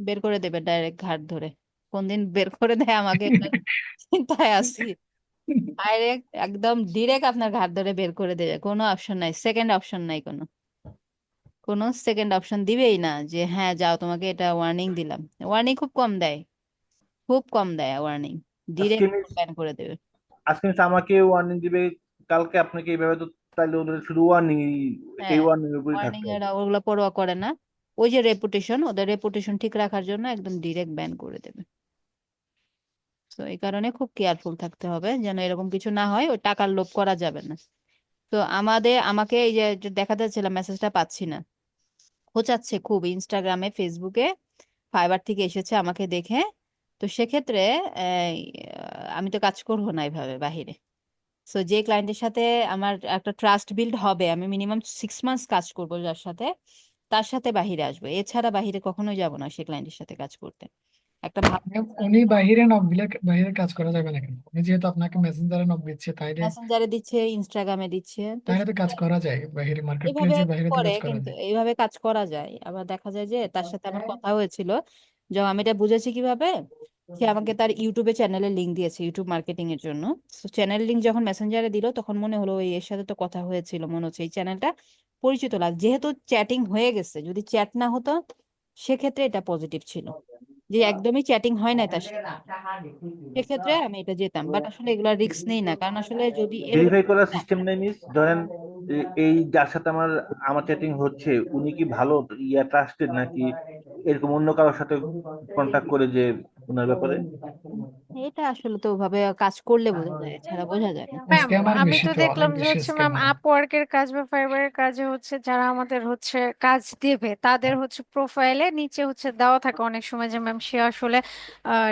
বের করে দেবে ডাইরেক্ট ঘাট ধরে। কোন দিন বের করে দেয় আমাকে এটা চিন্তায় আছি। ডাইরেক্ট একদম ডিরেক্ট আপনার ঘাট ধরে বের করে দেবে, কোনো অপশন নাই, সেকেন্ড অপশন নাই, কোনো কোনো সেকেন্ড অপশন দিবেই না যে হ্যাঁ যাও তোমাকে এটা ওয়ার্নিং দিলাম। ওয়ার্নিং খুব কম দেয়, খুব কম দেয় ওয়ার্নিং, আজকে ডিরেক্ট মিস ব্যান করে দেবে। আজকে মিস আমাকে ওয়ার্নিং দিবে, কালকে আপনাকে এইভাবে, তো তাইলে ওদের শুধু ওয়ার্নিং, এই হ্যাঁ, ওয়ার্নিং এর উপরই ওয়ার্নিং থাকতে এরা হবে। ওগুলো পরোয়া করে না। ওই যে রেপুটেশন, ওদের রেপুটেশন ঠিক রাখার জন্য একদম ডিরেক্ট ব্যান করে দেবে। তো এই কারণে খুব কেয়ারফুল থাকতে হবে যেন এরকম কিছু না হয়, ওই টাকার লোভ করা যাবে না। তো আমাকে এই যে দেখা যাচ্ছিল মেসেজটা পাচ্ছি না, খোঁচাচ্ছে খুব ইনস্টাগ্রামে ফেসবুকে, ফাইবার থেকে এসেছে আমাকে দেখে। তো সেক্ষেত্রে এই, আমি তো কাজ করবো না এইভাবে বাহিরে। সো যে ক্লায়েন্টের সাথে আমার একটা ট্রাস্ট বিল্ড হবে, আমি মিনিমাম 6 মান্থস কাজ করবো যার সাথে, তার সাথে বাহিরে আসবো, এছাড়া বাহিরে কখনোই যাব না সে ক্লায়েন্টের সাথে কাজ করতে। একটা ভালো ম্যাম, উনি বাহিরে নক দিলে বাইরে কাজ করা যাবে না কেন? উনি যেহেতু আপনাকে মেসেঞ্জারে নক দিচ্ছে, তাইলে মেসেঞ্জারে দিচ্ছে, ইনস্টাগ্রামে দিচ্ছে, তো তাহলে তো কাজ করা যায় বাইরে, মার্কেট এইভাবে প্লেসে বাইরে তো করে, কাজ করা কিন্তু যায়। এইভাবে কাজ করা যায়। আবার দেখা যায় যে তার সাথে আমার কথা হয়েছিল, যখন আমি এটা বুঝেছি কিভাবে, সে আমাকে তার ইউটিউবে চ্যানেলের লিংক দিয়েছে ইউটিউব মার্কেটিং এর জন্য। চ্যানেল লিংক যখন মেসেঞ্জারে দিল, তখন মনে হলো এর সাথে তো কথা হয়েছিল, মনে হচ্ছে এই চ্যানেলটা পরিচিত লাগ, যেহেতু চ্যাটিং হয়ে গেছে, যদি চ্যাট না হতো সেক্ষেত্রে এটা পজিটিভ ছিল, যে একদমই চ্যাটিং হয় না তার সাথে, সেক্ষেত্রে আমি এটা যেতাম। বাট আসলে এগুলা রিস্ক নেই না, কারণ আসলে যদি এরকম ভেরিফাই করার সিস্টেম নেই মিস, ধরেন এই যার সাথে আমার আমার চ্যাটিং হচ্ছে উনি কি ভালো ইয়া ট্রাস্টেড, নাকি এরকম অন্য কারোর সাথে কন্ট্যাক্ট করে যে ওনার ব্যাপারে। এটা আসলে তো ওভাবে কাজ করলে বোঝা যায়, এছাড়া বোঝা যায় না। ম্যাম স্ক্যামার আমি বেশি তো তো, অনেক দেখলাম যে বেশি হচ্ছে ম্যাম স্ক্যামার। আপওয়ার্কের কাজ বা ফাইবারের কাজে হচ্ছে যারা আমাদের হচ্ছে কাজ দেবে তাদের হচ্ছে প্রোফাইলে নিচে হচ্ছে দেওয়া থাকে অনেক সময় যে ম্যাম সে আসলে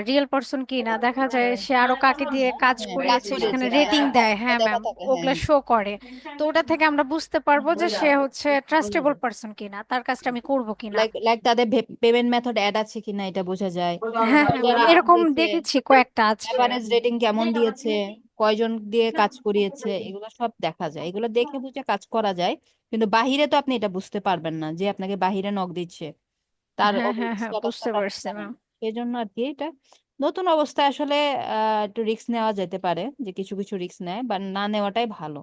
রিয়েল পার্সন কি না, দেখা যায় সে আরো কাকে দিয়ে কাজ হ্যাঁ, কাজ করিয়েছে সেখানে করিয়েছে রেটিং কিনা দেয়, এটা হ্যাঁ দেখা ম্যাম থাকে, হ্যাঁ ওগুলা শো করে। তো ওটা থেকে আমরা বুঝতে পারবো যে সে হচ্ছে ট্রাস্টেবল পার্সন কিনা, তার কাজটা আমি করব কিনা। লাইক লাইক তাদের পেমেন্ট মেথড অ্যাড আছে কিনা এটা বোঝা যায়। হ্যাঁ তারপর হ্যাঁ ম্যাম যারা এরকম দিয়েছে দেখেছি কয়েকটা আছে। এভারেজ রেটিং কেমন দিয়েছে, কয়জন দিয়ে কাজ করিয়েছে, এগুলো সব দেখা যায়, এগুলো দেখে বুঝে কাজ করা যায়। কিন্তু বাহিরে তো আপনি এটা বুঝতে পারবেন না যে আপনাকে বাহিরে নক দিচ্ছে, তার হ্যাঁ হ্যাঁ হ্যাঁ স্ট্যাটাসটা বুঝতে তো আপনি পারছি জানেন ম্যাম। না। সেই জন্য আর কি এটা নতুন অবস্থায় আসলে একটু রিস্ক নেওয়া যেতে পারে, যে কিছু কিছু রিস্ক নেয় বা না নেওয়াটাই ভালো।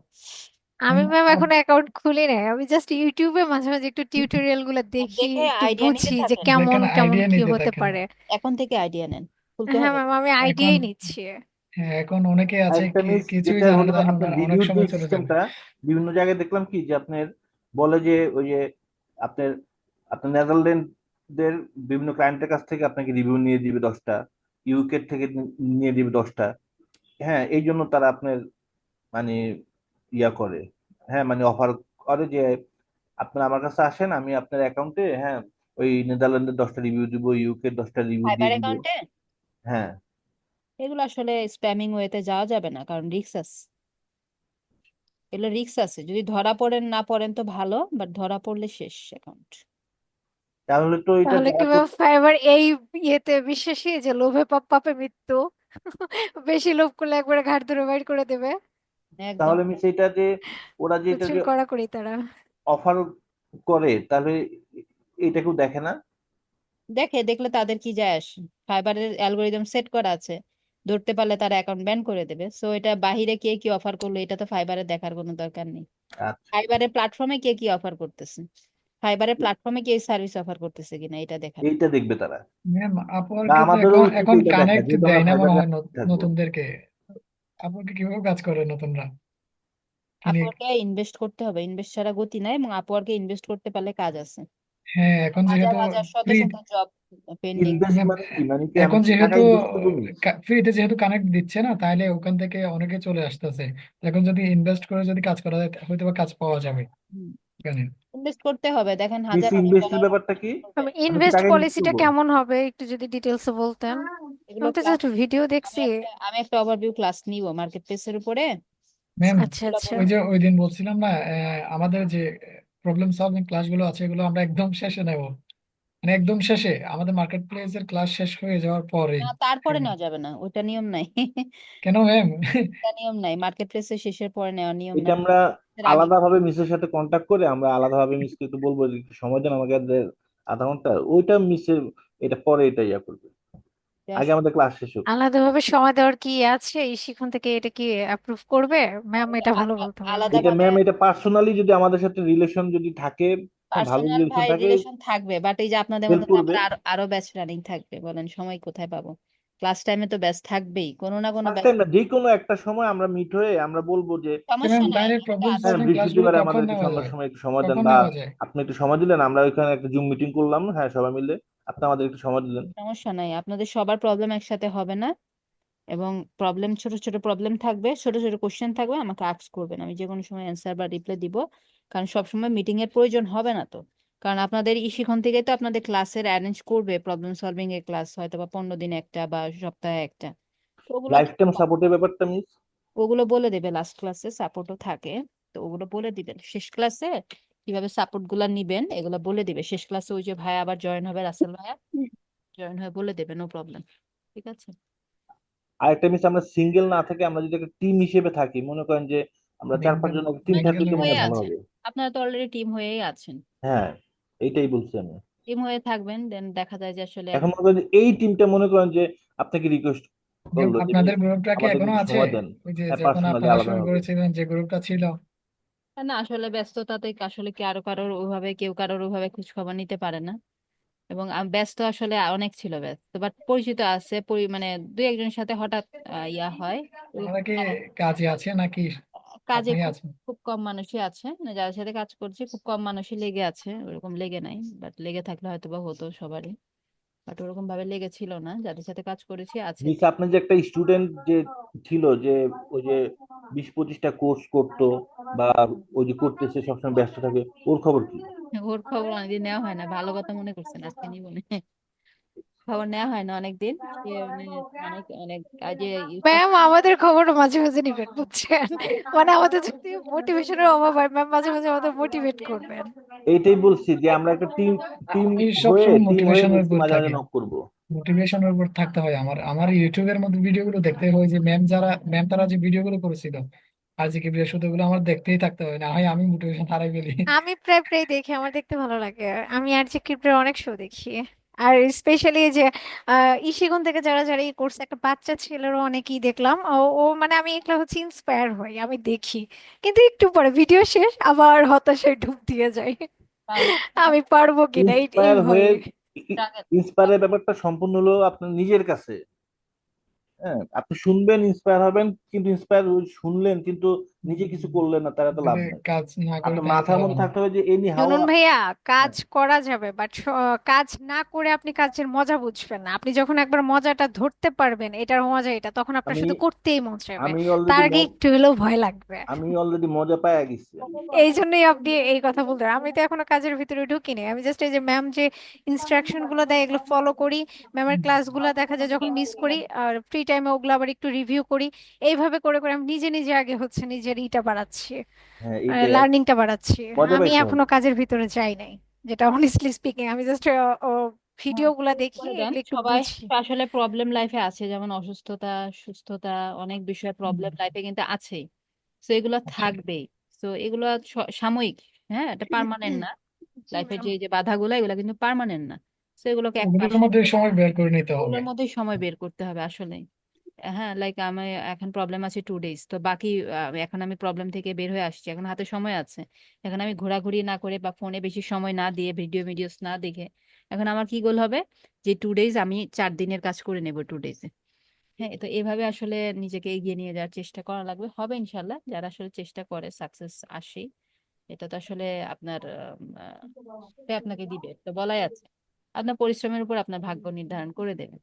আমি ম্যাম আর এখন অ্যাকাউন্ট খুলি নাই, আমি জাস্ট ইউটিউবে মাঝে মাঝে একটু টিউটোরিয়াল গুলো আর দেখি, দেখে একটু আইডিয়া নিতে বুঝি যে থাকেন, কেমন দেখেন, কেমন আইডিয়া কি নিতে হতে দেখেন। পারে। এখন থেকে আইডিয়া নেন, খুলতে হ্যাঁ হবে। ম্যাম আমি এখন আইডিয়াই নিচ্ছি। হ্যাঁ, এখন অনেকে আছে আরেকটা মিস কিছুই যেটা জানে হলো না, জানুন আপনার অনেক রিভিউ যে সময় চলে যাবে। সিস্টেমটা বিভিন্ন জায়গায় দেখলাম কি যে আপনার বলে যে ওই যে আপনার আপনার নেদারল্যান্ডের বিভিন্ন ক্লায়েন্টের কাছ থেকে আপনাকে রিভিউ নিয়ে দিবে 10টা, ইউকে থেকে নিয়ে দিবে 10টা। হ্যাঁ, এই জন্য তারা আপনার মানে ইয়া করে, হ্যাঁ মানে অফার করে যে আপনার আমার কাছে আসেন, আমি আপনার অ্যাকাউন্টে হ্যাঁ ওই নেদারল্যান্ডের 10টা রিভিউ দিব, ইউকে 10টা রিভিউ ফাইবার দিয়ে দিব। অ্যাকাউন্টে হ্যাঁ, এগুলো আসলে স্প্যামিং ওয়েতে যাওয়া যাবে না, কারণ রিস্ক আছে, এগুলো রিস্ক আছে। যদি ধরা পড়েন না পড়েন তো ভালো, বাট ধরা পড়লে শেষ অ্যাকাউন্ট। তাহলে তো এটা তাহলে কি যারা ম্যাম ফাইবার এই ইয়েতে বিশ্বাসী যে লোভে পাপ পাপে মৃত্যু, বেশি লোভ করলে একবারে ঘাট ধরে বাইর করে দেবে, একদম। তাহলে আমি সেটা যে ওরা যে এটা প্রচুর যে কড়াকড়ি তারা। অফার করে তাহলে এটা কেউ দেখে না? দেখলে তাদের কি যায় আসে, ফাইবারের অ্যালগোরিদম সেট করা আছে, ধরতে পারলে তারা অ্যাকাউন্ট ব্যান করে দেবে। সো এটা বাহিরে কে কি অফার করলো এটা তো ফাইবারে দেখার কোনো দরকার নেই। আচ্ছা, ফাইবারের প্ল্যাটফর্মে কে কি অফার করতেছে, ফাইবারের প্ল্যাটফর্মে কে সার্ভিস অফার করতেছে কিনা এটা দেখার। এইটা দেখবে তারা। ম্যাম বা আপওয়ার্কে তো আমাদেরও এখন উচিত এখন এটা দেখা, কানেক্ট যেহেতু আমরা দেয় না মনে ফাইবার হয় থাকবো। নতুনদেরকে। আপওয়ার্কে কিভাবে কাজ করে নতুনরা কিনে? আপওয়ার্কে ইনভেস্ট করতে হবে, ইনভেস্ট ছাড়া গতি নাই, এবং আপওয়ার্কে ইনভেস্ট করতে পারলে কাজ আছে। হ্যাঁ, এখন হাজার যেহেতু হাজার শত ফ্রি, শত জব পেন্ডিং। ইনভেস্ট ম্যাম মানে কি, মানে কি আমি এখন কি টাকা যেহেতু ইনভেস্ট করবো? ফ্রিতে যেহেতু কানেক্ট দিচ্ছে না, তাহলে ওখান থেকে অনেকে চলে আসতেছে। এখন যদি ইনভেস্ট করে যদি কাজ করা যায় হয়তো বা কাজ পাওয়া যাবে এখানে। ইনভেস্ট করতে হবে, দেখেন মিস হাজার হাজার ইনভেস্টের ডলার ব্যাপারটা কি? আমি আমি কি ইনভেস্ট টাকা ইনভেস্ট পলিসিটা করবো? কেমন হবে একটু যদি ডিটেলসে বলতেন। এগুলো আমি তো ক্লাস, জাস্ট ভিডিও দেখছি। আমি একটা ওভারভিউ ক্লাস নিব মার্কেট প্লেসের উপরে। ম্যাম আচ্ছা এগুলো আচ্ছা। ওই বলবো। যে ওই দিন বলছিলাম না, আমাদের যে প্রবলেম সলভিং ক্লাসগুলো আছে এগুলো আমরা একদম শেষে নেব, মানে একদম শেষে আমাদের মার্কেট প্লেসের ক্লাস শেষ হয়ে যাওয়ার পরেই। না, তারপরে একদম। নেওয়া যাবে না, ওইটা নিয়ম নাই। কেন ম্যাম? ওটা নিয়ম নাই, মার্কেট প্লেসের শেষের পরে নেওয়ার নিয়ম এটা নাই, আমরা এর আগে। আলাদাভাবে মিসের সাথে কন্ট্যাক্ট করে আমরা আলাদাভাবে মিসকে একটু বলবো যে একটু সময় দেন আমাকে, আধা ঘন্টা ওইটা মিসের, এটা পরে এটা ইয়া করবে, আগে আমাদের ক্লাস শেষ হোক। আলাদাভাবে সময় দেওয়ার কি আছে, এই শিখন থেকে এটা কি অ্যাপ্রুভ করবে ম্যাম? এটা ভালো বলতে পারবে। এটা আলাদাভাবে ম্যাম, এটা পার্সোনালি যদি আমাদের সাথে রিলেশন যদি থাকে, হ্যাঁ ভালো পার্সোনাল রিলেশন ভাই থাকে, রিলেশন থাকবে, বাট এই যে আপনাদের হেল্প মতো তো করবে। আমার আরো ব্যাচ রানিং থাকবে, বলেন সময় কোথায় পাবো? ক্লাস টাইমে তো ব্যাচ থাকবেই, কোনো না কোনো ফার্স্ট ব্যাচ। টাইম না, যে কোনো একটা সময় আমরা মিট হয়ে আমরা বলবো যে সমস্যা ম্যাম নাই, তাহলে আমি তো প্রবলেম আছি। হ্যাঁ সলভিং ক্লাসগুলো বৃহস্পতিবারে কখন আমাদের একটু নেওয়া সন্ধ্যার যায়? সময় একটু সময় দেন, কখন বা নেওয়া যায়? আপনি একটু সময় দিলেন, আমরা ওইখানে একটা জুম মিটিং করলাম, হ্যাঁ সবাই মিলে, আপনি আমাদের একটু সময় দিলেন। সমস্যা নাই, আপনাদের সবার প্রবলেম একসাথে হবে না, এবং প্রবলেম ছোট ছোট প্রবলেম থাকবে, ছোট ছোট কোশ্চেন থাকবে, আমাকে আস্ক করবেন, আমি যে কোনো সময় অ্যান্সার বা রিপ্লাই দিব। কারণ সবসময় মিটিং এর প্রয়োজন হবে না তো, কারণ আপনাদের শিখন থেকে তো আপনাদের ক্লাসের অ্যারেঞ্জ করবে, প্রবলেম সলভিং এর ক্লাস হয়তো বা 15 দিনে একটা বা সপ্তাহে একটা। তো ওগুলো লাইফ টাইম সাপোর্টের ব্যাপারটা মিস। ওগুলো বলে দেবে, লাস্ট ক্লাসে সাপোর্টও থাকে, তো ওগুলো বলে দিবেন শেষ ক্লাসে, কিভাবে সাপোর্ট গুলা নিবেন এগুলো বলে দিবে শেষ ক্লাসে। ওই যে ভাইয়া আবার জয়েন হবে, রাসেল ভাইয়া জয়েন হয়ে বলে দেবে, নো প্রবলেম। ঠিক আছে। আরেকটা মিস, আমরা সিঙ্গেল না থেকে আমরা যদি একটা টিম হিসেবে থাকি, মনে করেন যে আমরা চার পাঁচ সিঙ্গেল জন টিম আপনারা থাকলে সিঙ্গেল টিম তো মনে হয়ে হয় ভালো আছেন, হবে। আপনারা তো অলরেডি টিম হয়েই আছেন, হ্যাঁ, এইটাই বলছি আমি। টিম হয়ে থাকবেন, দেন দেখা যায় যে আসলে এখন মনে করেন যে এই টিমটা মনে করেন যে আপনাকে রিকোয়েস্ট ম্যাম করলো যে আপনাদের গ্রুপটা কি আমাদের এখনো একটু আছে? সময় দেন, ওই যে হ্যাঁ যখন পার্সোনালি আপনারা আলাদা শুরু হবে। করেছিলেন যে গ্রুপটা ছিল? না আসলে ব্যস্ততাতে আসলে কি আরো কারোর ওইভাবে, কেউ কারোর ওইভাবে খোঁজ খবর নিতে পারে না, এবং ব্যস্ত আসলে অনেক ছিল ব্যস্ত, বাট পরিচিত আছে, মানে দুই একজনের সাথে হঠাৎ ইয়া হয়। ওই আপনারা কি তারা কাজে আছে নাকি কাজে আপনি খুব আছেন? খুব কম মানুষই আছে, মানে যাদের সাথে কাজ করছি খুব কম মানুষই লেগে আছে, ওরকম লেগে নাই, বাট লেগে থাকলে হয়তো বা হতো সবারই। বাট ওরকম ভাবে লেগেছিল না, যাদের সাথে কাজ করেছি আছে। মিস, আপনার যে একটা স্টুডেন্ট যে ছিল, যে ওই যে 20-25টা কোর্স করতো বা ওই যে করতেছে, সবসময় ব্যস্ত থাকে, ওর খবর কি? ওর খবর অনেকদিন নেওয়া হয় না, ভালো কথা মনে করছেন, আজকে নিব না। খবর নেওয়া হয় না অনেকদিন। সে অনেক অনেক কাজে ম্যাম আমাদের খবরও মাঝে মাঝে নিবেন বুঝছেন, মানে আমাদের যদি মোটিভেশনের অভাব হয় ম্যাম মাঝে মাঝে আমাদের মোটিভেট করবেন। এইটাই বলছি যে আমরা একটা টিম টিম আমি হয়ে সবসময় টিম হয়ে মোটিভেশনের মিসকে উপর মাঝে মাঝে থাকি, নক করবো। মোটিভেশনের উপর থাকতে হয়। আমার আমার ইউটিউবের মধ্যে ভিডিওগুলো দেখতে হয় যে ম্যাম তারা যে ভিডিওগুলো করেছিল আজকে কি বৃহস্পতিবার, আমার দেখতেই থাকতে হয়, না হয় আমি মোটিভেশন হারাই ফেলি। আমি প্রায় প্রায় দেখি, আমার দেখতে ভালো লাগে। আমি আর জি কিপ্টের অনেক শো দেখি। আর স্পেশালি যে ইশিগুন থেকে যারা যারা এই কোর্স, একটা বাচ্চা ছেলেরও অনেকেই দেখলাম। ও ও মানে আমি এগুলো হচ্ছে ইন্সপায়ার হই, আমি দেখি, কিন্তু একটু পরে ভিডিও শেষ আবার হতাশায় ডুব দিয়ে যাই, আমি পারবো কিনা এই এই ইন্সপায়ার হয়ে, ভয়ে। ইন্সপায়ারের ব্যাপারটা সম্পূর্ণ হলো আপনার নিজের কাছে। হ্যাঁ, আপনি শুনবেন, ইন্সপায়ার হবেন, কিন্তু ইন্সপায়ার শুনলেন কিন্তু নিজে কিছু করলেন না, তারা তো লাভ যদি নাই। কাজ না করি আপনার তাহলে তো মাথার হবে মধ্যে না। থাকতে হবে যে এনি হাও। শুনুন ভাইয়া, কাজ হ্যাঁ, করা যাবে বাট কাজ না করে আপনি কাজের মজা বুঝবেন না। আপনি যখন একবার মজাটা ধরতে পারবেন, এটার মজা এটা, তখন আপনার আমি শুধু করতেই মন চাইবে, আমি তার অলরেডি আগে একটু হলেও ভয় লাগবে। মজা পাইয়া গেছি। এই জন্যই আপনি এই কথা বলতে, আমি তো এখনো কাজের ভিতরে ঢুকিনি। আমি জাস্ট এই যে ম্যাম যে ইনস্ট্রাকশন গুলো দেয় এগুলো ফলো করি, ম্যামের ক্লাসগুলো দেখা যায় যখন মিস করি আর ফ্রি টাইমে ওগুলো আবার একটু রিভিউ করি। এইভাবে করে করে আমি নিজে নিজে আগে হচ্ছে নিজের ইটা বাড়াচ্ছি, হ্যাঁ, এইটাই আর কি। লার্নিংটা বাড়াচ্ছি। মজা আমি পাইতে এখনো হবে। কাজের ভিতরে যাই নাই, যেটা অনেস্টলি স্পিকিং। আমি জাস্ট হ্যাঁ, ভিডিও গুলা দেখি, করে দেন এগুলো একটু সবাই। বুঝি। আসলে প্রবলেম লাইফে আছে, যেমন অসুস্থতা, সুস্থতা, অনেক বিষয় প্রবলেম লাইফে কিন্তু আছেই। তো এগুলো থাকবেই। তো এগুলো সাময়িক, হ্যাঁ, এটা পার্মানেন্ট না। জি লাইফের ম্যাম। যে যে বাধাগুলো, এগুলো কিন্তু পার্মানেন্ট না। তো এগুলোকে এক ওগুলোর পাশে, মধ্যে সময় বের করে নিতে হবে। ওগুলোর মধ্যেই সময় বের করতে হবে আসলে। হ্যাঁ, লাইক আমি এখন প্রবলেম আছে 2 days, তো বাকি এখন আমি প্রবলেম থেকে বের হয়ে আসছি, এখন হাতে সময় আছে। এখন আমি ঘোরাঘুরি না করে বা ফোনে বেশি সময় না দিয়ে ভিডিওস না দেখে, এখন আমার কি গোল হবে যে 2 days আমি 4 দিনের কাজ করে নেব 2 days-এ। হ্যাঁ, তো এভাবে আসলে নিজেকে এগিয়ে নিয়ে যাওয়ার চেষ্টা করা লাগবে, হবে ইনশাল্লাহ। যারা আসলে চেষ্টা করে সাকসেস আসে, এটা তো আসলে আপনার আপনাকে দিবে তো বলাই আছে। আপনার পরিশ্রমের উপর আপনার ভাগ্য নির্ধারণ করে দেবে।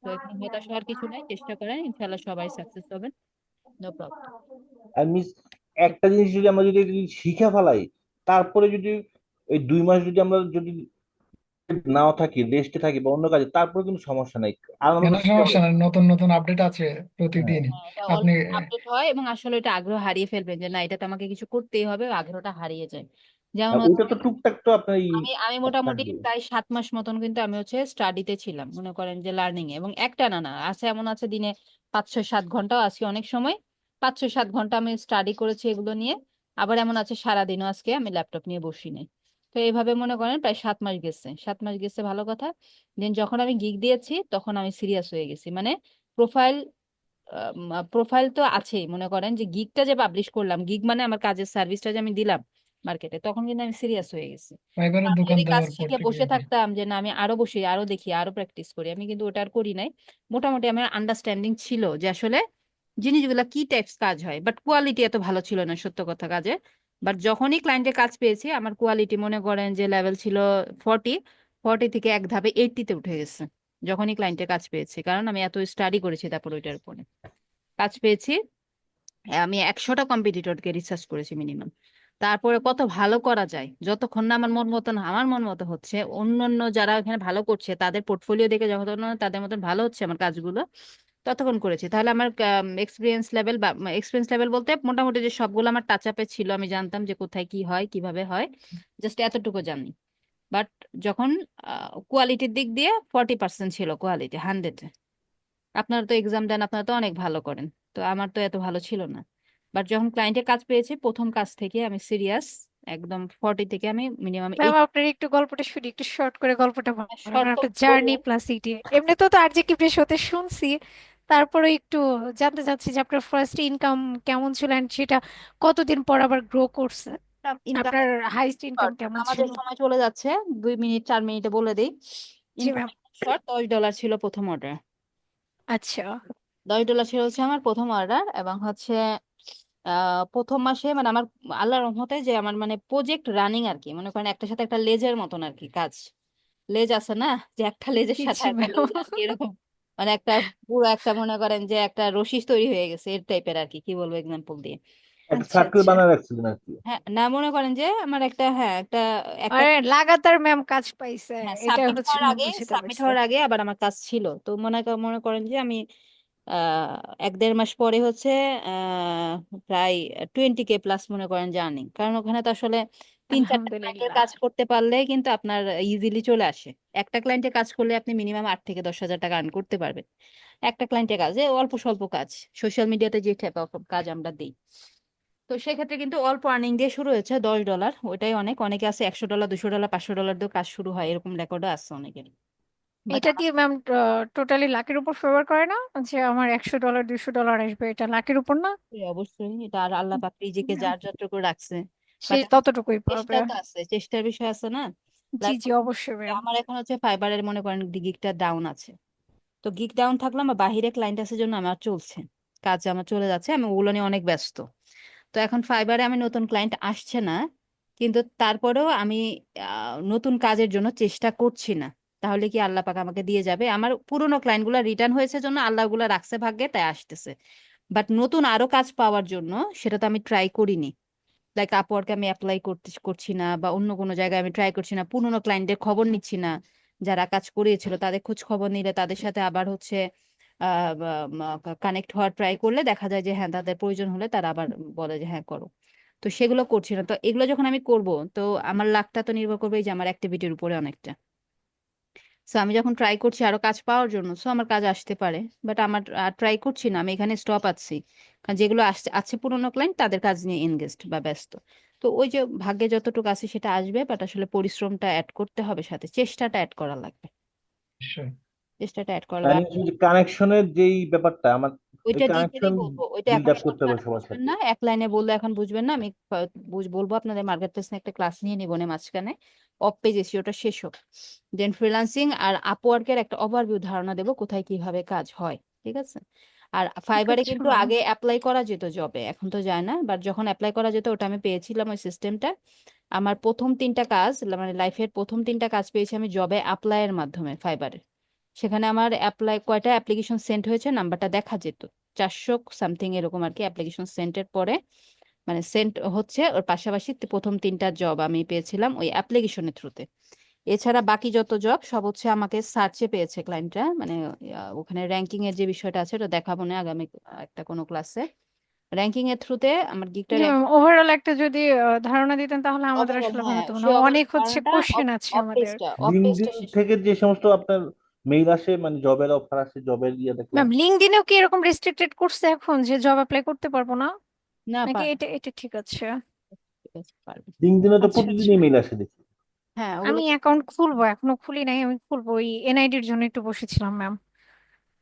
তো এখানে হতাশ হওয়ার কিছু নাই, চেষ্টা করেন, ইনশাল্লাহ সবাই সাকসেস হবেন। No problem. আর মিস, একটা জিনিস যদি আমরা যদি শিখে ফেলাই, তারপরে যদি এই 2 মাস যদি আমরা যদি নাও থাকি, রেস্টে থাকি বা অন্য কাজে, তারপরে কিন্তু সমস্যা নাই। আর আমরা কেন তো শিখে সমস্যা ফেলাই। নাই, নতুন নতুন আপডেট আছে হ্যাঁ, প্রতিদিন। হ্যাঁ, এটা আপনি অলওয়েজ আপডেট হয় এবং আসলে এটা আগ্রহ হারিয়ে ফেলবেন যে না, এটাতে আমাকে কিছু করতেই হবে, আগ্রহটা হারিয়ে যায়। যেমন আর ওইটা হচ্ছে তো টুকটাক তো আপনার আমি আমি মোটামুটি থাকবে। প্রায় 7 মাস মতন কিন্তু আমি হচ্ছে স্টাডিতে ছিলাম, মনে করেন যে লার্নিং এ, এবং একটা না না আছে, এমন আছে দিনে 5-6-7 ঘন্টাও আজকে অনেক সময় 5-6-7 ঘন্টা আমি স্টাডি করেছি এগুলো নিয়ে। আবার এমন আছে সারাদিনও আজকে আমি ল্যাপটপ নিয়ে বসি নাই। তো এইভাবে মনে করেন প্রায় 7 মাস গেছে, 7 মাস গেছে, ভালো কথা। দেন যখন আমি গিগ দিয়েছি তখন আমি সিরিয়াস হয়ে গেছি, মানে প্রোফাইল প্রোফাইল তো আছেই, মনে করেন যে গিগটা যে পাবলিশ করলাম, গিগ মানে আমার কাজের সার্ভিসটা যে আমি দিলাম মার্কেটে, তখন কিন্তু আমি সিরিয়াস হয়ে গেছি। ফাইবারের আমি দোকান যদি কাজ দেওয়ার পর শিখে থেকে বসে থাকতাম যে না আমি আরো বসি, আরো দেখি, আরো প্র্যাকটিস করি, আমি কিন্তু ওটা আর করি নাই। মোটামুটি আমার আন্ডারস্ট্যান্ডিং ছিল যে আসলে জিনিসগুলা কি টাইপস কাজ হয়, বাট কোয়ালিটি এত ভালো ছিল না সত্য কথা কাজে। বাট যখনই ক্লায়েন্টের কাজ পেয়েছি, আমার কোয়ালিটি মনে করেন যে লেভেল ছিল 40, 40 থেকে এক ধাপে 80-তে উঠে গেছে যখনই ক্লায়েন্টের কাজ পেয়েছি, কারণ আমি এত স্টাডি করেছি তারপর ওইটার উপরে কাজ পেয়েছি। আমি 100টা কম্পিটিটরকে রিসার্চ করেছি মিনিমাম। তারপরে কত ভালো করা যায়, যতক্ষণ না আমার মন মতন, আমার মন মতো হচ্ছে, অন্যান্য যারা এখানে ভালো করছে তাদের পোর্টফোলিও দেখে যতক্ষণ না তাদের মতন ভালো হচ্ছে আমার কাজগুলো, ততক্ষণ করেছি। তাহলে আমার এক্সপিরিয়েন্স লেভেল বলতে মোটামুটি যে সবগুলো আমার টাচ আপে ছিল, আমি জানতাম যে কোথায় কি হয় কিভাবে হয়, জাস্ট এতটুকু জানি। বাট যখন কোয়ালিটির দিক দিয়ে 40% ছিল কোয়ালিটি 100-এ। আপনারা তো এক্সাম দেন, আপনারা তো অনেক ভালো করেন, তো আমার তো এত ভালো ছিল না। বাট যখন ক্লায়েন্টের কাজ পেয়েছি, প্রথম কাজ থেকে আমি সিরিয়াস, একদম 40 থেকে আমি মিনিমাম ম্যাম 8। আপনার একটু গল্পটা শুনি, একটু শর্ট করে গল্পটা বলেন, শর্ট মানে তো আপনার জার্নি বলবো। প্লাস ইটি। এমনি তো আর জি কিপ্টের সাথে শুনছি, তারপরে একটু জানতে চাচ্ছি যে আপনার ফার্স্ট ইনকাম কেমন ছিল and সেটা কতদিন পর আবার গ্রো করছে, ইনকাম আপনার হাইস্ট ইনকাম শর্ট, কেমন আমাদের ছিল? সময় চলে যাচ্ছে, 2 মিনিট 4 মিনিটে বলে দিই। জি ইনকাম ম্যাম। শর্ট $10 ছিল প্রথম অর্ডার। আচ্ছা। $10 ছিল হচ্ছে আমার প্রথম অর্ডার, এবং হচ্ছে প্রথম মাসে মানে আমার আল্লাহর রহমতে যে আমার মানে প্রজেক্ট রানিং আর কি, মনে করেন একটার সাথে একটা লেজের মতন আর কি কাজ। লেজ আছে না, যে একটা লেজের জি সাথে জি একটা ম্যাম লেজ আর কি, এরকম মানে একটা পুরো একটা মনে করেন যে একটা রশি তৈরি হয়ে গেছে এর টাইপের আর কি, কি বলবো এক্সাম্পল দিয়ে। একটা আচ্ছা সার্কেল আচ্ছা। বানায় রাখছিলেন আর কি। হ্যাঁ, না মনে করেন যে আমার একটা, হ্যাঁ একটা একটা আরে লাগাতার ম্যাম কাজ পাইছে, হ্যাঁ এটা সাবমিট হচ্ছে হওয়ার ম্যাম আগে, বুঝতে সাবমিট পারছে। হওয়ার আগে আবার আমার কাজ ছিল, তো মনে করেন যে আমি 1-1.5 মাস পরে হচ্ছে আহ প্রায় 20K প্লাস মনে করেন জার্নিং, কারণ ওখানে তো আসলে 3-4টা ক্লায়েন্টের আলহামদুলিল্লাহ। কাজ করতে পারলে কিন্তু আপনার ইজিলি চলে আসে। একটা ক্লায়েন্টের কাজ করলে আপনি মিনিমাম 8 থেকে 10 হাজার টাকা আর্ন করতে পারবেন একটা ক্লায়েন্টের কাজে, অল্প স্বল্প কাজ, সোশ্যাল মিডিয়াতে যে টাইপ অফ কাজ আমরা দিই। তো সেক্ষেত্রে কিন্তু অল্প আর্নিং দিয়ে শুরু হয়েছে $10, ওইটাই অনেক, অনেকে আছে $100 $200 $500 দিয়ে কাজ শুরু হয়, এরকম রেকর্ডও আছে অনেকের। বাট এটা কি ম্যাম টোটালি লাখের উপর ফেভার করে না, যে আমার $100 $200 আসবে, এটা লাখের উপর না? অবশ্যই অবশ্যই, এটা আর আল্লাহ পাক রিজিকে যার যতটুকু রাখছে, সে বাট ততটুকুই পাবে। চেষ্টা তো আছে, চেষ্টার বিষয় আছে না। জি Like, জি অবশ্যই ম্যাম। আমার এখন হচ্ছে ফাইবারের মনে করেন গিগটা ডাউন আছে, তো গিগ ডাউন থাকলে আমার বাহিরে ক্লায়েন্ট আছে জন্য আমার চলছে, কাজ আমার চলে যাচ্ছে, আমি ওগুলো নিয়ে অনেক ব্যস্ত। তো এখন ফাইবারে আমি নতুন ক্লায়েন্ট আসছে না, কিন্তু তারপরেও আমি নতুন কাজের জন্য চেষ্টা করছি না। তাহলে কি আল্লাহ পাক আমাকে দিয়ে যাবে? আমার পুরোনো ক্লায়েন্টগুলো রিটার্ন হয়েছে জন্য আল্লাহ ওগুলো রাখছে ভাগ্যে, তাই আসতেছে। বাট নতুন আরো কাজ পাওয়ার জন্য সেটা তো আমি ট্রাই করিনি। লাইক আপওয়ার্কে আমি অ্যাপ্লাই করছি না, বা অন্য কোনো জায়গায় আমি ট্রাই করছি না, পুরোনো ক্লায়েন্টের খবর নিচ্ছি না, যারা কাজ করিয়েছিল তাদের খোঁজ খবর নিলে তাদের সাথে আবার হচ্ছে কানেক্ট হওয়ার ট্রাই করলে দেখা যায় যে হ্যাঁ তাদের প্রয়োজন হলে তারা আবার বলে যে হ্যাঁ করো। তো সেগুলো করছি না। তো এগুলো যখন আমি করব, তো আমার লাকটা তো নির্ভর করবে এই যে আমার অ্যাক্টিভিটির উপরে অনেকটা। সো আমি যখন ট্রাই করছি আরো কাজ পাওয়ার জন্য, সো আমার কাজ আসতে পারে, বাট আমার ট্রাই করছি না, আমি এখানে স্টপ আছি। কারণ যেগুলো আসছে আছে পুরোনো ক্লায়েন্ট, তাদের কাজ নিয়ে এনগেজড বা ব্যস্ত। তো ওই যে ভাগ্যে যতটুকু আছে সেটা আসবে, বাট আসলে পরিশ্রমটা অ্যাড করতে হবে, সাথে চেষ্টাটা অ্যাড করা লাগবে, নিশ্চয়ই। চেষ্টাটা অ্যাড করা মানে লাগবে। যে কানেকশনের যেই ব্যাপারটা আমার, ওই ওইটা ডিটেইলে কানেকশন বলবো, ওইটা বিল্ড এখন আপ এই করতে মুহূর্তে হবে আপনি সবার বুঝবেন সাথে। না, এক লাইনে বললে এখন বুঝবেন না। আমি বলবো আপনাদের মার্কেট প্লেস নিয়ে একটা ক্লাস নিয়ে নিবো না মাঝখানে, অফ পেজ এসইওটা শেষ হোক, দেন ফ্রিল্যান্সিং আর আপওয়ার্কের একটা ওভারভিউ ধারণা দেবো কোথায় কিভাবে কাজ হয়, ঠিক আছে? আর ঠিক ফাইবারে আছে কিন্তু ম্যাম। আগে অ্যাপ্লাই করা যেত জবে, এখন তো যায় না, বাট যখন অ্যাপ্লাই করা যেত ওটা আমি পেয়েছিলাম ওই সিস্টেমটা। আমার প্রথম 3টা কাজ, মানে লাইফের প্রথম 3টা কাজ পেয়েছি আমি জবে অ্যাপ্লাইয়ের মাধ্যমে ফাইবারে। সেখানে আমার কয়টা অ্যাপ্লিকেশন সেন্ড হয়েছে নাম্বারটা দেখা যেত, 400 সামথিং এরকম আর কি অ্যাপ্লিকেশন সেন্টের পরে, মানে সেন্ট হচ্ছে ওর পাশাপাশি প্রথম 3টা জব আমি পেয়েছিলাম ওই অ্যাপ্লিকেশনের থ্রুতে। এছাড়া বাকি যত জব সব হচ্ছে আমাকে সার্চে পেয়েছে ক্লায়েন্টরা, মানে ওখানে র্যাঙ্কিং এর যে বিষয়টা আছে ওটা দেখাবো না আগামী একটা কোনো ক্লাসে। র্যাঙ্কিং এর থ্রুতে আমার গিগটা জি ম্যাম, ওভারঅল একটা যদি ধারণা দিতেন তাহলে আমাদের ওভারঅল, আসলে ভালো হ্যাঁ হতো, মানে শিওর, অনেক হচ্ছে কারণটা কোশ্চেন আছে অফ আমাদের। পেজটা লিঙ্কডইন শেষ। থেকে যে সমস্ত আপনার মেইল আসে, মানে জবের অফার আসে, জবের ইয়ে দেখলাম। ম্যাম লিঙ্কডইনেও কি এরকম রেস্ট্রিক্টেড করছে এখন যে জব অ্যাপ্লাই করতে পারবো না, না নাকি পারবে, এটা এটা ঠিক আছে? ঠিক আছে, পারবে। লিঙ্কডইনে তো আচ্ছা আচ্ছা। প্রতিদিনই মেইল আসে দেখি। হ্যাঁ ওগুলো। আমি অ্যাকাউন্ট খুলবো, এখনো খুলি নাই, আমি খুলবো, ওই এনআইডির জন্য একটু বসেছিলাম ম্যাম।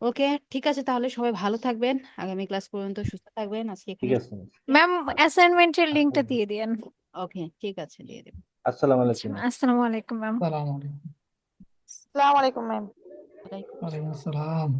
ওকে, ঠিক আছে, তাহলে সবাই ভালো থাকবেন, আগামী ক্লাস পর্যন্ত সুস্থ থাকবেন, আজকে ঠিক এখানে। আছে। ম্যাম অ্যাসাইনমেন্টের লিঙ্কটা দিয়ে দিয়েন। ওকে, ঠিক আছে, দিয়ে দেবো। আসসালামু আচ্ছা, আলাইকুম। আসসালামু আলাইকুম ম্যাম। সালাম আলাইকুম। আসসালামু আলাইকুম ম্যাম। ওয়ালাইকুম ওয়ালাইকুম আসসালাম।